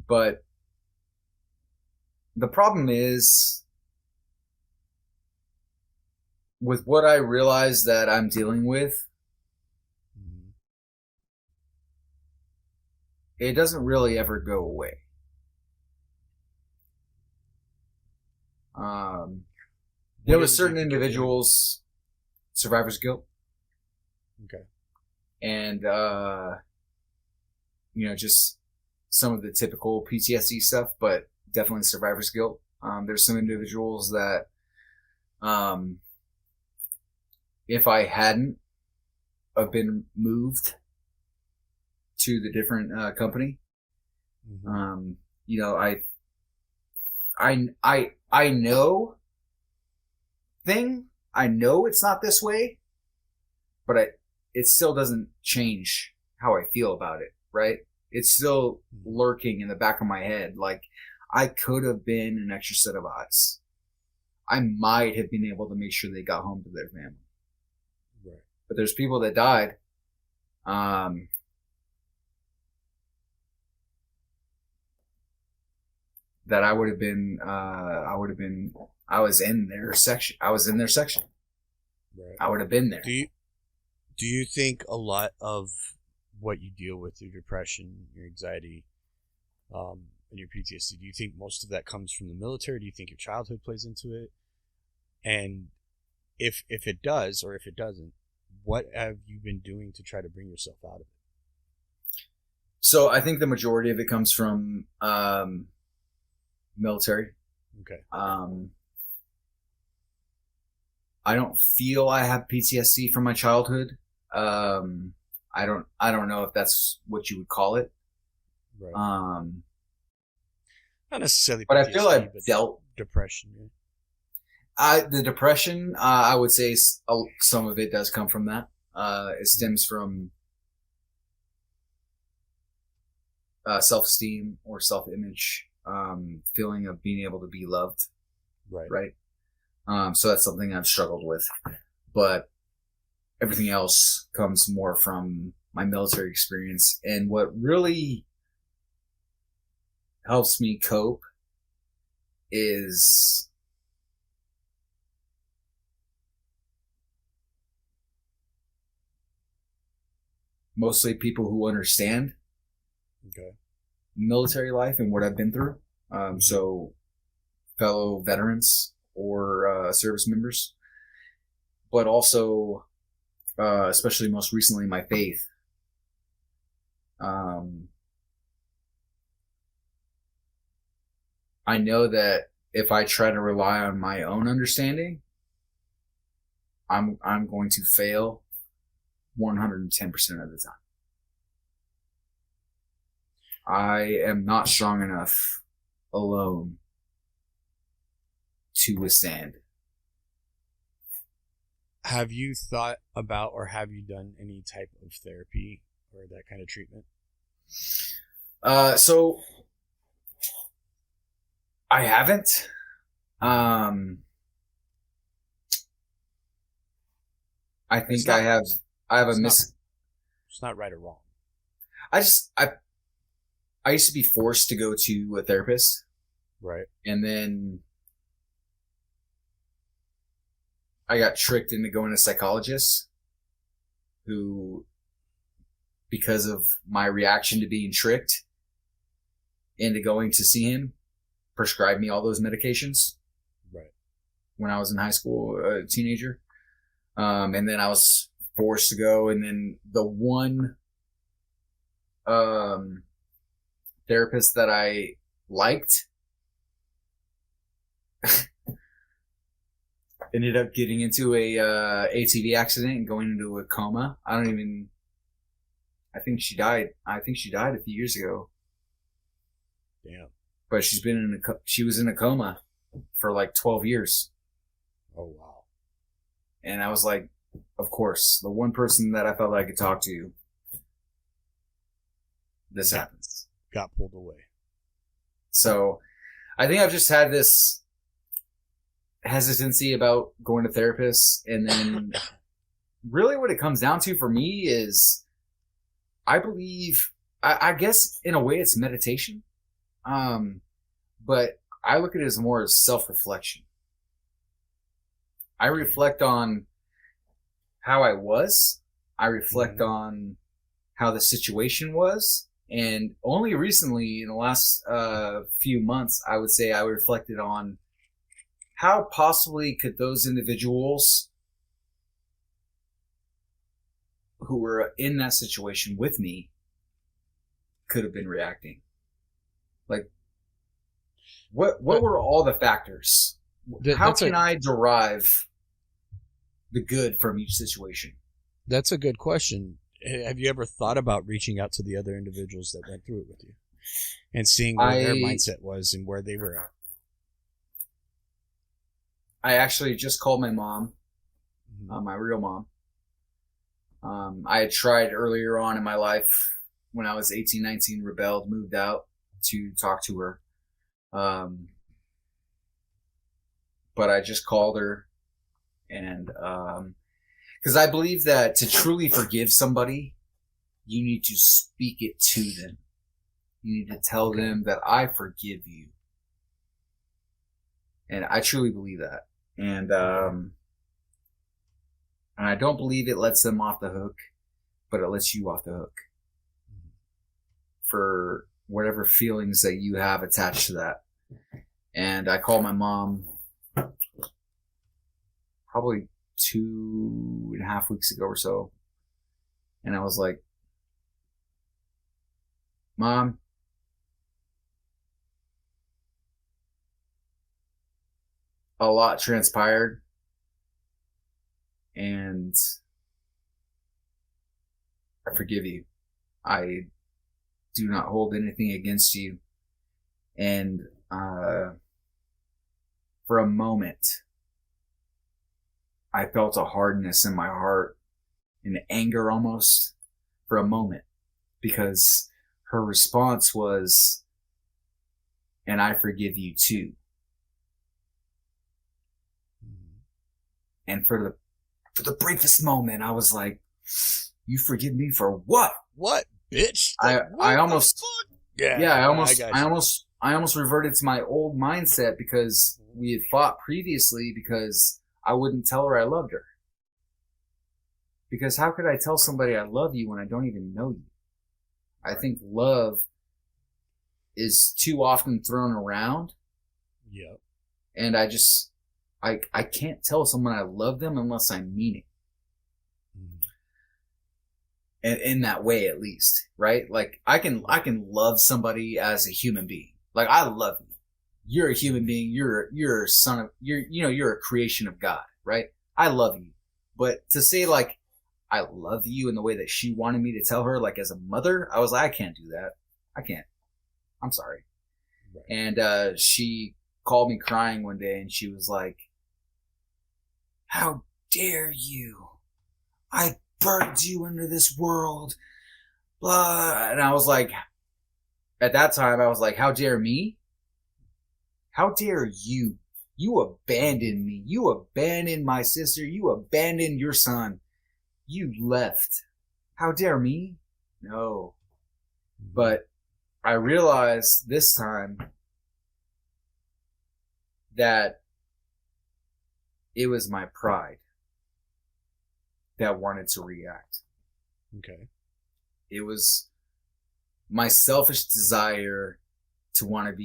Speaker 3: But the problem is with what I realize that I'm dealing with, it doesn't really ever go away. There was certain individuals, survivor's guilt.
Speaker 2: Okay.
Speaker 3: And, just some of the typical PTSD stuff, but definitely survivor's guilt. There's some individuals that, if I hadn't have been moved to the different company, I know I know it's not this way, but it still doesn't change how I feel about it, right? It's still lurking in the back of my head. Like, I could have been an extra set of eyes. I might have been able to make sure they got home to their family.
Speaker 2: Right.
Speaker 3: But there's people that died. that I would have been, I was in their section. I was in their section.
Speaker 2: Right.
Speaker 3: I would have been there.
Speaker 2: Do you think a lot of what you deal with, your depression, your anxiety, and your PTSD, do you think most of that comes from the military? Do you think your childhood plays into it? And if it does, or if it doesn't, what have you been doing to try to bring yourself out of it?
Speaker 3: So I think the majority of it comes from military.
Speaker 2: Okay.
Speaker 3: I don't feel I have PTSD from my childhood. I don't know if that's what you would call it.
Speaker 2: Right. Not necessarily PTSD,
Speaker 3: but I feel I've dealt
Speaker 2: depression. Yeah.
Speaker 3: The depression, I would say some of it does come from that. It stems from self-esteem or self-image, feeling of being able to be loved. Right. So that's something I've struggled with, but everything else comes more from my military experience. And what really helps me cope is mostly people who understand military life and what I've been through. So fellow veterans or service members, but also, especially most recently, my faith. I know that if I try to rely on my own understanding, I'm going to fail 110% of the time. I am not strong enough alone to withstand.
Speaker 2: Have you thought about, or have you done any type of therapy or that kind of treatment?
Speaker 3: So I haven't. I think I have a miss.
Speaker 2: It's not right or wrong.
Speaker 3: I used to be forced to go to a therapist.
Speaker 2: Right.
Speaker 3: And then I got tricked into going to a psychologist who, because of my reaction to being tricked into going to see him, prescribed me all those medications.
Speaker 2: Right.
Speaker 3: When I was in high school, teenager. And then I was forced to go. And then the one therapist that I liked ended up getting into a ATV accident and going into a coma. I think she died. I think she died a few years ago.
Speaker 2: Damn.
Speaker 3: But she was in a coma for like 12 years.
Speaker 2: Oh, wow.
Speaker 3: And I was like, of course, the one person that I felt I could talk to, this happens.
Speaker 2: Got pulled away.
Speaker 3: So I think I've just had this hesitancy about going to therapists. And then really what it comes down to for me is I believe, I guess in a way it's meditation. But I look at it as more as self-reflection. I reflect on how I was. I reflect on how the situation was. And only recently, in the last few months, I would say I reflected on how possibly could those individuals who were in that situation with me could have been reacting. Like, what were all the factors? How can I derive the good from each situation?
Speaker 2: That's a good question. Have you ever thought about reaching out to the other individuals that went through it with you and seeing where their mindset was and where they were at?
Speaker 3: I actually just called my mom, my real mom. I had tried earlier on in my life when I was 18, 19, rebelled, moved out to talk to her. But I just called her, and because I believe that to truly forgive somebody, you need to speak it to them. You need to tell them that I forgive you. And I truly believe that. And I don't believe it lets them off the hook, but it lets you off the hook for whatever feelings that you have attached to that. And I called my mom probably 2.5 weeks ago or so. And I was like, Mom, a lot transpired. And I forgive you. I do not hold anything against you. And for a moment, I felt a hardness in my heart, an anger almost, for a moment, because her response was, and I forgive you too. And for the briefest moment, I was like, you forgive me for what?
Speaker 2: What, bitch?
Speaker 3: I almost, I almost reverted to my old mindset because we had fought previously because I wouldn't tell her I loved her. Because how could I tell somebody I love you when I don't even know you? I think love is too often thrown around.
Speaker 2: Yep.
Speaker 3: And I can't tell someone I love them unless I mean it. And in that way, at least, right? Like I can love somebody as a human being. Like I love you. You're a human being. You're a son of, you're a creation of God, right? I love you. But to say like, I love you in the way that she wanted me to tell her, like as a mother, I was like, I can't do that. I can't. I'm sorry. Right. And she called me crying one day and she was like, how dare you? I birthed you into this world. Blah. And I was like, at that time, I was like, how dare me? How dare you? You abandoned me. You abandoned my sister. You abandoned your son. You left. How dare me? No. But I realized this time that it was my pride that wanted to react.
Speaker 2: Okay.
Speaker 3: It was my selfish desire to want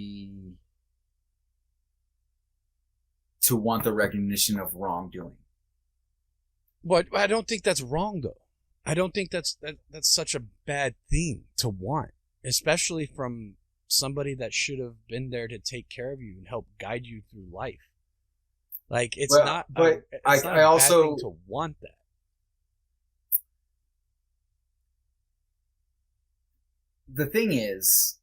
Speaker 3: the recognition of wrongdoing.
Speaker 2: But I don't think that's wrong, though. I don't think that's such a bad thing to want, especially from somebody that should have been there to take care of you and help guide you through life. Like it's not. But it's not a bad thing to want that.
Speaker 3: The thing is,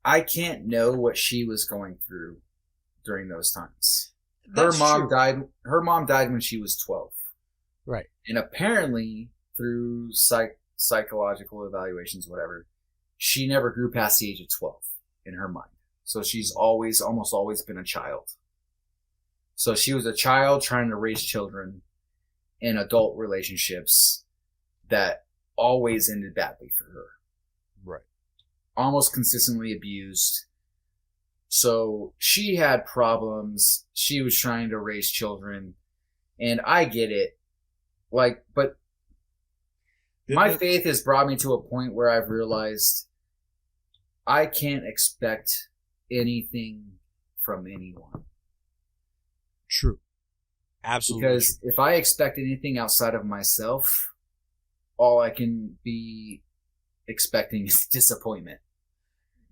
Speaker 3: I can't know what she was going through during those times. Her mom died when she was 12.
Speaker 2: Right.
Speaker 3: And apparently, through psychological evaluations, whatever, she never grew past the age of 12 in her mind. So she's almost always been a child. So she was a child trying to raise children in adult relationships that always ended badly for her.
Speaker 2: Right.
Speaker 3: Almost consistently abused. So she had problems. She was trying to raise children. And I get it. Like, but my faith has brought me to a point where I've realized I can't expect anything from anyone.
Speaker 2: True. Absolutely.
Speaker 3: Because if I expect anything outside of myself, all I can be expecting is disappointment.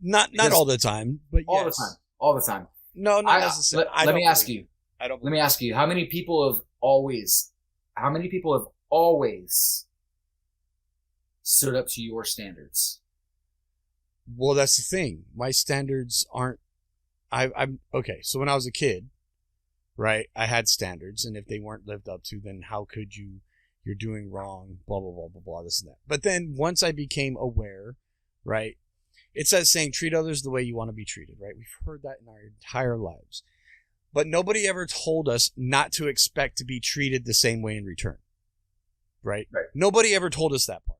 Speaker 2: Not all the time, but yes.
Speaker 3: All the time.
Speaker 2: No, not necessarily.
Speaker 3: Let me ask you, how many people have always stood up to your standards?
Speaker 2: Well, that's the thing. My standards aren't. I'm okay. So when I was a kid, right, I had standards, and if they weren't lived up to, then how could you? You're doing wrong. Blah blah blah blah blah. This and that. But then once I became aware, right, it's that saying, treat others the way you want to be treated. Right, we've heard that in our entire lives, but nobody ever told us not to expect to be treated the same way in return. Right. Nobody ever told us that part.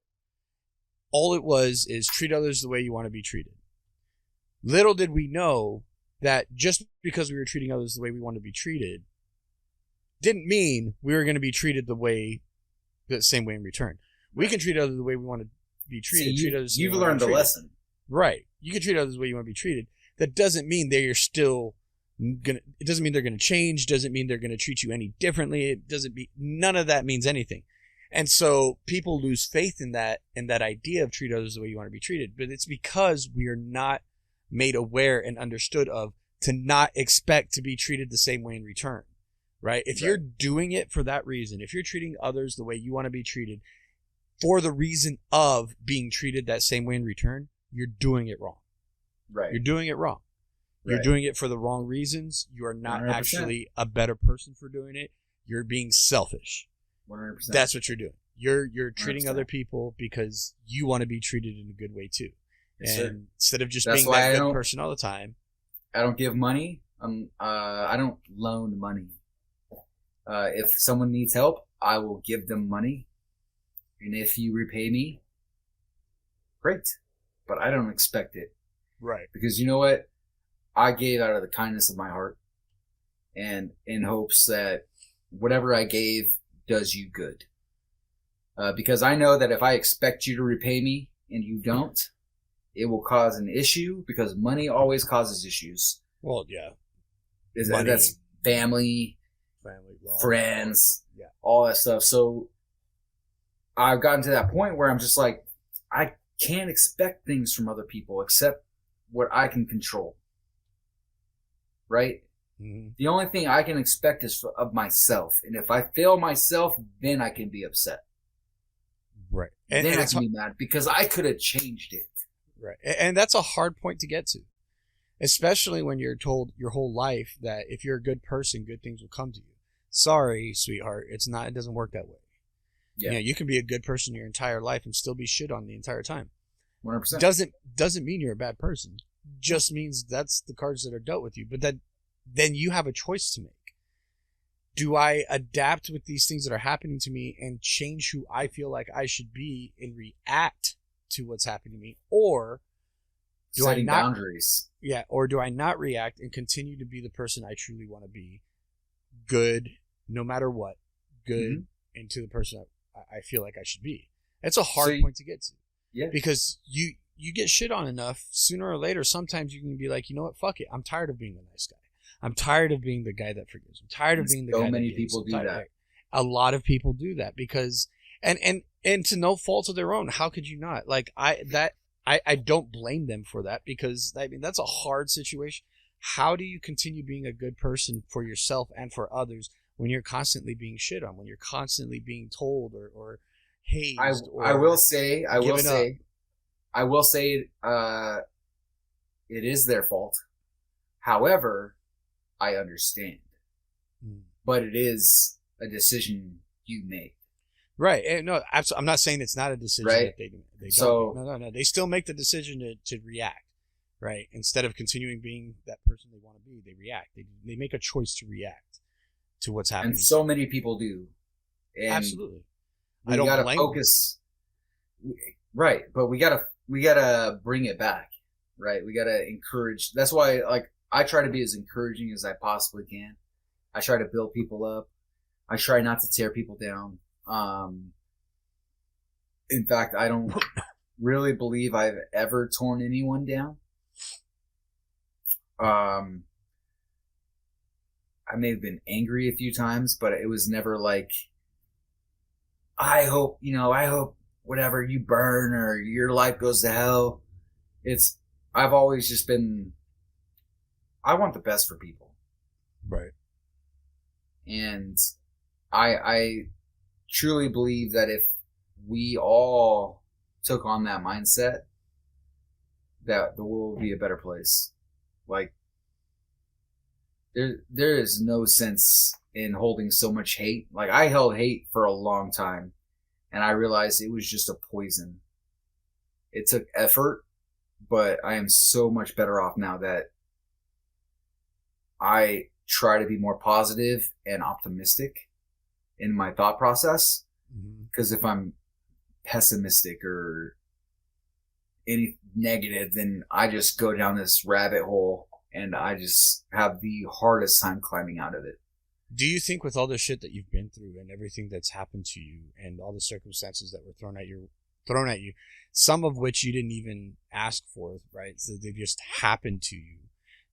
Speaker 2: All it was is treat others the way you want to be treated. Little did we know that just because we were treating others the way we want to be treated didn't mean we were going to be treated the same way in return. We can treat others the way we want to be treated.
Speaker 3: You've learned the lesson.
Speaker 2: Right. You can treat others the way you want to be treated. That doesn't mean it doesn't mean they're going to change, doesn't mean they're going to treat you any differently. None of that means anything. And so people lose faith in that idea of treat others the way you want to be treated. But it's because we are not made aware and understood of to not expect to be treated the same way in return. Right? If you're doing it for that reason, if you're treating others the way you want to be treated for the reason of being treated that same way in return, you're doing it wrong.
Speaker 3: Right.
Speaker 2: You're doing it wrong. You're doing it for the wrong reasons. You are not
Speaker 3: 100%.
Speaker 2: Actually a better person for doing it. You're being selfish.
Speaker 3: 100%.
Speaker 2: That's what you're doing. You're treating
Speaker 3: 100%.
Speaker 2: other people because you want to be treated in a good way too.
Speaker 3: Yes,
Speaker 2: and
Speaker 3: sir.
Speaker 2: instead of just
Speaker 3: That's
Speaker 2: being
Speaker 3: why
Speaker 2: that good person all the time.
Speaker 3: I don't give money. I don't loan money. If someone needs help, I will give them money. And if you repay me, great. But I don't expect it.
Speaker 2: Right.
Speaker 3: Because you know what? I gave out of the kindness of my heart and in hopes that whatever I gave does you good. Because I know that if I expect you to repay me and you don't, it will cause an issue because money always causes issues.
Speaker 2: Well, yeah.
Speaker 3: That's family,
Speaker 2: love,
Speaker 3: friends,
Speaker 2: yeah,
Speaker 3: all that stuff. So I've gotten to that point where I'm just like, I can't expect things from other people except what I can control. Right?
Speaker 2: Mm-hmm.
Speaker 3: The only thing I can expect is of myself. And if I fail myself, then I can be upset.
Speaker 2: Right.
Speaker 3: Then I can be mad because I could have changed it.
Speaker 2: Right. And that's a hard point to get to. Especially when you're told your whole life that if you're a good person, good things will come to you. Sorry, sweetheart. It doesn't work that way.
Speaker 3: Yeah.
Speaker 2: You know, you can be a good person your entire life and still be shit on the entire time.
Speaker 3: 100%.
Speaker 2: Doesn't mean you're a bad person. Just means that's the cards that are dealt with you. But then you have a choice to make. Do I adapt with these things that are happening to me and change who I feel like I should be and react to what's happening to me? Or do
Speaker 3: setting
Speaker 2: I not,
Speaker 3: boundaries?
Speaker 2: Yeah, or do I not react and continue to be the person I truly want to be? Good, no matter what. Good,
Speaker 3: Mm-hmm.
Speaker 2: and to the person I feel like I should be. That's a hard point to get to.
Speaker 3: Yeah.
Speaker 2: Because you get shit on enough, sooner or later, sometimes you can be like, you know what, fuck it. I'm tired of being the nice guy. I'm tired of being the guy that forgives. I'm tired of being the guy that gives.
Speaker 3: So many people do that.
Speaker 2: A lot of people do that because, and to no fault of their own. How could you not? Like I don't blame them for that because I mean that's a hard situation. How do you continue being a good person for yourself and for others when you're constantly being shit on, when you're constantly being told or hazed?
Speaker 3: I will say, it is their fault. However, I understand, but it is a decision you make.
Speaker 2: Right. And no, I'm not saying it's not a decision that they don't.
Speaker 3: So,
Speaker 2: no. They still make the decision to react, right? Instead of continuing being that person they want to be, they react. They make a choice to react to what's happening.
Speaker 3: And so many people do. And
Speaker 2: absolutely.
Speaker 3: I don't gotta focus. Right. But we gotta bring it back. Right. We gotta encourage. That's why, like, I try to be as encouraging as I possibly can. I try to build people up. I try not to tear people down. In fact, I don't really believe I've ever torn anyone down. I may have been angry a few times, but it was never like, I hope whatever you burn or your life goes to hell. I've always just been, I want the best for people.
Speaker 2: Right.
Speaker 3: And I truly believe that if we all took on that mindset, that the world would be a better place. Like, there is no sense in holding so much hate. Like, I held hate for a long time, and I realized it was just a poison. It took effort, but I am so much better off now that I try to be more positive and optimistic in my thought process. Because if I'm pessimistic or any negative, then I just go down this rabbit hole and I just have the hardest time climbing out of it.
Speaker 2: Do you think with all the shit that you've been through and everything that's happened to you and all the circumstances that were thrown at you, some of which you didn't even ask for, right? So they just happened to you.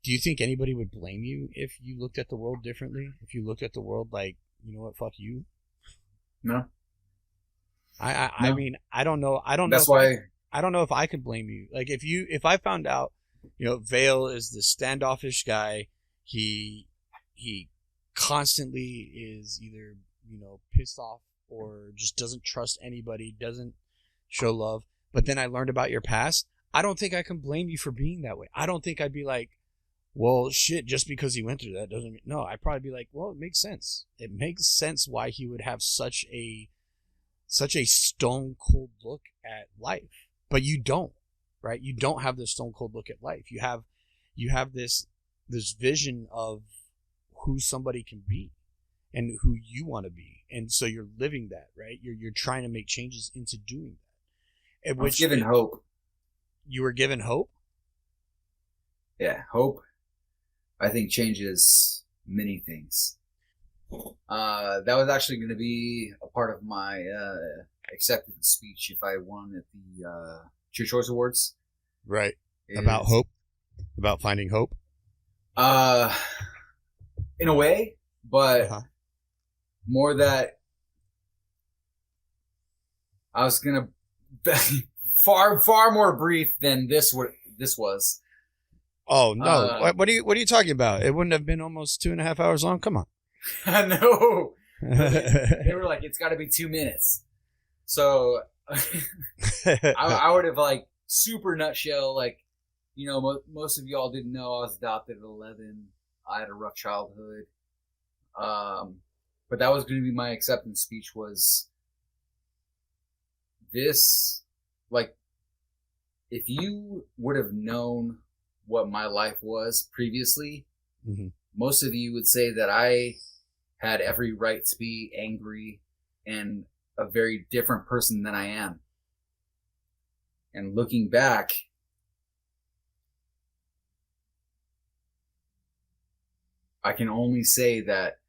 Speaker 2: Do you think anybody would blame you if you looked at the world differently? If you looked at the world like, you know what, fuck you?
Speaker 3: No.
Speaker 2: I mean, I don't know. I don't know if I could blame you. Like if I found out, Vale is this standoffish guy, he constantly is either, pissed off or just doesn't trust anybody, doesn't show love. But then I learned about your past. I don't think I can blame you for being that way. I don't think I'd be like, well, shit, just because he went through that doesn't mean... No, I'd probably be like, well, it makes sense. It makes sense why he would have such a stone cold look at life. But you don't, right? You don't have this stone cold look at life. You have this vision of who somebody can be and who you want to be. And so you're living that, right? You're trying to make changes into doing that.
Speaker 3: I was given hope.
Speaker 2: You were given hope?
Speaker 3: Yeah, hope, I think, changes many things. That was actually going to be a part of my acceptance speech if I won at the True Choice Awards.
Speaker 2: Right. About hope? About finding hope?
Speaker 3: In a way, but more that I was going to far more brief than this was.
Speaker 2: Oh no! What are you talking about? It wouldn't have been almost 2.5 hours long. Come on.
Speaker 3: No, they were like, it's got to be 2 minutes. So I would have super nutshell, most of y'all didn't know I was adopted at 11. I had a rough childhood. But that was going to be my acceptance speech. Was this if you would have known what my life was previously, most of you would say that I had every right to be angry and a very different person than I am. And looking back, I can only say that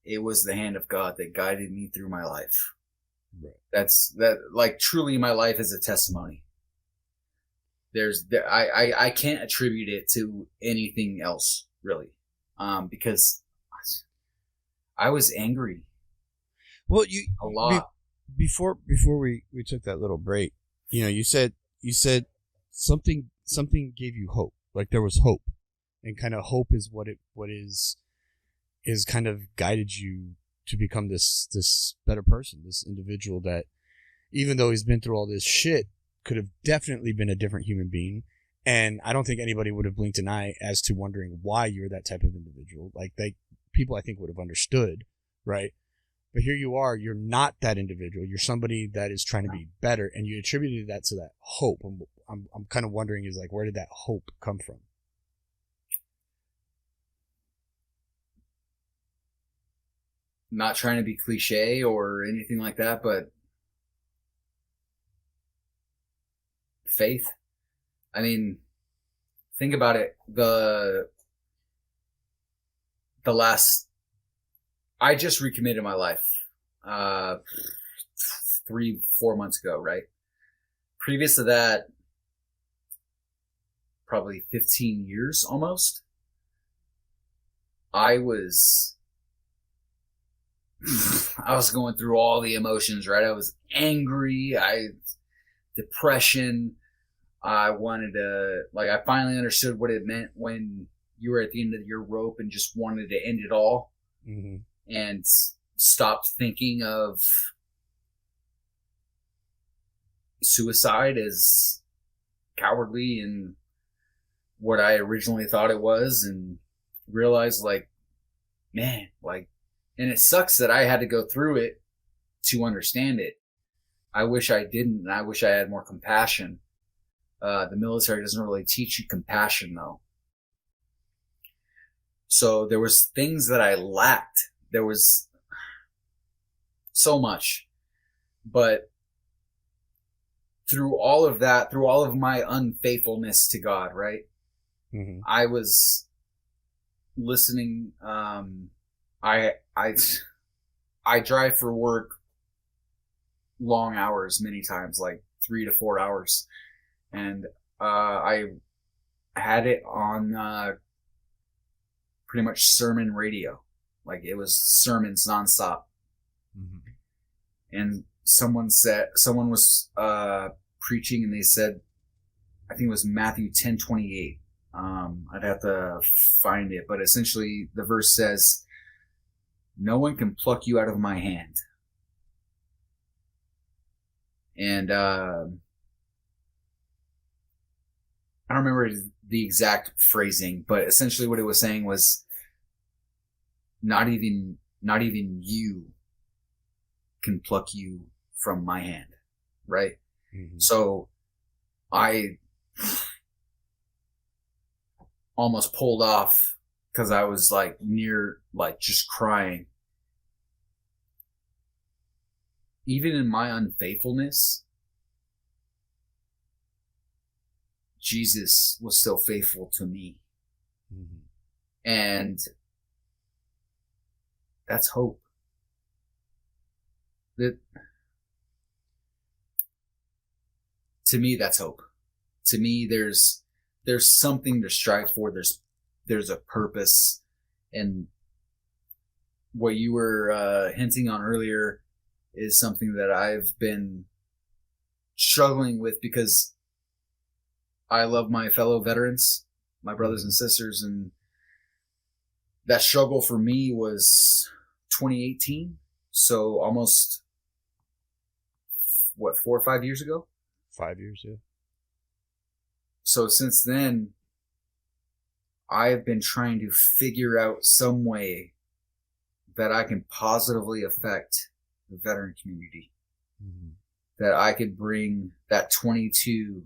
Speaker 3: it was the hand of God that guided me through my life. Right. Truly my life is a testimony. I can't attribute it to anything else really, because I was angry.
Speaker 2: Well,
Speaker 3: a lot
Speaker 2: before we took that little break. You said something gave you hope. Like there was hope, and kind of hope is what is kind of guided you to become this better person, this individual that, even though he's been through all this shit, could have definitely been a different human being. And I don't think anybody would have blinked an eye as to wondering why you're that type of individual. People I think would have understood, right? But here you are, you're not that individual. You're somebody that is trying to be better, and you attributed that to that hope. I'm kind of wondering where did that hope come from?
Speaker 3: Not trying to be cliche or anything like that, but faith. I mean, think about it. I just recommitted my life 3-4 months ago, right? Previous to that, probably 15 years almost, I was going through all the emotions, right? I was angry, depression. I wanted to, I finally understood what it meant when you were at the end of your rope and just wanted to end it all. Mm-hmm. And stopped thinking of suicide as cowardly and what I originally thought it was, and realized man, and it sucks that I had to go through it to understand it. I wish I didn't, and I wish I had more compassion. The military doesn't really teach you compassion, though. So there was things that I lacked. There was so much. But through all of that, through all of my unfaithfulness to God, right? Mm-hmm. I was listening. I drive for work long hours, many times, like 3 to 4 hours, and I had it on pretty much sermon radio, like it was sermons nonstop. And someone was preaching, and they said, I think it was Matthew 10:28. I'd have to find it, but essentially the verse says, "No one can pluck you out of my hand." And I don't remember the exact phrasing, but essentially what it was saying was, not even you can pluck you from my hand, right? Mm-hmm. So I almost pulled off because I was like near, like just crying. Even in my unfaithfulness, Jesus was still faithful to me. Mm-hmm. And that's hope. That, to me, that's hope. To me, there's something to strive for. There's a purpose. And what you were hinting on earlier is something that I've been struggling with, because I love my fellow veterans, my brothers and sisters, and that struggle for me was 2018. So almost, 4 or 5 years ago?
Speaker 2: 5 years, yeah.
Speaker 3: So since then, I've been trying to figure out some way that I can positively affect the veteran community. Mm-hmm. That I could bring that 22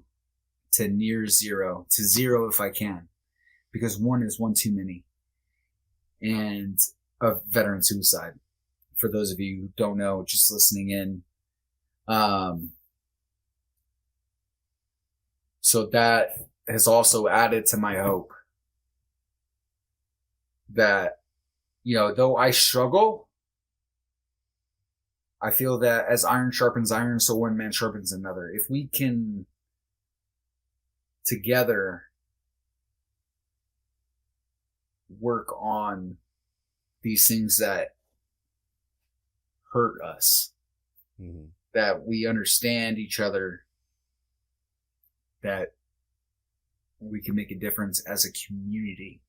Speaker 3: to near zero, to zero if I can. Because 1 is one too many. And of veteran suicide. For those of you who don't know, just listening in. So that has also added to my hope that, though I struggle, I feel that as iron sharpens iron, so one man sharpens another. If we can together work on these things that hurt us, mm-hmm. that we understand each other, that we can make a difference as a community.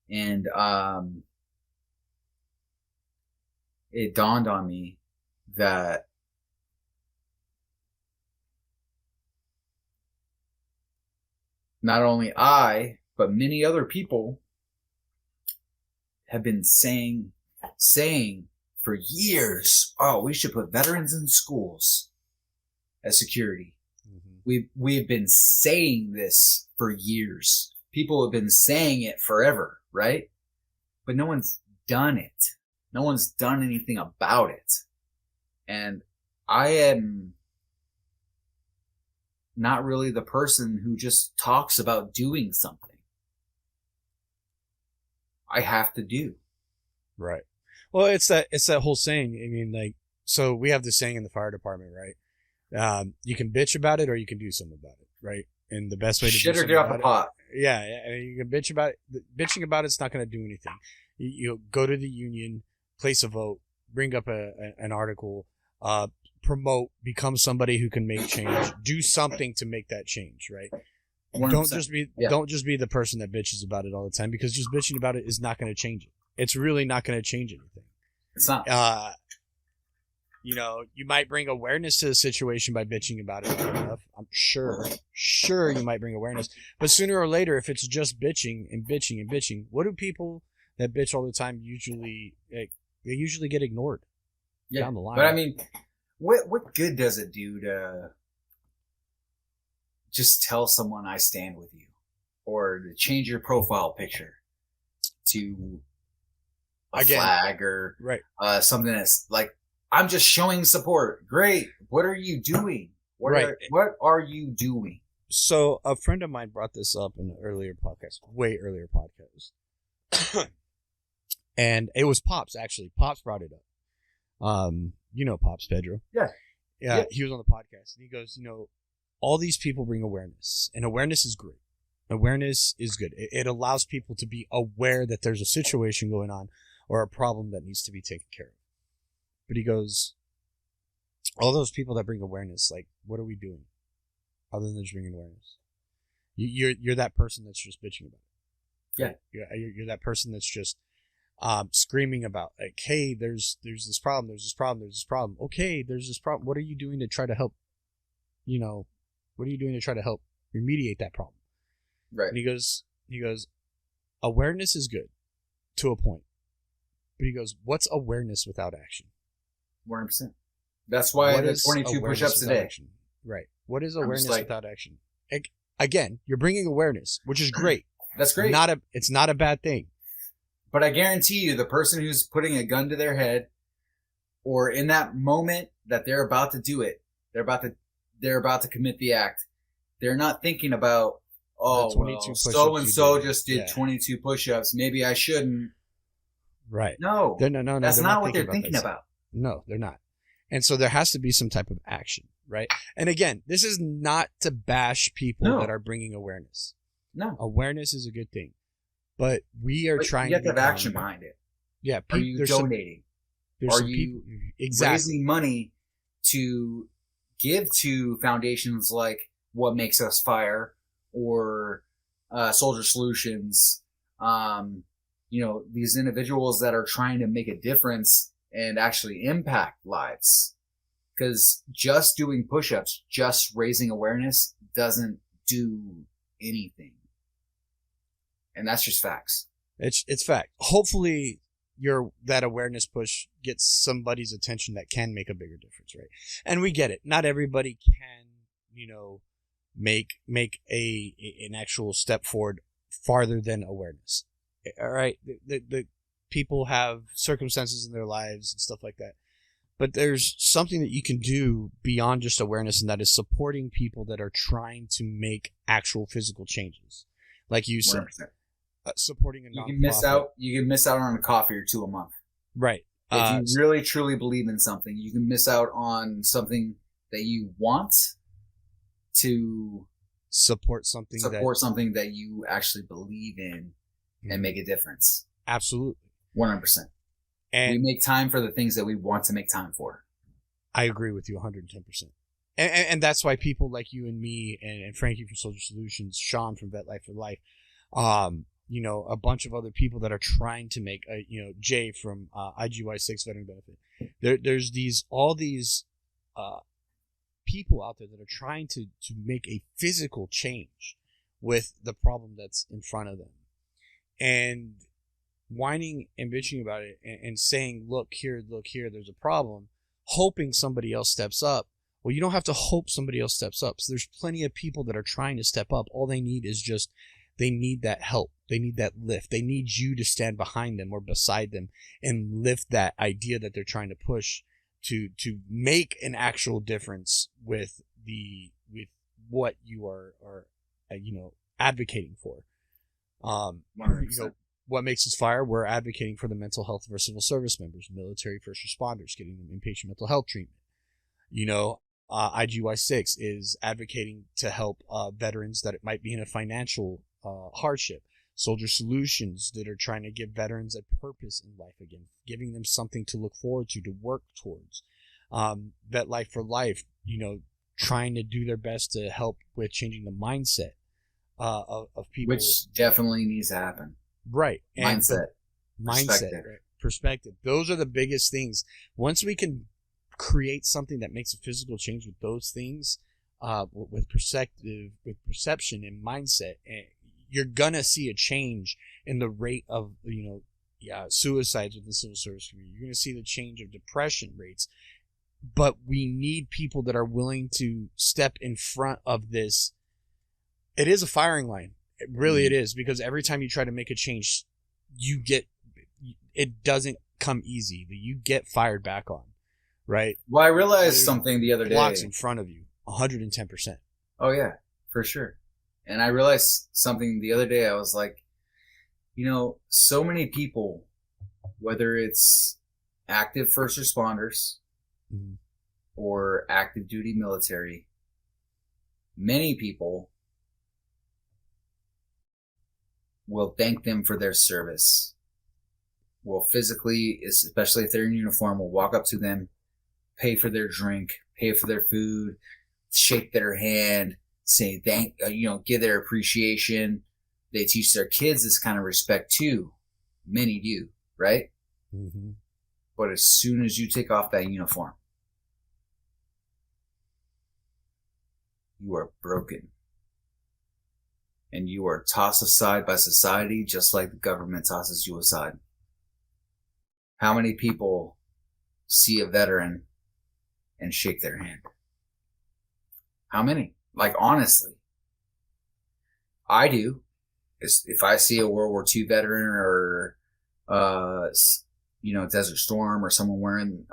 Speaker 3: And it dawned on me that not only I, but many other people have been saying for years, oh, we should put veterans in schools as security. Mm-hmm. We've been saying this for years. People have been saying it forever, right? But no one's done it. No one's done anything about it. And I am not really the person who just talks about doing something. I have to do.
Speaker 2: Right. Well, it's that whole saying. I mean, like, so we have this saying in the fire department, right? You can bitch about it or you can do something about it, right? And the best way to
Speaker 3: shit or get off the pot.
Speaker 2: Yeah, you can bitch about it. Bitching about it's not going to do anything. You go to the union, place a vote, bring up an article, promote, become somebody who can make change, do something to make that change, right? 100%. Don't just be the person that bitches about it all the time, because just bitching about it is not going to change it. It's really not going to change anything.
Speaker 3: It's not.
Speaker 2: You might bring awareness to the situation by bitching about it long enough. I'm sure you might bring awareness. But sooner or later, if it's just bitching and bitching and bitching, what do people that bitch all the time usually get ignored down the line?
Speaker 3: But I mean, what good does it do to just tell someone I stand with you, or to change your profile picture to a flag or something that's like, I'm just showing support. Great. What are you doing? What are you doing?
Speaker 2: So a friend of mine brought this up in an way earlier podcast. And it was Pops, actually. Pops brought it up. You know Pops, Pedro. Yeah. He was on the podcast, and he goes, all these people bring awareness, and awareness is great. Awareness is good. It allows people to be aware that there's a situation going on or a problem that needs to be taken care of. But he goes, all those people that bring awareness, like, what are we doing other than just bringing awareness? You're that person that's just bitching about it.
Speaker 3: Yeah.
Speaker 2: You're that person that's just screaming about, like, hey, there's this problem, there's this problem, there's this problem. Okay, there's this problem. What are you doing to try to help? What are you doing to try to help remediate that problem?
Speaker 3: Right.
Speaker 2: And he goes, awareness is good to a point. But he goes, what's awareness without action?
Speaker 3: 100%. That's why there's 22 push-ups a day.
Speaker 2: Action? Right. What is awareness without action? Again, you're bringing awareness, which is great.
Speaker 3: That's great.
Speaker 2: It's not a bad thing.
Speaker 3: But I guarantee you, the person who's putting a gun to their head, or in that moment that they're about to do it, they're about to commit the act. They're not thinking about, oh, well, so-and-so just did 22 push-ups. Maybe I shouldn't.
Speaker 2: Right.
Speaker 3: No.
Speaker 2: No.
Speaker 3: That's not what they're thinking about.
Speaker 2: No, they're not. And so there has to be some type of action, right? And again, this is not to bash people that are bringing awareness.
Speaker 3: No.
Speaker 2: Awareness is a good thing. But we are trying to...
Speaker 3: You have to have action behind it.
Speaker 2: Yeah.
Speaker 3: Are you donating? Are you raising money to give to foundations like What Makes Us Fire or Soldier Solutions? These individuals that are trying to make a difference and actually impact lives. Because just doing push-ups, just raising awareness doesn't do anything. And that's just facts.
Speaker 2: It's fact. Hopefully that awareness push gets somebody's attention that can make a bigger difference, right? And we get it. Not everybody can, make an actual step forward farther than awareness. All right. The people have circumstances in their lives and stuff like that. But there's something that you can do beyond just awareness, and that is supporting people that are trying to make actual physical changes. Like you said, supporting a nonprofit.
Speaker 3: You can miss out on a coffee or two a month.
Speaker 2: Right.
Speaker 3: If you really truly believe in something, you can miss out on something that you want to
Speaker 2: support something
Speaker 3: that you actually believe in and make a difference.
Speaker 2: Absolutely.
Speaker 3: 100%. And we make time for the things that we want to make time for.
Speaker 2: I agree with you 110%. And that's why people like you and me and Frankie from Soldier Solutions, Sean from Vet Life for Life, a bunch of other people that are trying to make, Jay from IGY6 Veteran Benefit. There's all these people out there that are trying to make a physical change with the problem that's in front of them. And whining and bitching about it and saying, look here, there's a problem, hoping somebody else steps up. Well, you don't have to hope somebody else steps up. So there's plenty of people that are trying to step up. All they need is they need that help. They need that lift. They need you to stand behind them or beside them and lift that idea that they're trying to push to make an actual difference with what you are advocating for.
Speaker 3: 100%.
Speaker 2: What Makes Us Fire, we're advocating for the mental health of our civil service members, military, first responders, getting them inpatient mental health treatment. IGY6 is advocating to help veterans that might be in a financial hardship. Soldier Solutions that are trying to give veterans a purpose in life again, giving them something to look forward to work towards. Vet Life for Life, trying to do their best to help with changing the mindset of people.
Speaker 3: Which definitely needs to happen.
Speaker 2: Right.
Speaker 3: Mindset.
Speaker 2: Perspective. Those are the biggest things. Once we can create something that makes a physical change with those things, with perception and mindset, you're gonna see a change in the rate of suicides within the civil service community. You're gonna see the change of depression rates. But we need people that are willing to step in front of this. It is a firing line. It is, because every time you try to make a change, it doesn't come easy. You get fired back on, right?
Speaker 3: Well, I realized something the other day.
Speaker 2: Blocks in front of you, 110%.
Speaker 3: Oh yeah, for sure. And I realized something the other day. I was like, So many people, whether it's active first responders or active duty military, many people will thank them for their service. Will physically, especially if they're in uniform, will walk up to them, pay for their drink, pay for their food, shake their hand, say give their appreciation. They teach their kids this kind of respect too. Many do, right?
Speaker 2: Mm-hmm.
Speaker 3: But as soon as you take off that uniform, you are broken. And you are tossed aside by society just like the government tosses you aside. How many people see a veteran and shake their hand? How many? Like, honestly. I do. If I see a World War II veteran or, Desert Storm or someone wearing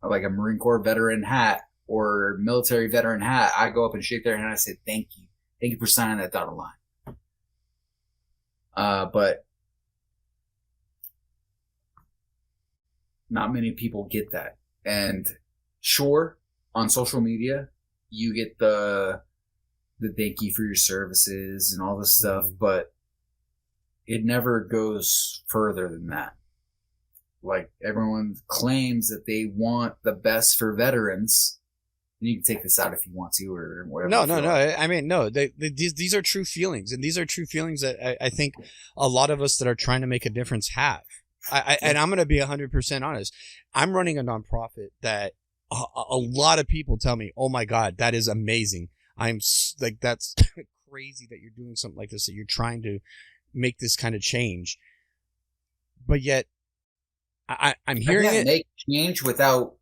Speaker 3: like a Marine Corps veteran hat or military veteran hat, I go up and shake their hand and I say, thank you. Thank you for signing that dotted line. But not many people get that. And sure, on social media, you get the thank you for your services and all this stuff, but it never goes further than that. Like, everyone claims that they want the best for veterans. You can take this out if you want to, or whatever.
Speaker 2: No. I mean, no. These are true feelings, and these are true feelings that I think a lot of us that are trying to make a difference have. And I'm going to be 100% honest. I'm running a nonprofit that a lot of people tell me, "Oh my God, that is amazing." I'm like, that's crazy that you're doing something like this, that you're trying to make this kind of change. But yet, I'm hearing it.
Speaker 3: Make change without,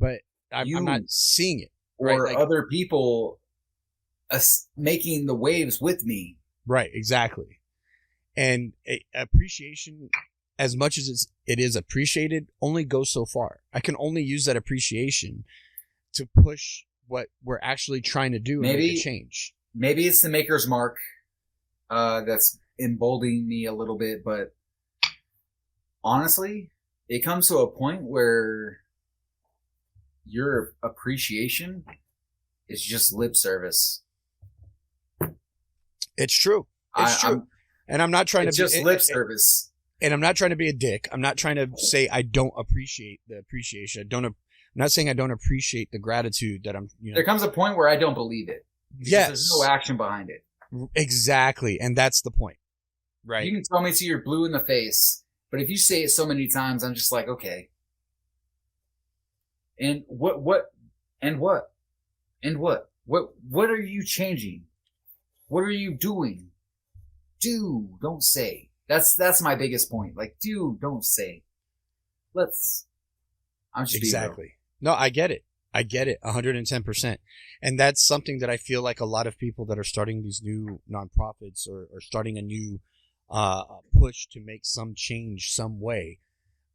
Speaker 2: but I'm not seeing it.
Speaker 3: Or
Speaker 2: right?
Speaker 3: other people making the waves with me.
Speaker 2: Right, exactly. And appreciation, as much as it is appreciated, only goes so far. I can only use that appreciation to push what we're actually trying to do and make a change.
Speaker 3: Maybe it's the maker's mark that's emboldening me a little bit, but honestly, it comes to a point where your appreciation is just lip service.
Speaker 2: It's true. It's true. And I'm not trying to be
Speaker 3: just lip service.
Speaker 2: And I'm not trying to be a dick. I'm not trying to say I don't appreciate the appreciation. I'm not saying I don't appreciate the gratitude that I'm.
Speaker 3: There comes a point where I don't believe it.
Speaker 2: Yes.
Speaker 3: There's no action behind it.
Speaker 2: Exactly, and that's the point. Right.
Speaker 3: You can tell me till you're blue in the face, but if you say it so many times, I'm just like, okay. And what are you changing? What are you doing? Do, don't say. That's my biggest point. Like, do, don't say. I'm just
Speaker 2: exactly. No, I get it. 110%. And that's something that I feel like a lot of people that are starting these new nonprofits or starting a new push to make some change some way,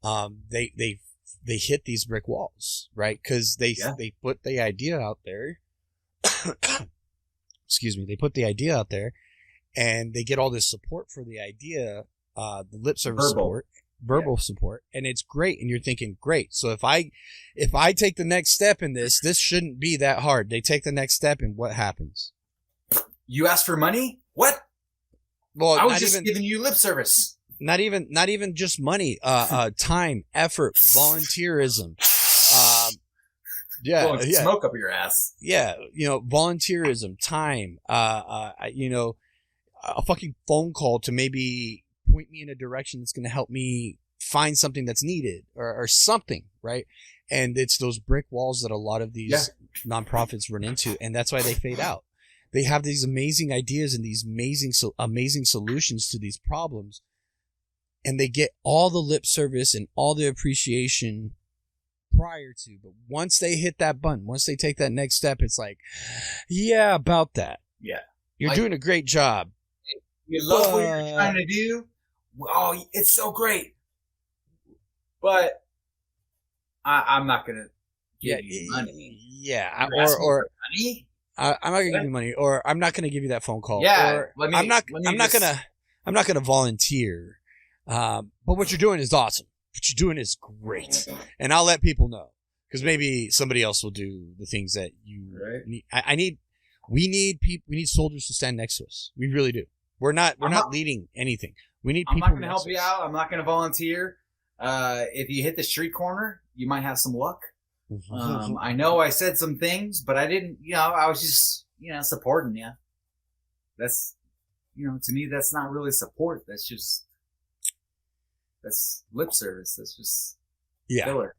Speaker 2: they hit these brick walls, right? Because they put the idea out there. Excuse me. They put the idea out there, and they get all this support for the idea, the lip service verbal support, and it's great. And you're thinking, great. So if I take the next step in this shouldn't be that hard. They take the next step, and what happens?
Speaker 3: You ask for money? What?
Speaker 2: Well,
Speaker 3: I was just giving you lip service.
Speaker 2: Not even just money, time, effort, volunteerism.
Speaker 3: Smoke up your ass.
Speaker 2: Yeah, volunteerism, time, a fucking phone call to maybe point me in a direction that's going to help me find something that's needed or something, right? And it's those brick walls that a lot of these nonprofits run into, and that's why they fade out. They have these amazing ideas and these amazing solutions to these problems, and they get all the lip service and all the appreciation prior to, but once they hit that button, once they take that next step, it's like, yeah, about that.
Speaker 3: Yeah.
Speaker 2: You're doing a great job.
Speaker 3: You love what you're trying to do. Oh, it's so great. But I'm not going to give you money.
Speaker 2: Yeah. Or money? I'm not going to give you money, or I'm not going to give you that phone call.
Speaker 3: Yeah.
Speaker 2: Or I'm not going I'm not going to volunteer. But what you're doing is awesome. What you're doing is great. And I'll let people know, because maybe somebody else will do the things that you need. We need soldiers to stand next to us. We really do. We're not leading anything. We need people.
Speaker 3: I'm not going to help you out. I'm not going to volunteer. If you hit the street corner, you might have some luck. I know I said some things, but I didn't, I was just, supporting you. That's, to me, that's not really support. That's lip service. That's just filler.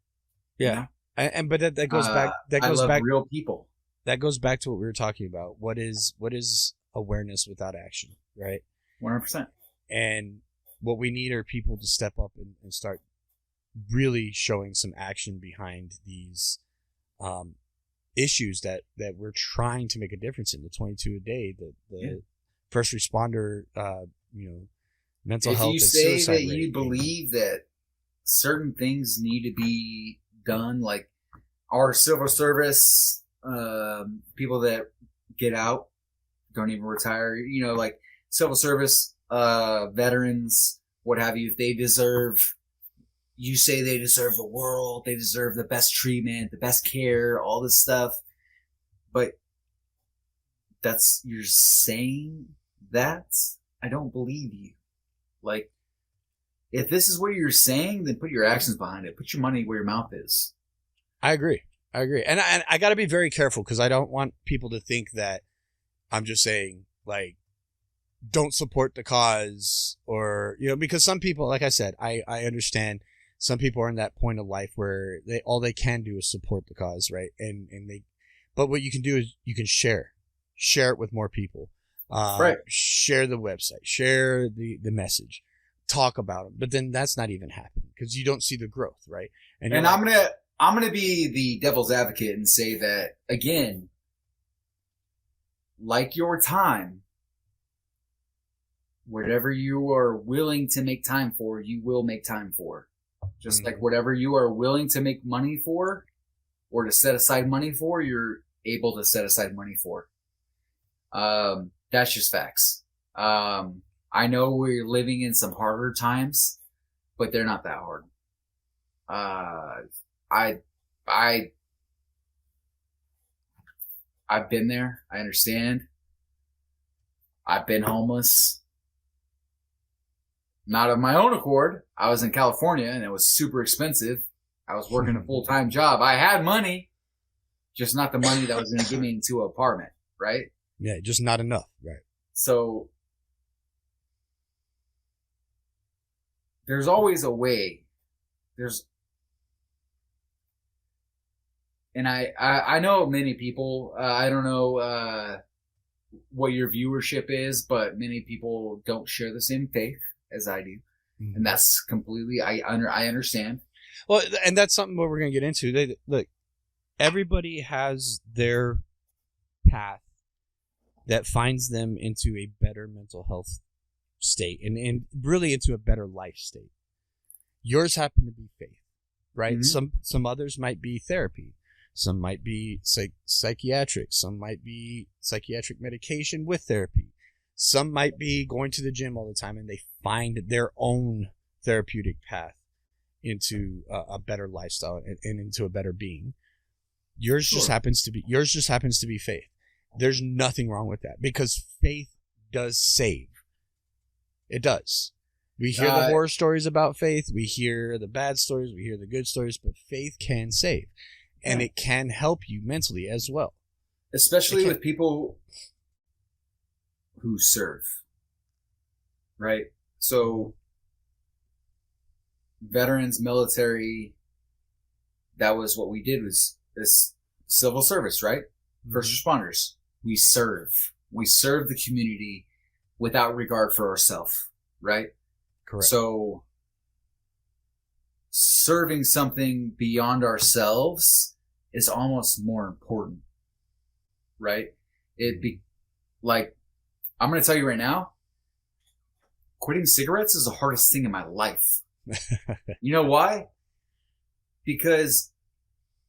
Speaker 2: Yeah. But that goes back. That goes back.
Speaker 3: Real people.
Speaker 2: That goes back to what we were talking about. What is awareness without action, right?
Speaker 3: 100%.
Speaker 2: And what we need are people to step up and start really showing some action behind these issues that we're trying to make a difference in. The 22 a day, the first responder, mental health. If you say that you believe
Speaker 3: that certain things need to be done, like our civil service, people that get out, don't even retire, like civil service, veterans, what have you, if they deserve, you say they deserve the world, they deserve the best treatment, the best care, all this stuff. But you're saying that? I don't believe you. Like, if this is what you're saying, then put your actions behind it. Put your money where your mouth is.
Speaker 2: I agree. And I got to be very careful, because I don't want people to think that I'm just saying, like, don't support the cause, or, because some people, like I said, I understand some people are in that point of life where all they can do is support the cause, right? But what you can do is you can share it with more people. Right. Share the website, share the message, talk about them. But then that's not even happening, because you don't see the growth, right? And
Speaker 3: I'm gonna be the devil's advocate and say that again, like your time, whatever you are willing to make time for, you will make time for. Just like whatever you are willing to make money for, or to set aside money for, you're able to set aside money for. That's just facts. I know we're living in some harder times, but they're not that hard. I've been there. I understand. I've been homeless. Not of my own accord. I was in California and it was super expensive. I was working a full-time job. I had money, just not the money that was going to get me into an apartment, right?
Speaker 2: Yeah, just not enough, right? So
Speaker 3: there's always a way. And I know many people, I don't know what your viewership is, but many people don't share the same faith as I do. Mm-hmm. And that's completely, I understand.
Speaker 2: Well, and that's something what we're going to get into. Look, everybody has their path that finds them into a better mental health state and really into a better life state. Yours happen to be faith, right? Mm-hmm. Some others might be therapy. Some might be psychiatric. Some might be psychiatric medication with therapy. Some might be going to the gym all the time and they find their own therapeutic path into a better lifestyle and into a better being. Yours just happens to be faith. There's nothing wrong with that, because faith does save. It does. We hear the horror stories about faith. We hear the bad stories. We hear the good stories, but faith can save. And it can help you mentally as well.
Speaker 3: Especially with people who serve. Right? So, veterans, military, that was what we did, was this civil service, right? Mm-hmm. First responders. We serve. We serve the community without regard for ourselves, right?
Speaker 2: Correct.
Speaker 3: So, serving something beyond ourselves is almost more important, right? I'm going to tell you right now, quitting cigarettes is the hardest thing in my life. You know why? Because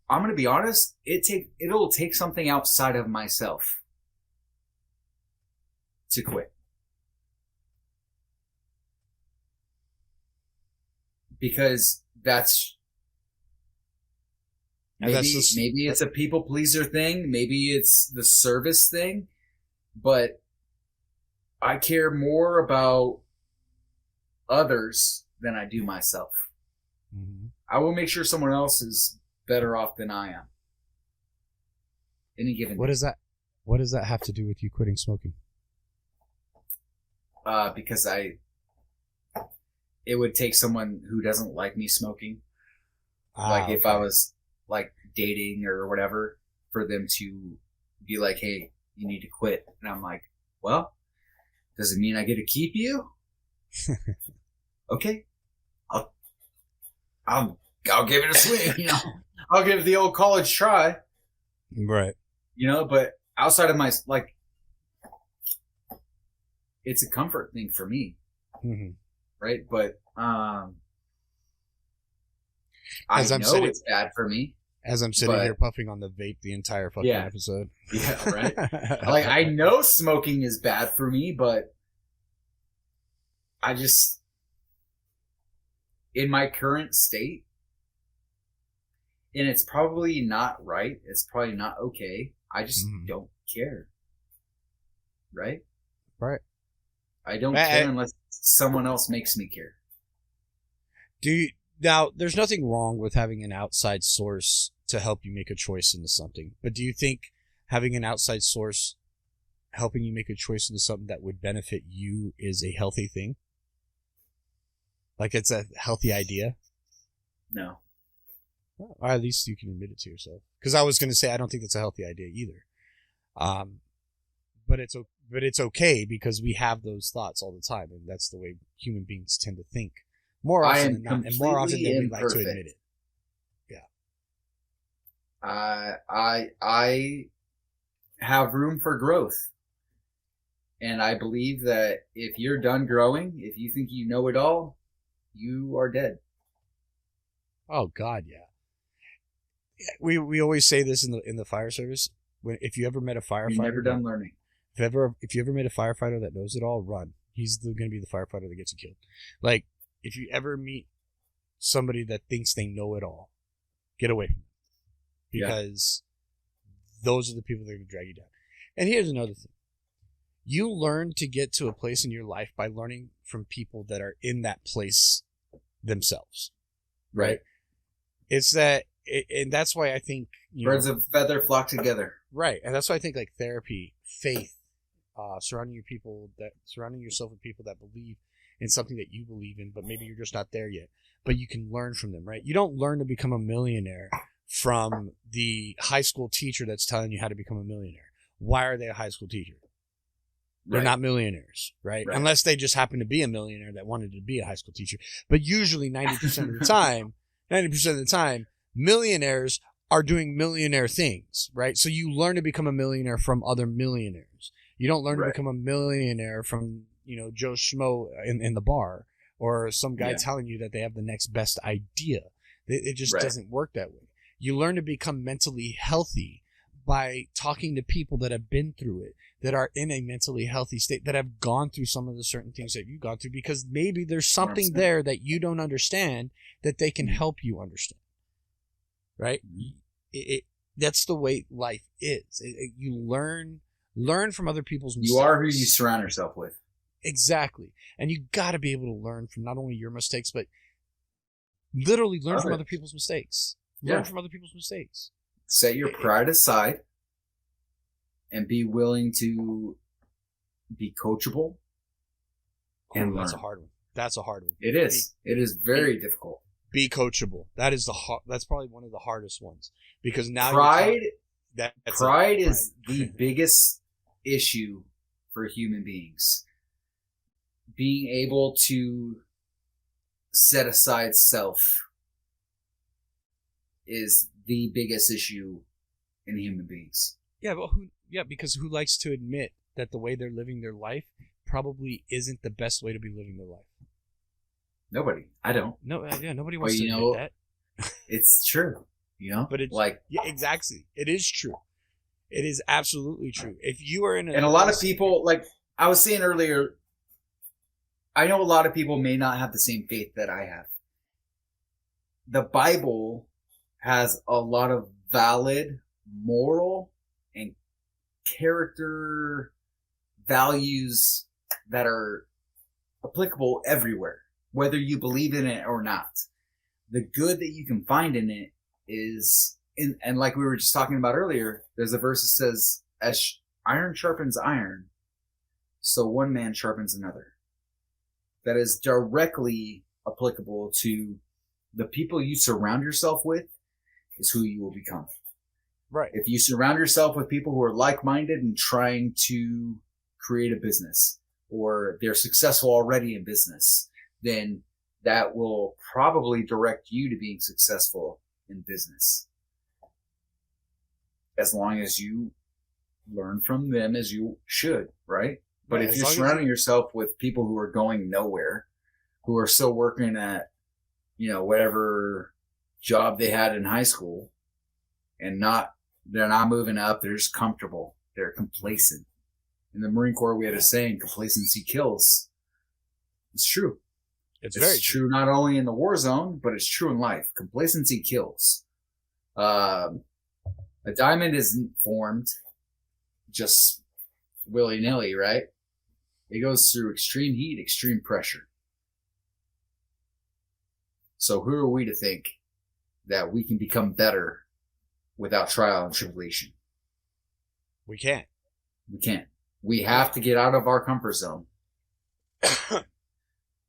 Speaker 3: I'm going to be honest, it'll take something outside of myself to quit. because maybe it's a people pleaser thing. Maybe it's the service thing, but I care more about others than I do myself.
Speaker 2: Mm-hmm.
Speaker 3: I will make sure someone else is better off than I am. Any given
Speaker 2: What does that have to do with you quitting smoking?
Speaker 3: because it would take someone who doesn't like me smoking, if I was like dating or whatever, for them to be like, "Hey, you need to quit," and I'm like, "Well, does it mean I get to keep you?" Okay, I'll give it a swing. I'll give it the old college try.
Speaker 2: Right.
Speaker 3: But outside of my it's a comfort thing for me,
Speaker 2: Mm-hmm.
Speaker 3: right? But I
Speaker 2: As I'm
Speaker 3: know
Speaker 2: sitting-
Speaker 3: it's bad for me.
Speaker 2: As I'm sitting
Speaker 3: But-
Speaker 2: here puffing on the vape the entire fucking
Speaker 3: Yeah.
Speaker 2: episode.
Speaker 3: Yeah, right. Like, I know smoking is bad for me, but I just, in my current state, and it's probably not right, it's probably not okay, I just
Speaker 2: Mhm.
Speaker 3: don't care. Right?
Speaker 2: Right.
Speaker 3: I don't care unless someone else makes me care.
Speaker 2: Now, there's nothing wrong with having an outside source to help you make a choice into something. But do you think having an outside source helping you make a choice into something that would benefit you is a healthy thing? Like, it's a healthy idea?
Speaker 3: No.
Speaker 2: Or at least you can admit it to yourself. Because I was going to say I don't think that's a healthy idea either. But it's okay because we have those thoughts all the time, and that's the way human beings tend to think. More often than not, and more often than we'd like to admit it. Yeah.
Speaker 3: I have room for growth. And I believe that if you're done growing, if you think you know it all, you are dead.
Speaker 2: Oh God, yeah. We always say this in the fire service. If you ever met a firefighter,
Speaker 3: You're never done learning.
Speaker 2: If you ever met a firefighter that knows it all, run. He's going to be the firefighter that gets you killed. Like, if you ever meet somebody that thinks they know it all, get away from them. Because those are the people that are going to drag you down. And here's another thing. You learn to get to a place in your life by learning from people that are in that place themselves.
Speaker 3: Right.
Speaker 2: It's that, and that's why I think...
Speaker 3: Birds of a feather flock together.
Speaker 2: Right. And that's why I think like therapy, faith, surrounding yourself with people that believe in something that you believe in, but maybe you're just not there yet. But you can learn from them, right? You don't learn to become a millionaire from the high school teacher that's telling you how to become a millionaire. Why are they a high school teacher? They're not millionaires, right? Unless they just happen to be a millionaire that wanted to be a high school teacher. But usually 90% of the time, millionaires are doing millionaire things, right? So you learn to become a millionaire from other millionaires. You don't learn to become a millionaire from, Joe Schmo in the bar or some guy telling you that they have the next best idea. It just doesn't work that way. You learn to become mentally healthy by talking to people that have been through it, that are in a mentally healthy state, that have gone through some of the certain things that you've gone through, because maybe there's something there that you don't understand that they can help you understand. Right? That's the way life is. You learn from other people's mistakes.
Speaker 3: You are who you surround yourself with.
Speaker 2: Exactly. And you got to be able to learn from not only your mistakes, but literally learn from other people's mistakes. Learn from other people's mistakes.
Speaker 3: Set your pride aside and be willing to be coachable and learn.
Speaker 2: That's a hard one. That's a hard one.
Speaker 3: It is. It is very difficult.
Speaker 2: Be coachable. That's probably one of the hardest ones, because now
Speaker 3: pride is the biggest issue for human beings. Being able to set aside self is the biggest issue in human beings.
Speaker 2: Yeah, but because who likes to admit that the way they're living their life probably isn't the best way to be living their life?
Speaker 3: Nobody. I don't.
Speaker 2: No, nobody wants to admit that.
Speaker 3: It's true, But it's
Speaker 2: exactly. It is true. It is absolutely true. If you are in
Speaker 3: and a lot of people, like I was saying earlier, I know a lot of people may not have the same faith that I have. the Bible has a lot of valid moral and character values that are applicable everywhere, whether you believe in it or not. The good that you can find in it is, and like we were just talking about earlier, there's a verse that says, as iron sharpens iron, so one man sharpens another. That is directly applicable to the people you surround yourself with is who you will become.
Speaker 2: Right.
Speaker 3: If you surround yourself with people who are like-minded and trying to create a business, or they're successful already in business, then that will probably direct you to being successful in business. As long as you learn from them as you should, right? But
Speaker 2: Right,
Speaker 3: if you're surrounding yourself with people who are going nowhere, who are still working at, whatever job they had in high school, and they're not moving up, they're just comfortable, they're complacent. In the Marine Corps, we had a saying, complacency kills. It's true.
Speaker 2: It's very true.
Speaker 3: Not only in the war zone, but it's true in life. Complacency kills. A diamond isn't formed just willy-nilly, right? It goes through extreme heat, extreme pressure. So who are we to think that we can become better without trial and tribulation?
Speaker 2: We can't.
Speaker 3: We can't. We have to get out of our comfort zone.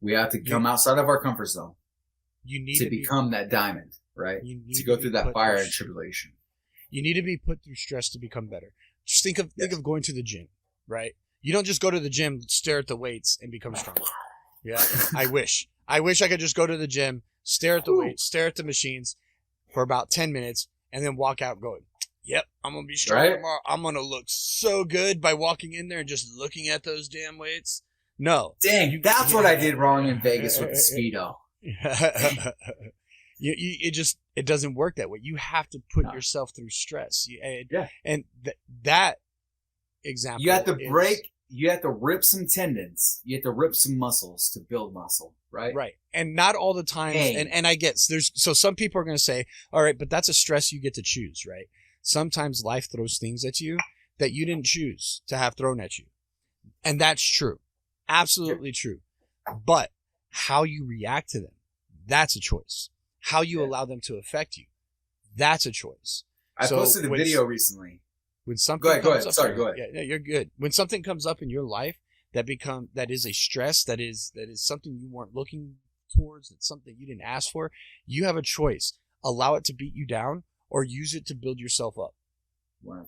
Speaker 3: We have to come outside of our comfort zone.
Speaker 2: You need
Speaker 3: to become that diamond, right? To go through that fire and tribulation.
Speaker 2: You need to be put through stress to become better. Just think of going to the gym, right? You don't just go to the gym, stare at the weights, and become stronger. Yeah, I wish I could just go to the gym, stare at the weights, stare at the machines for about 10 minutes, and then walk out going, yep, I'm going to be strong tomorrow. I'm going to look so good by walking in there and just looking at those damn weights. No.
Speaker 3: Dang, that's what I did wrong in Vegas with the Speedo.
Speaker 2: It doesn't work that way. You have to put yourself through stress. And that example.
Speaker 3: You have to you have to rip some tendons. You have to rip some muscles to build muscle, right?
Speaker 2: Right. And not all the time. And I get, so some people are going to say, all right, but that's a stress you get to choose, right? Sometimes life throws things at you that you didn't choose to have thrown at you. And that's true. Absolutely true. But how you react to them, that's a choice. How you allow them to affect you, that's a choice.
Speaker 3: I posted a video recently.
Speaker 2: When something
Speaker 3: go ahead. Sorry, go ahead.
Speaker 2: Yeah, you're good. When something comes up in your life that is a stress, that is something you weren't looking towards, that's something you didn't ask for, you have a choice. Allow it to beat you down or use it to build yourself up.
Speaker 3: 100%.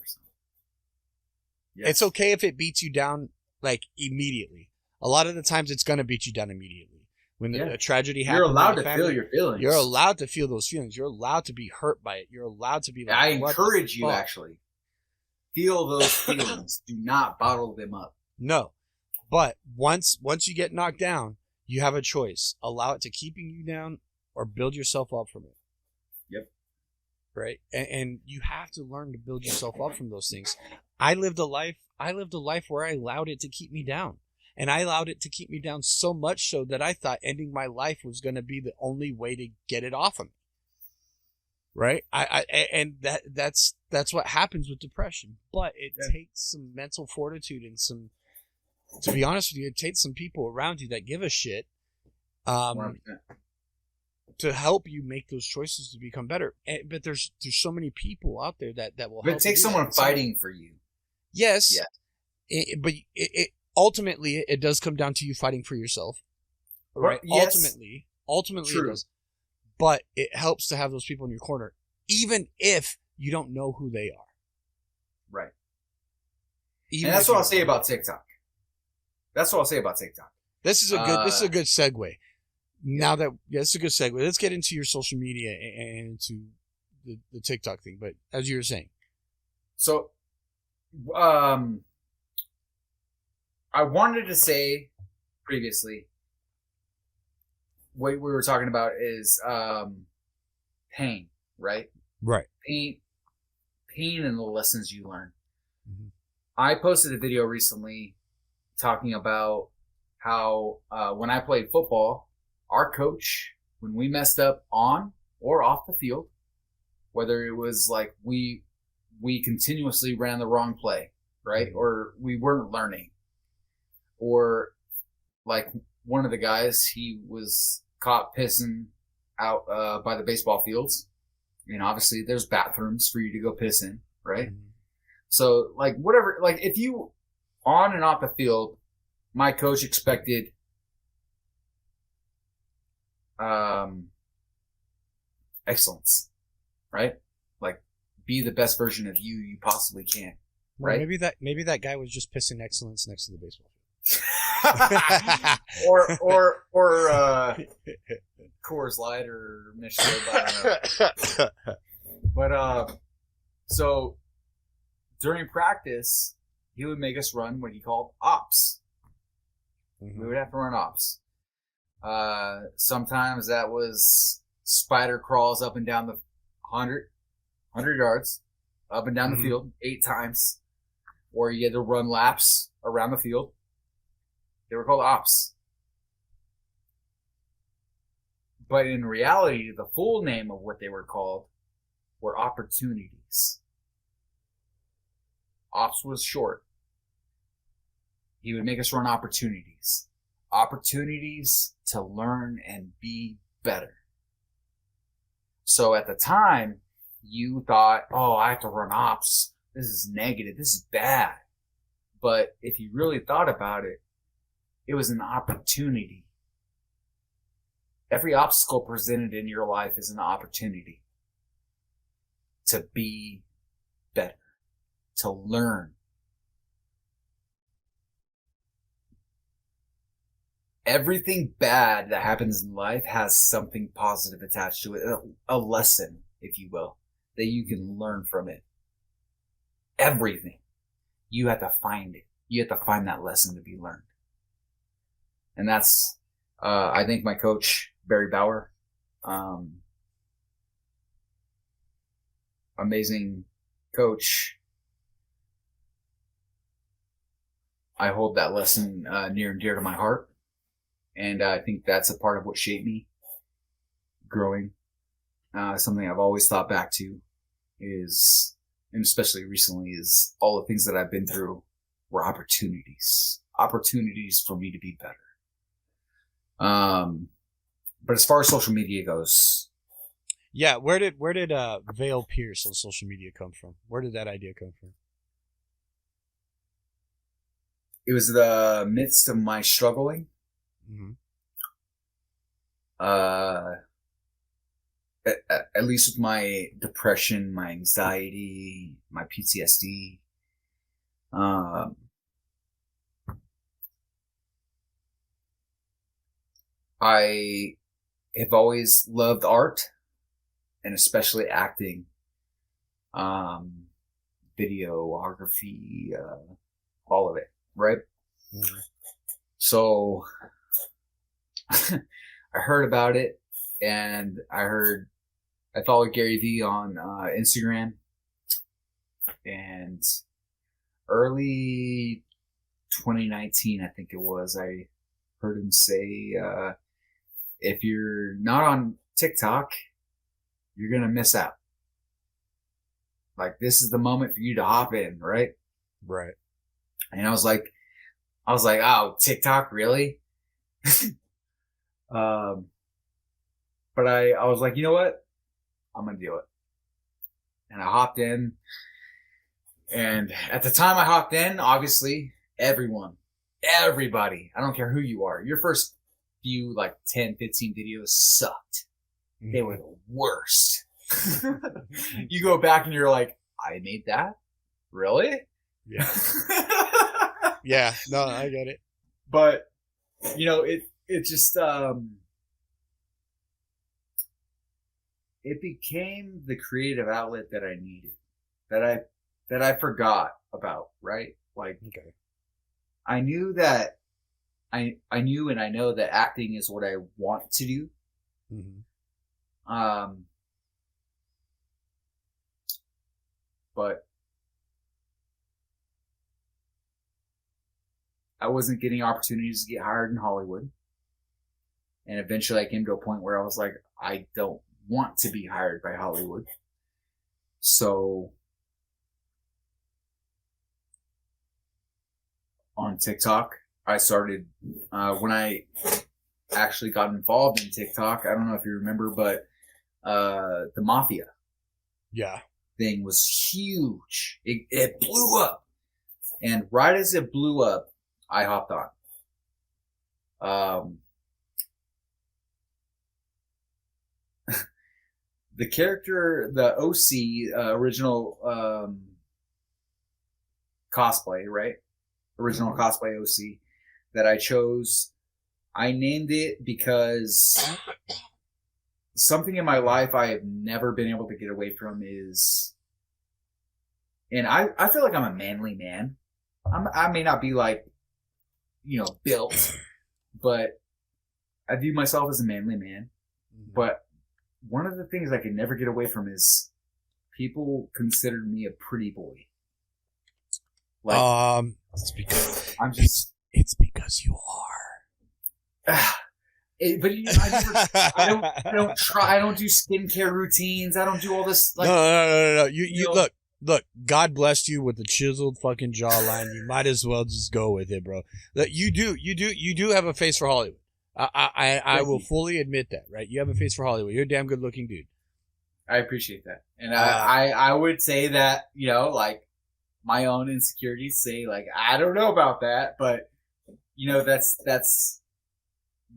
Speaker 2: Yes. It's okay if it beats you down like immediately. A lot of the times it's going to beat you down immediately. When a tragedy happens,
Speaker 3: you're allowed to feel your feelings.
Speaker 2: You're allowed to feel those feelings. You're allowed to be hurt by it. You're allowed to be like,
Speaker 3: I encourage you, actually. Feel those feelings. Do not bottle them up.
Speaker 2: No. But once you get knocked down, you have a choice. Allow it to keeping you down or build yourself up from it.
Speaker 3: Yep.
Speaker 2: Right? And you have to learn to build yourself up from those things. I lived a life where I allowed it to keep me down. And I allowed it to keep me down so much so that I thought ending my life was going to be the only way to get it off of me. Right? That's what happens with depression. But it takes some mental fortitude and some, to be honest with you, it takes some people around you that give a shit to help you make those choices to become better. But there's so many people out there that will help.
Speaker 3: But it takes someone fighting for you.
Speaker 2: Yes. Yeah. But ultimately, it does come down to you fighting for yourself, right?
Speaker 3: Yes.
Speaker 2: Ultimately
Speaker 3: True.
Speaker 2: It does. But it helps to have those people in your corner, even if you don't know who they are.
Speaker 3: Right.
Speaker 2: Even
Speaker 3: and that's what I'll say about TikTok. This is a good segue. Now that this is a good segue. Let's get into your social media and into the TikTok thing. But as you were saying, so, I wanted to say previously, what we were talking about is pain, right?
Speaker 2: Right.
Speaker 3: Pain and the lessons you learn. Mm-hmm. I posted a video recently talking about how when I played football, our coach, when we messed up on or off the field, whether it was like we continuously ran the wrong play, right? Or we weren't learning, or like one of the guys, he was caught pissing out by the baseball fields. And obviously there's bathrooms for you to go piss in, right? Mm-hmm. So like whatever, like if you on and off the field, my coach expected excellence, right? Like be the best version of you possibly can, right?
Speaker 2: Well, maybe that guy was just pissing excellence next to the baseball field.
Speaker 3: or Coors Light or Michelin, I don't know. But so during practice, he would make us run what he called ops. Mm-hmm. We would have to run ops. Sometimes that was spider crawls up and down the 100 yards, up and down the field 8 times, or you had to run laps around the field. They were called ops. But in reality, the full name of what they were called were opportunities. Ops was short. He would make us run opportunities. Opportunities to learn and be better. So at the time, you thought, oh, I have to run ops. This is negative. This is bad. But if you really thought about it, it was an opportunity. Every obstacle presented in your life is an opportunity to be better, to learn. Everything bad that happens in life has something positive attached to it, a lesson, if you will, that you can learn from it. Everything. You have to find it. You have to find that lesson to be learned. And that's, I think my coach, Barry Bauer, amazing coach. I hold that lesson near and dear to my heart. And I think that's a part of what shaped me growing. Something I've always thought back to is, and especially recently, is all the things that I've been through were opportunities for me to be better. But as far as social media goes,
Speaker 2: yeah, where did Vale Pierce on social media come from? Where did that idea come from?
Speaker 3: It was the midst of my struggling.
Speaker 2: Mm-hmm.
Speaker 3: At least with my depression, my anxiety, my PTSD. I have always loved art, and especially acting, videography, all of it, right? Mm-hmm. So I heard about it, and I followed Gary Vee on Instagram, and early 2019, I think it was, I heard him say, if you're not on TikTok, you're going to miss out. Like, this is the moment for you to hop in, right?
Speaker 2: Right.
Speaker 3: And I was like, oh, TikTok, really? But I was like, you know what? I'm going to do it. And I hopped in. And at the time I hopped in, obviously, everybody, I don't care who you are, your first few, like 10, 15 videos sucked. Mm-hmm. They were the worst. You go back and you're like, I made that? Really?
Speaker 2: Yeah. Yeah, no, I get it.
Speaker 3: But, you know, it just, it became the creative outlet that I needed, that I forgot about, right? Like, okay. I knew that I knew and I know that acting is what I want to do. Mm-hmm. But I wasn't getting opportunities to get hired in Hollywood. And eventually I came to a point where I was like, I don't want to be hired by Hollywood. So on TikTok, I started when I actually got involved in TikTok. I don't know if you remember, but the Mafia thing was huge. It blew up. And right as it blew up, I hopped on. The character, the OC original cosplay, right? Original cosplay OC that I chose. I named it because something in my life I have never been able to get away from is, and I feel like I'm a manly man. I may not be like, built, but I view myself as a manly man. But one of the things I can never get away from is people considered me a pretty boy. Like,
Speaker 2: it's because
Speaker 3: it's
Speaker 2: because you are.
Speaker 3: I don't try. I don't do skincare routines. I don't do all this. Like,
Speaker 2: No. You look. God blessed you with a chiseled fucking jawline. You might as well just go with it, bro. You do have a face for Hollywood. I will fully admit that, right? You have a face for Hollywood. You're a damn good looking dude. I
Speaker 3: appreciate that, and I would say that like my own insecurities say like I don't know about that, but that's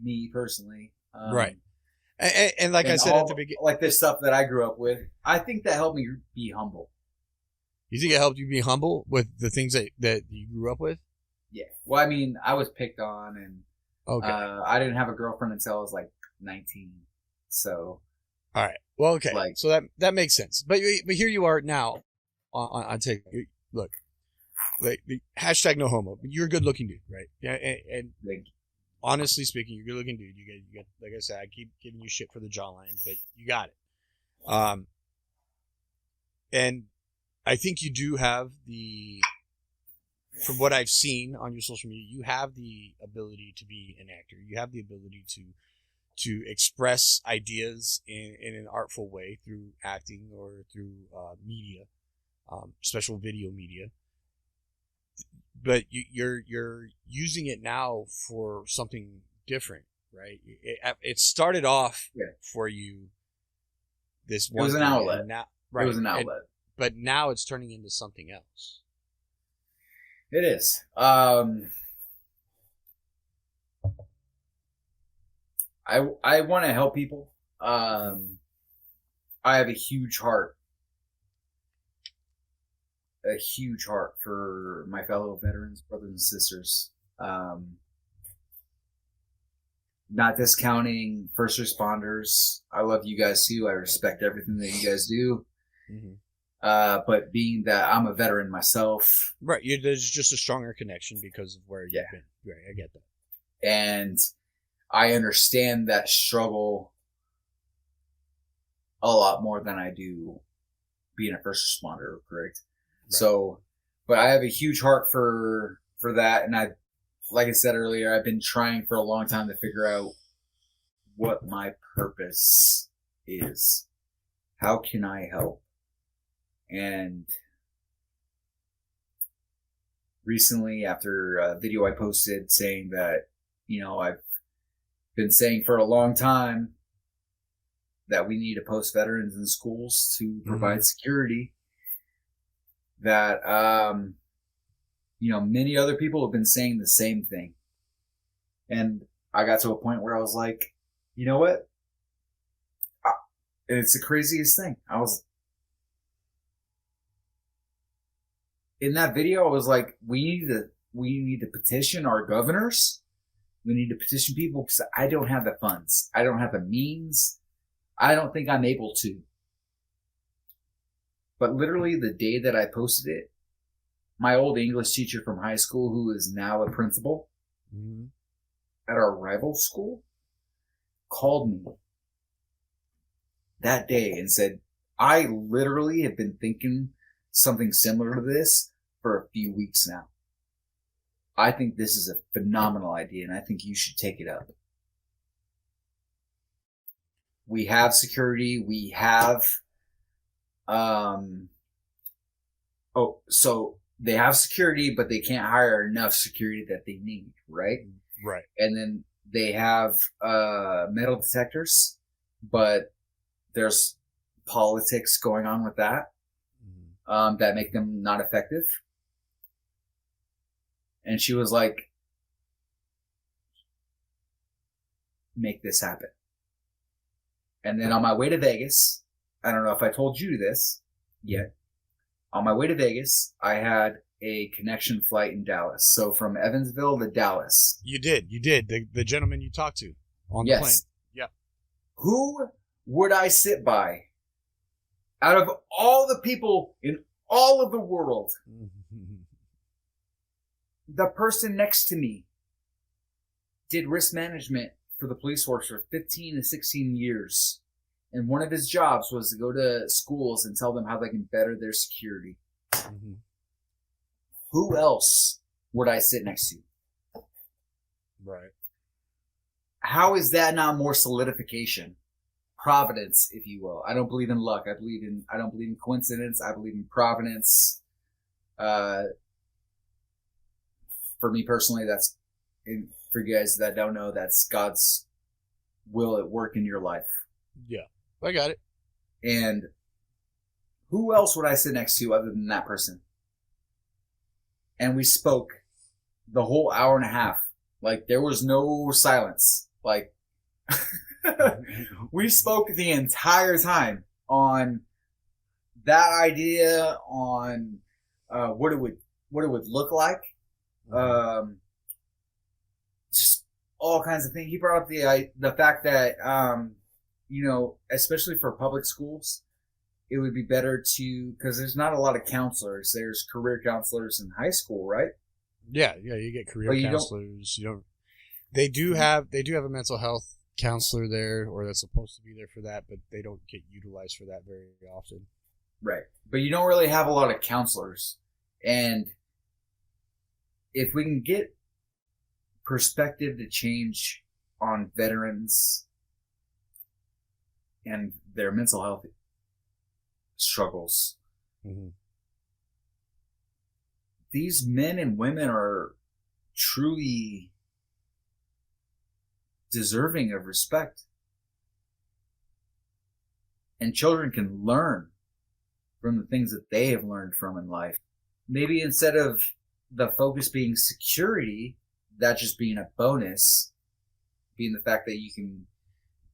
Speaker 3: me personally,
Speaker 2: right? And like I said at the beginning,
Speaker 3: like this stuff that I grew up with, I think that helped me be humble.
Speaker 2: You think it helped you be humble with the things that you grew up with?
Speaker 3: Yeah. Well, I mean, I was picked on, and
Speaker 2: okay.
Speaker 3: I didn't have a girlfriend until I was like 19. So.
Speaker 2: All right. Well, okay. So that makes sense. But here you are now on TikTok. Look, like the hashtag no homo. But you're a good looking dude, right? Yeah. And honestly speaking, you're a good looking dude. You get like I said, I keep giving you shit for the jawline, but you got it. And I think you do have from what I've seen on your social media, you have the ability to be an actor. You have the ability to express ideas in an artful way through acting or through media, special video media. But you're using it now for something different, right? It started off for you. It
Speaker 3: was an outlet.
Speaker 2: Right.
Speaker 3: It was an outlet.
Speaker 2: But now it's turning into something else.
Speaker 3: It is. I want to help people. I have a huge heart for my fellow veterans, brothers and sisters. Not discounting first responders. I love you guys too. I respect everything that you guys do. Mm-hmm. But being that I'm a veteran myself,
Speaker 2: right? There's just a stronger connection because of where you've been. Right, I get that,
Speaker 3: and I understand that struggle a lot more than I do being a first responder. Correct. Right. So, but I have a huge heart for that, and like I said earlier, I've been trying for a long time to figure out what my purpose is. How can I help? And recently, after a video I posted saying that, I've been saying for a long time that we need to post veterans in schools to provide security, that, many other people have been saying the same thing. And I got to a point where I was like, you know what? And it's the craziest thing. In that video, I was like, we need to petition our governors. We need to petition people because I don't have the funds. I don't have the means. I don't think I'm able to. But literally the day that I posted it, my old English teacher from high school, who is now a principal at our rival school, called me that day and said, I literally have been thinking something similar to this for a few weeks now. I think this is a phenomenal idea, and I think you should take it up. We have security. We have, so they have security, but they can't hire enough security that they need, right?
Speaker 2: Right.
Speaker 3: And then they have metal detectors, but there's politics going on with that that make them not effective. And she was like, make this happen. And then on my way to Vegas, I don't know if I told you this yet. On my way to Vegas, I had a connection flight in Dallas. So from Evansville to Dallas.
Speaker 2: You did. The gentleman you talked to on the plane. Yeah.
Speaker 3: Who would I sit by out of all the people in all of the world? The person next to me did risk management for the police force for 15 to 16 years. And one of his jobs was to go to schools and tell them how they can better their security. Mm-hmm. Who else would I sit next to?
Speaker 2: Right.
Speaker 3: How is that not more solidification? Providence, if you will. I don't believe in luck. I don't believe in coincidence. I believe in providence. For me personally, for you guys that don't know, that's God's will at work in your life.
Speaker 2: Yeah, I got it.
Speaker 3: And who else would I sit next to other than that person? And we spoke the whole hour and a half. Like, there was no silence. Like, we spoke the entire time on that idea, on what it would look like. Just all kinds of things. He brought up the fact that especially for public schools, it would be better because there's not a lot of counselors. There's career counselors in high school, right?
Speaker 2: Yeah, you get career counselors. They do have a mental health counselor there, or that's supposed to be there for that, but they don't get utilized for that very often.
Speaker 3: Right, but you don't really have a lot of counselors, and if we can get perspective to change on veterans and their mental health struggles, these men and women are truly deserving of respect. And children can learn from the things that they have learned from in life. Maybe instead of the focus being security, that just being a bonus, being the fact that you can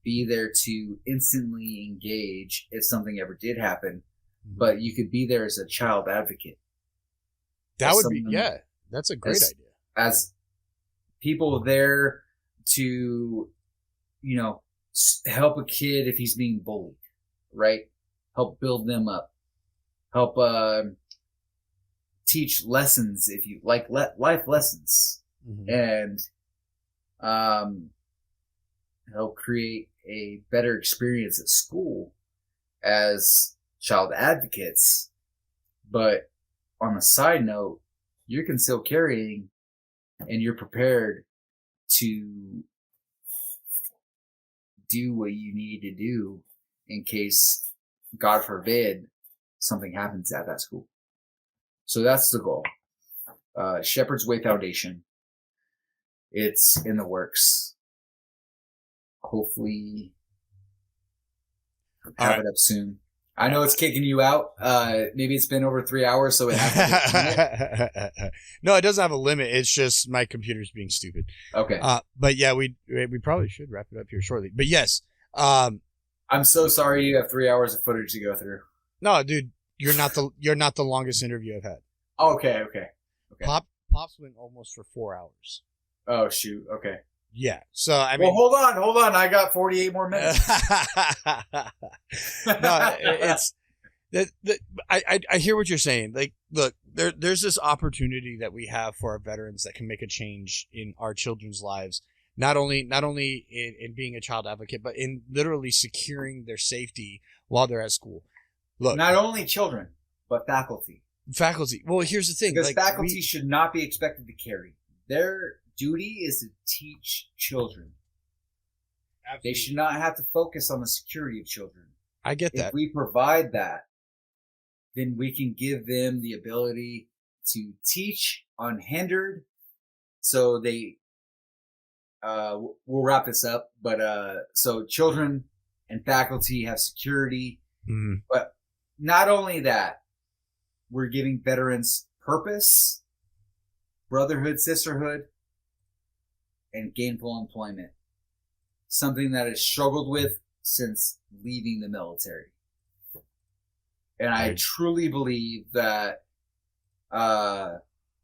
Speaker 3: be there to instantly engage if something ever did happen, but you could be there as a child advocate.
Speaker 2: That would be, that's a great idea.
Speaker 3: As people there to, help a kid if he's being bullied, right? Help build them up. Help teach lessons, if you like, life lessons. And help create a better experience at school as child advocates. But on a side note, you're concealed carrying and you're prepared to do what you need to do in case, God forbid, something happens at that school. So that's the goal. Shepherd's Way Foundation. It's in the works. Hopefully have it up soon. I know it's kicking you out. Maybe it's been over 3 hours, so it has to
Speaker 2: No, it doesn't have a limit. It's just my computer's being stupid.
Speaker 3: Okay.
Speaker 2: But yeah, we probably should wrap it up here shortly. But yes.
Speaker 3: I'm so sorry you have 3 hours of footage to go through.
Speaker 2: No, dude, you're not the longest interview I've had.
Speaker 3: Okay.
Speaker 2: Pops went almost for 4 hours.
Speaker 3: Oh shoot. Okay.
Speaker 2: Yeah. So I mean,
Speaker 3: well, hold on. I got 48 more minutes.
Speaker 2: No, it's that. I hear what you're saying. Like, look, there's this opportunity that we have for our veterans that can make a change in our children's lives. Not only in being a child advocate, but in literally securing their safety while they're at school. Look,
Speaker 3: not only children, but faculty.
Speaker 2: Well, here's the thing.
Speaker 3: Because faculty should not be expected to carry. Their duty is to teach children.
Speaker 2: Absolutely.
Speaker 3: They should not have to focus on the security of children.
Speaker 2: I get
Speaker 3: If
Speaker 2: that.
Speaker 3: we provide that, then we can give them the ability to teach unhindered. So they, we'll wrap this up, but so children and faculty have security, but not only that, we're giving veterans purpose, brotherhood, sisterhood, and gainful employment. Something that is struggled with since leaving the military. And I truly believe that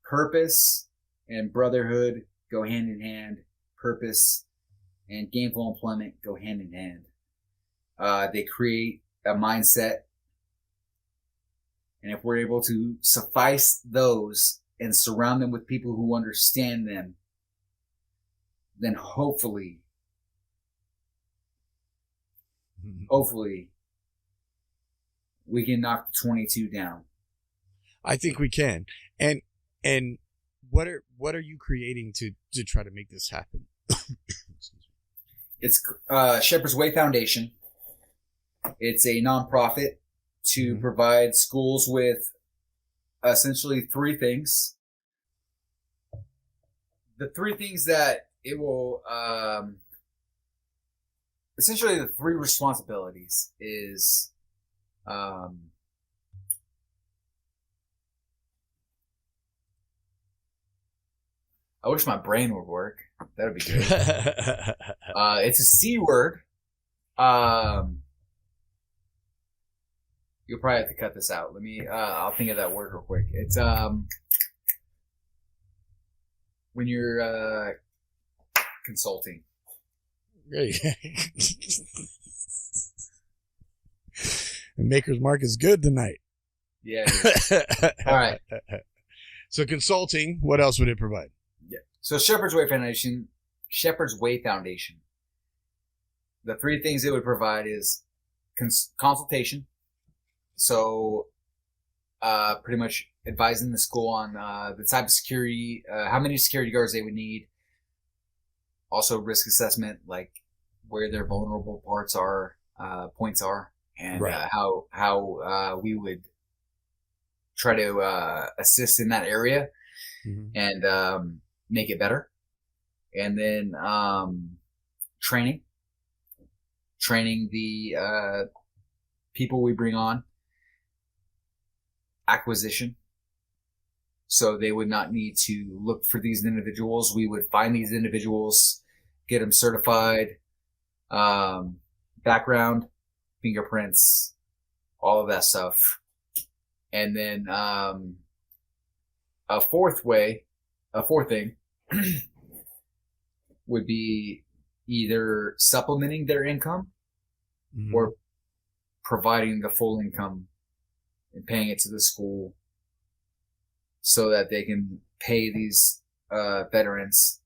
Speaker 3: purpose and brotherhood go hand in hand. Purpose and gainful employment go hand in hand. They create a mindset. And if we're able to suffice those and surround them with people who understand them, then hopefully, we can knock the 22 down.
Speaker 2: I think we can. And what are you creating to try to make this happen?
Speaker 3: It's Shepherd's Way Foundation. It's a nonprofit to provide schools with essentially three things. The three things that it will essentially the three responsibilities is I wish my brain would work. That would be good. It's a C word. You'll probably have to cut this out. Let me. I'll think of that word real quick. It's when you're consulting.
Speaker 2: And Maker's Mark is good tonight.
Speaker 3: Yeah. All right.
Speaker 2: So consulting. What else would it provide?
Speaker 3: Yeah. So Shepherd's Way Foundation. The three things it would provide is consultation. So, pretty much advising the school on the type of security, how many security guards they would need. Also, risk assessment, like where their vulnerable points are, and how we would try to assist in that area and make it better. And then training the people we bring on. Acquisition. So they would not need to look for these individuals. We would find these individuals, get them certified, background, fingerprints, all of that stuff. And then a fourth thing would be either supplementing their income or providing the full income and paying it to the school so that they can pay these veterans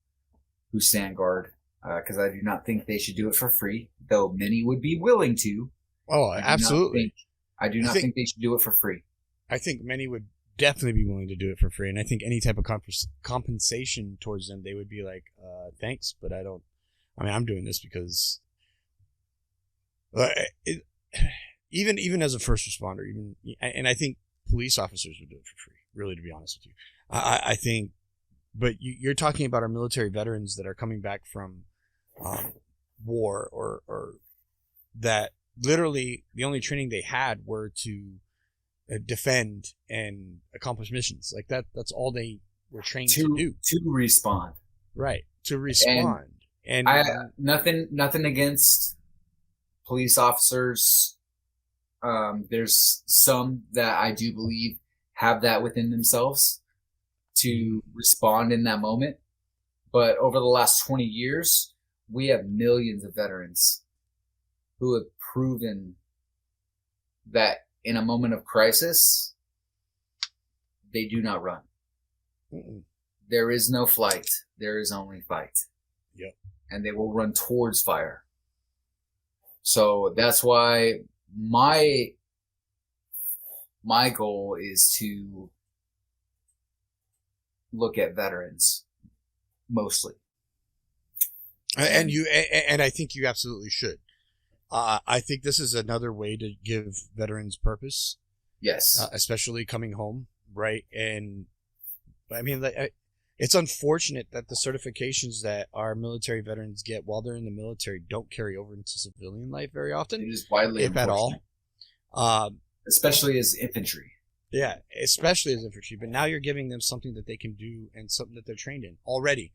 Speaker 3: who stand guard. Because I do not think they should do it for free, though many would be willing to.
Speaker 2: Oh, absolutely.
Speaker 3: I do not think they should do it for free.
Speaker 2: I think many would definitely be willing to do it for free. And I think any type of compensation towards them, they would be like, thanks, but I'm doing this because even as a first responder, and I think police officers would do it for free, really, to be honest with you. I think, but you're talking about our military veterans that are coming back from war or that literally the only training they had were to defend and accomplish missions. Like that's all they were trained to do.
Speaker 3: To respond.
Speaker 2: Right. To respond. And
Speaker 3: nothing against police officers. There's some that I do believe have that within themselves to respond in that moment. But over the last 20 years, we have millions of veterans who have proven that in a moment of crisis, they do not run. There is no flight. There is only fight.
Speaker 2: Yep.
Speaker 3: And they will run towards fire. So that's why my goal is to look at veterans mostly.
Speaker 2: And I think you absolutely should. I think this is another way to give veterans purpose.
Speaker 3: Yes.
Speaker 2: Especially coming home, right? And I mean, it's unfortunate that the certifications that our military veterans get while they're in the military don't carry over into civilian life very often.
Speaker 3: It is widely
Speaker 2: if at all.
Speaker 3: Especially as infantry.
Speaker 2: Yeah, especially as infantry. But now you're giving them something that they can do and something that they're trained in already,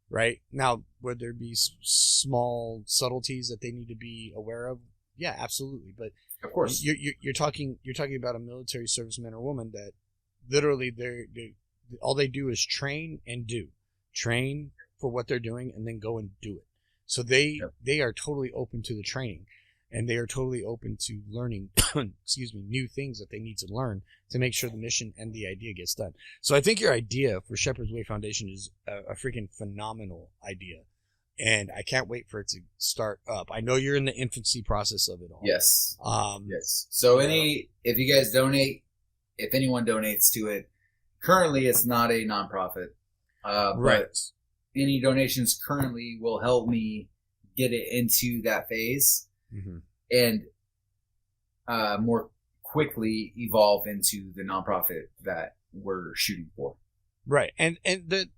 Speaker 2: right? Now, would there be small subtleties that they need to be aware of? Yeah, absolutely. But
Speaker 3: of course,
Speaker 2: you're talking about a military serviceman or woman that literally all they do is train for what they're doing and then go and do it. So they are totally open to the training. And they are totally open to learning, new things that they need to learn to make sure the mission and the idea gets done. So I think your idea for Shepherd's Way Foundation is a freaking phenomenal idea. And I can't wait for it to start up. I know you're in the infancy process of it all.
Speaker 3: Yes. Yes. So if you guys donate, if anyone donates to it, currently it's not a nonprofit.
Speaker 2: Right.
Speaker 3: But any donations currently will help me get it into that phase. Mm-hmm. And more quickly evolve into the nonprofit that we're shooting for.
Speaker 2: Right. And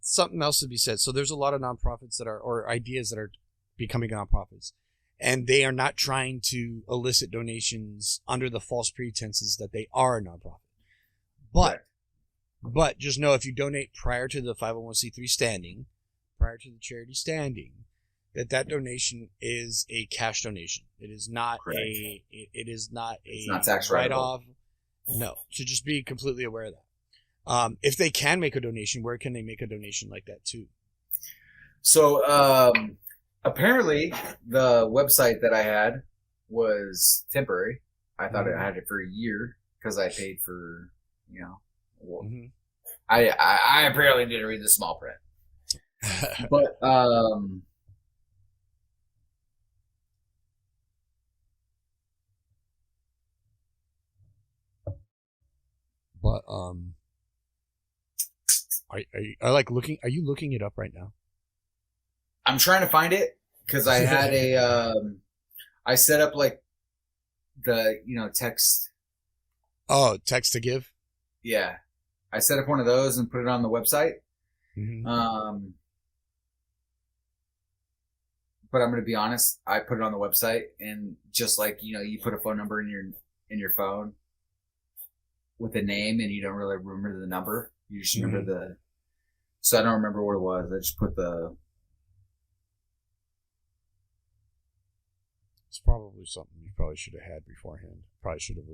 Speaker 2: something else to be said. So there's a lot of nonprofits or ideas that are becoming nonprofits, and they are not trying to elicit donations under the false pretenses that they are a nonprofit. But just know if you donate prior to the 501c3 standing, prior to the charity standing, that donation is a cash donation. It is not it's not
Speaker 3: tax
Speaker 2: write-off. No. So just be completely aware of that. If they can make a donation, where can they make a donation like that too?
Speaker 3: So apparently the website that I had was temporary. I thought I had it for a year because I paid for, I apparently didn't read the small print. But
Speaker 2: are you looking it up right now?
Speaker 3: I'm trying to find it because I had I set up like the, text.
Speaker 2: Oh, text to give?
Speaker 3: Yeah. I set up one of those and put it on the website. Mm-hmm. But I'm going to be honest, I put it on the website and just like, you put a phone number in your phone with a name and you don't really remember the number. You just remember so I don't remember what it was. I just put
Speaker 2: it's probably something you probably should have had beforehand. Probably should have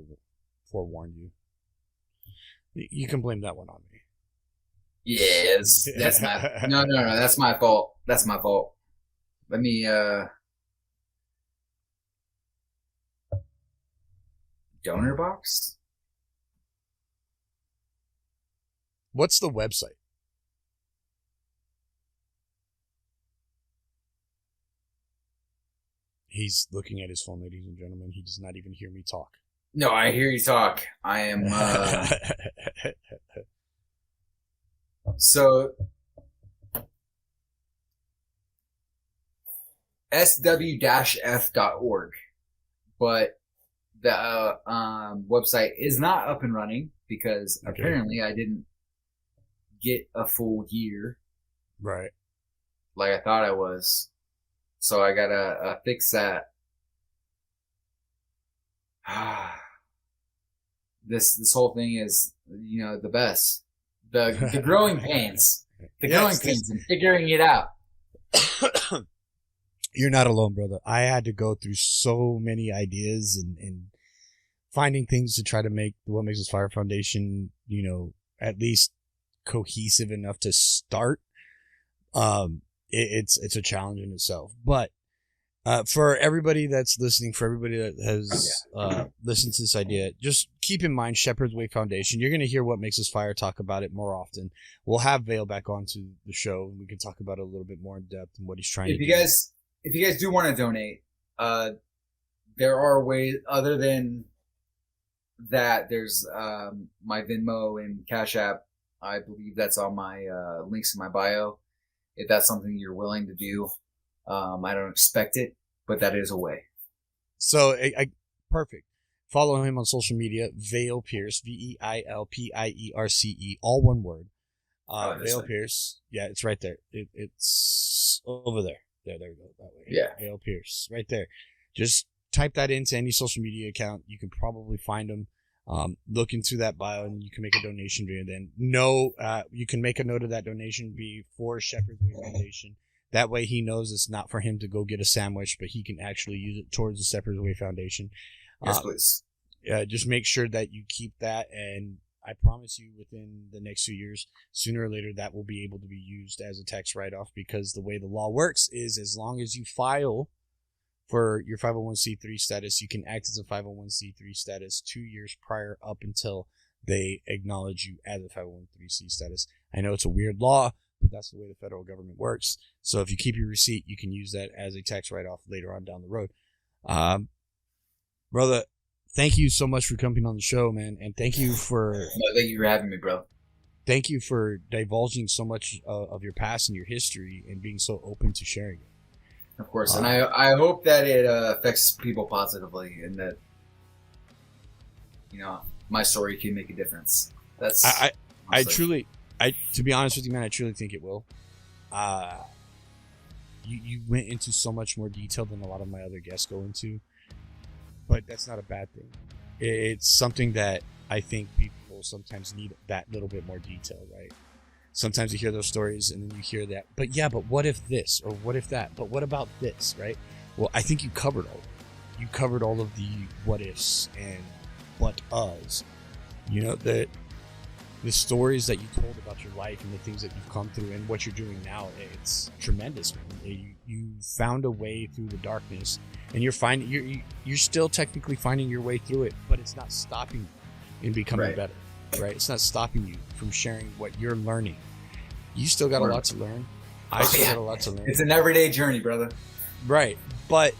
Speaker 2: forewarned you. You can blame that one on me.
Speaker 3: Yes, that's my no. That's my fault. That's my fault. Let me donor box.
Speaker 2: What's the website? He's looking at his phone, ladies and gentlemen. He does not even hear me talk.
Speaker 3: No, I hear you talk. I am. So, sw-f.org, but the website is not up and running because apparently I didn't get a full year.
Speaker 2: Right.
Speaker 3: Like I thought I was. So I gotta fix that. This whole thing is, the best. The growing pains. The growing pains and figuring it out.
Speaker 2: You're not alone, brother. I had to go through so many ideas and finding things to try to make the What Makes Us Fire Foundation, at least cohesive enough to start. It's a challenge in itself. But for everybody that's listening, for everybody that has listened to this idea, just keep in mind Shepherd's Way Foundation. You're going to hear What Makes Us Fire talk about it more often. We'll have Vale back onto the show, and we can talk about it a little bit more in depth and what he's trying to do.
Speaker 3: If you guys do want to donate, there are ways other than that. There's my Venmo and Cash App. I believe that's on my links in my bio. If that's something you're willing to do, I don't expect it, but that is a way.
Speaker 2: So, perfect. Follow him on social media, Vale Pierce, VeilPierce, all one word. Vale Pierce. Yeah, it's right there. It's over there. There we go. That way.
Speaker 3: Yeah.
Speaker 2: Vale Pierce, right there. Just type that into any social media account. You can probably find him. Look into that bio, and you can make a donation via then. You can make a note of that donation be for Shepherd's Way Foundation. That way he knows it's not for him to go get a sandwich, but he can actually use it towards the Shepherd's Way Foundation.
Speaker 3: Yes, please.
Speaker 2: Just make sure that you keep that, and I promise you within the next few years, sooner or later, that will be able to be used as a tax write-off, because the way the law works is as long as you file for your 501c3 status, you can act as a 501c3 status 2 years prior up until they acknowledge you as a 501c3 status. I know it's a weird law, but that's the way the federal government works. So if you keep your receipt, you can use that as a tax write-off later on down the road. Brother, thank you so much for coming on the show, man. And thank you for
Speaker 3: having me, bro.
Speaker 2: Thank you for divulging so much of your past and your history and being so open to sharing it.
Speaker 3: Of course, and I hope that it affects people positively, and that my story can make a difference. That's
Speaker 2: I to be honest with you, man, I truly think it will. You went into so much more detail than a lot of my other guests go into, but that's not a bad thing. It's something that I think people sometimes need, that little bit more detail, right? Sometimes you hear those stories and then you hear that, but what if this, or what if that, but what about this, right? Well, I think you covered all of it. You covered all of the what ifs and but-us. The stories that you told about your life and the things that you've come through and what you're doing now, it's tremendous, man. You found a way through the darkness, and you're still technically finding your way through it, but it's not stopping you in becoming better. Right? It's not stopping you from sharing what you're learning. You still got a lot to learn. I still got a lot to learn.
Speaker 3: It's an everyday journey, brother.
Speaker 2: Right. But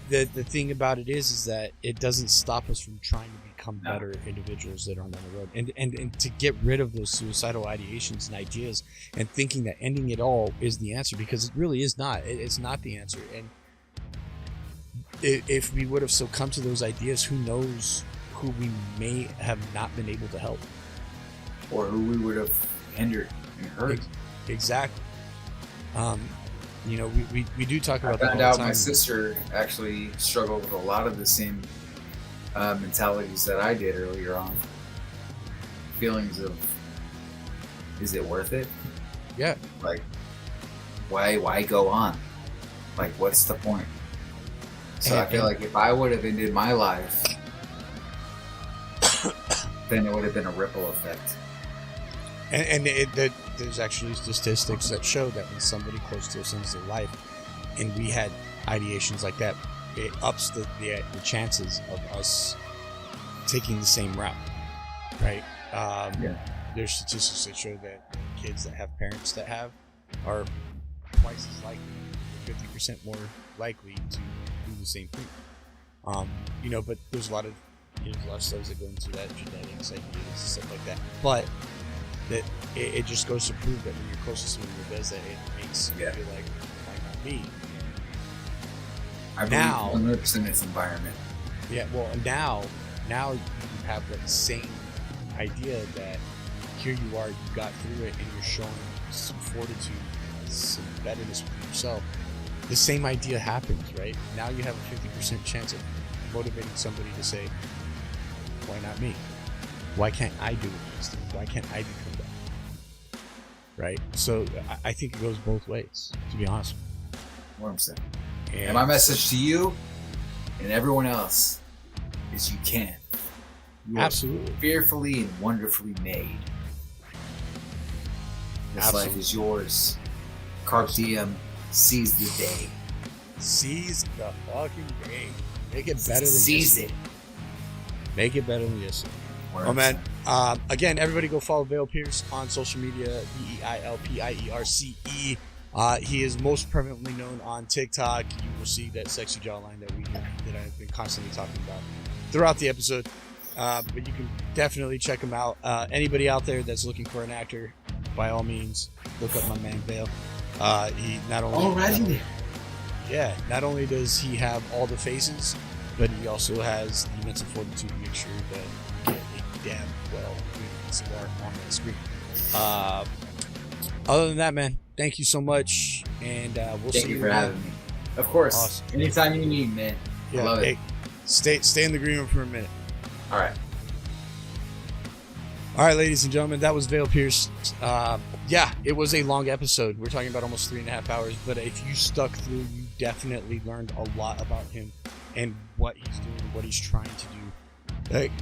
Speaker 2: the thing about it is that it doesn't stop us from trying to become better individuals that are on the road. And to get rid of those suicidal ideations and ideas and thinking that ending it all is the answer, because it really is not. It's not the answer. And if we would have succumbed to those ideas, who knows who we may have not been able to help.
Speaker 3: Or who we would have hindered and hurt.
Speaker 2: Exactly. We do talk about
Speaker 3: that all the time. I found out my sister actually struggled with a lot of the same mentalities that I did earlier on. Feelings of, is it worth it?
Speaker 2: Yeah.
Speaker 3: Like, why go on? Like, what's the point? So I feel like if I would have ended my life, then it would have been a ripple effect.
Speaker 2: And there's actually statistics that show that when somebody close to us ends their life, and we had ideations like that, it ups the chances of us taking the same route, right? There's statistics that show that kids that have parents that have are twice as likely, 50% more likely to do the same thing. But there's a lot of studies that go into that, genetics, ideas, and stuff like that. But that it just goes to prove that when you're close to someone who does that, it makes you feel like, why not me?
Speaker 3: I believe 100% in this environment.
Speaker 2: Yeah, well, now you have that same idea that here you are, you got through it, and you're showing some fortitude, some betterness for yourself. The same idea happens, right? Now you have a 50% chance of motivating somebody to say, why not me? Why can't I do it next time? Why can't I become that? Right? So I think it goes both ways, to be honest with you.
Speaker 3: 100%. And my message to you and everyone else is you can. You
Speaker 2: absolutely.
Speaker 3: Fearfully and wonderfully made. This life is yours. Carpe diem. Seize the day.
Speaker 2: Seize the fucking day. Make it better than
Speaker 3: Seize
Speaker 2: yesterday. Make it better than yesterday. Oh man! Again, everybody go follow Vale Pierce on social media. VeilPierce. He is most prevalently known on TikTok. You will see that sexy jawline that I've been constantly talking about throughout the episode. But you can definitely check him out. Anybody out there that's looking for an actor, by all means, look up my man Vale. He not only yeah, not only does he have all the faces, but he also has the mental fortitude to make sure that you get a damn well piece of art on that screen. Other than that, man, thank you so much, and we'll see
Speaker 3: Thank you
Speaker 2: you
Speaker 3: for
Speaker 2: again.
Speaker 3: having me. Of course.
Speaker 2: Awesome.
Speaker 3: Anytime you need, man.
Speaker 2: Yeah,
Speaker 3: I love it.
Speaker 2: hey, stay in the green room for a minute.
Speaker 3: All right.
Speaker 2: All right, ladies and gentlemen, that was Vale Pierce. Yeah, it was a long episode. We're talking about almost 3.5 hours, but if you stuck through, you definitely learned a lot about him and what he's doing, what he's trying to do. Like,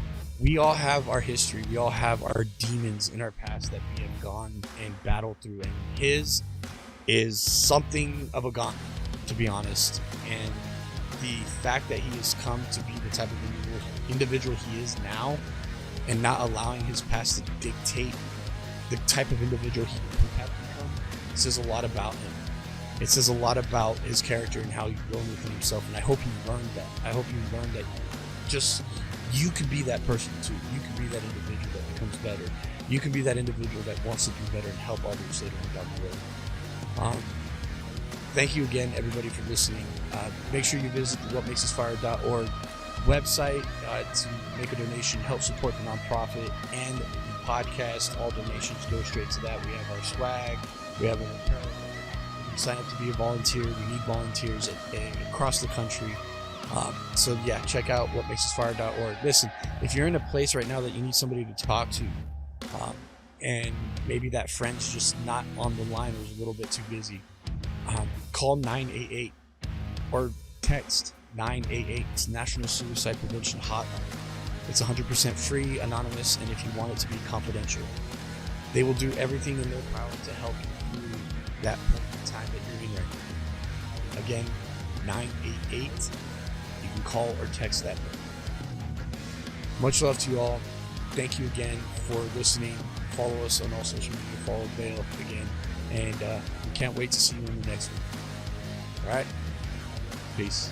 Speaker 2: we all have our history. We all have our demons in our past that we have gone and battled through, and his is something of a gauntlet, to be honest. And the fact that he has come to be the type of individual he is now, and not allowing his past to dictate the type of individual he could have become, says a lot about him. It says a lot about his character and how he's grown within himself, and I hope you learned that. I hope you learned that just you can be that person too. You can be that individual that becomes better. You can be that individual that wants to do better and help others later on down the road. Thank you again, everybody, for listening. Make sure you visit the WhatMakesUsFire.org website to make a donation, help support the nonprofit and the podcast. All donations go straight to that. We have our swag. We have an apparel. You can sign up to be a volunteer. We need volunteers across the country. So yeah, check out WhatMakesUsFire.org. Listen, if you're in a place right now that you need somebody to talk to, and maybe that friend's just not on the line or is a little bit too busy, call 988 or text 988. It's National Suicide Prevention Hotline. It's 100% free, anonymous, and if you want it to be confidential, they will do everything in their power to help you through that perfect time that you're in right now. Again, 988. You can call or text that number. Much love to you all. Thank you again for listening. Follow us on all social media. Follow Vale again. And we can't wait to see you in the next one. All right? Peace.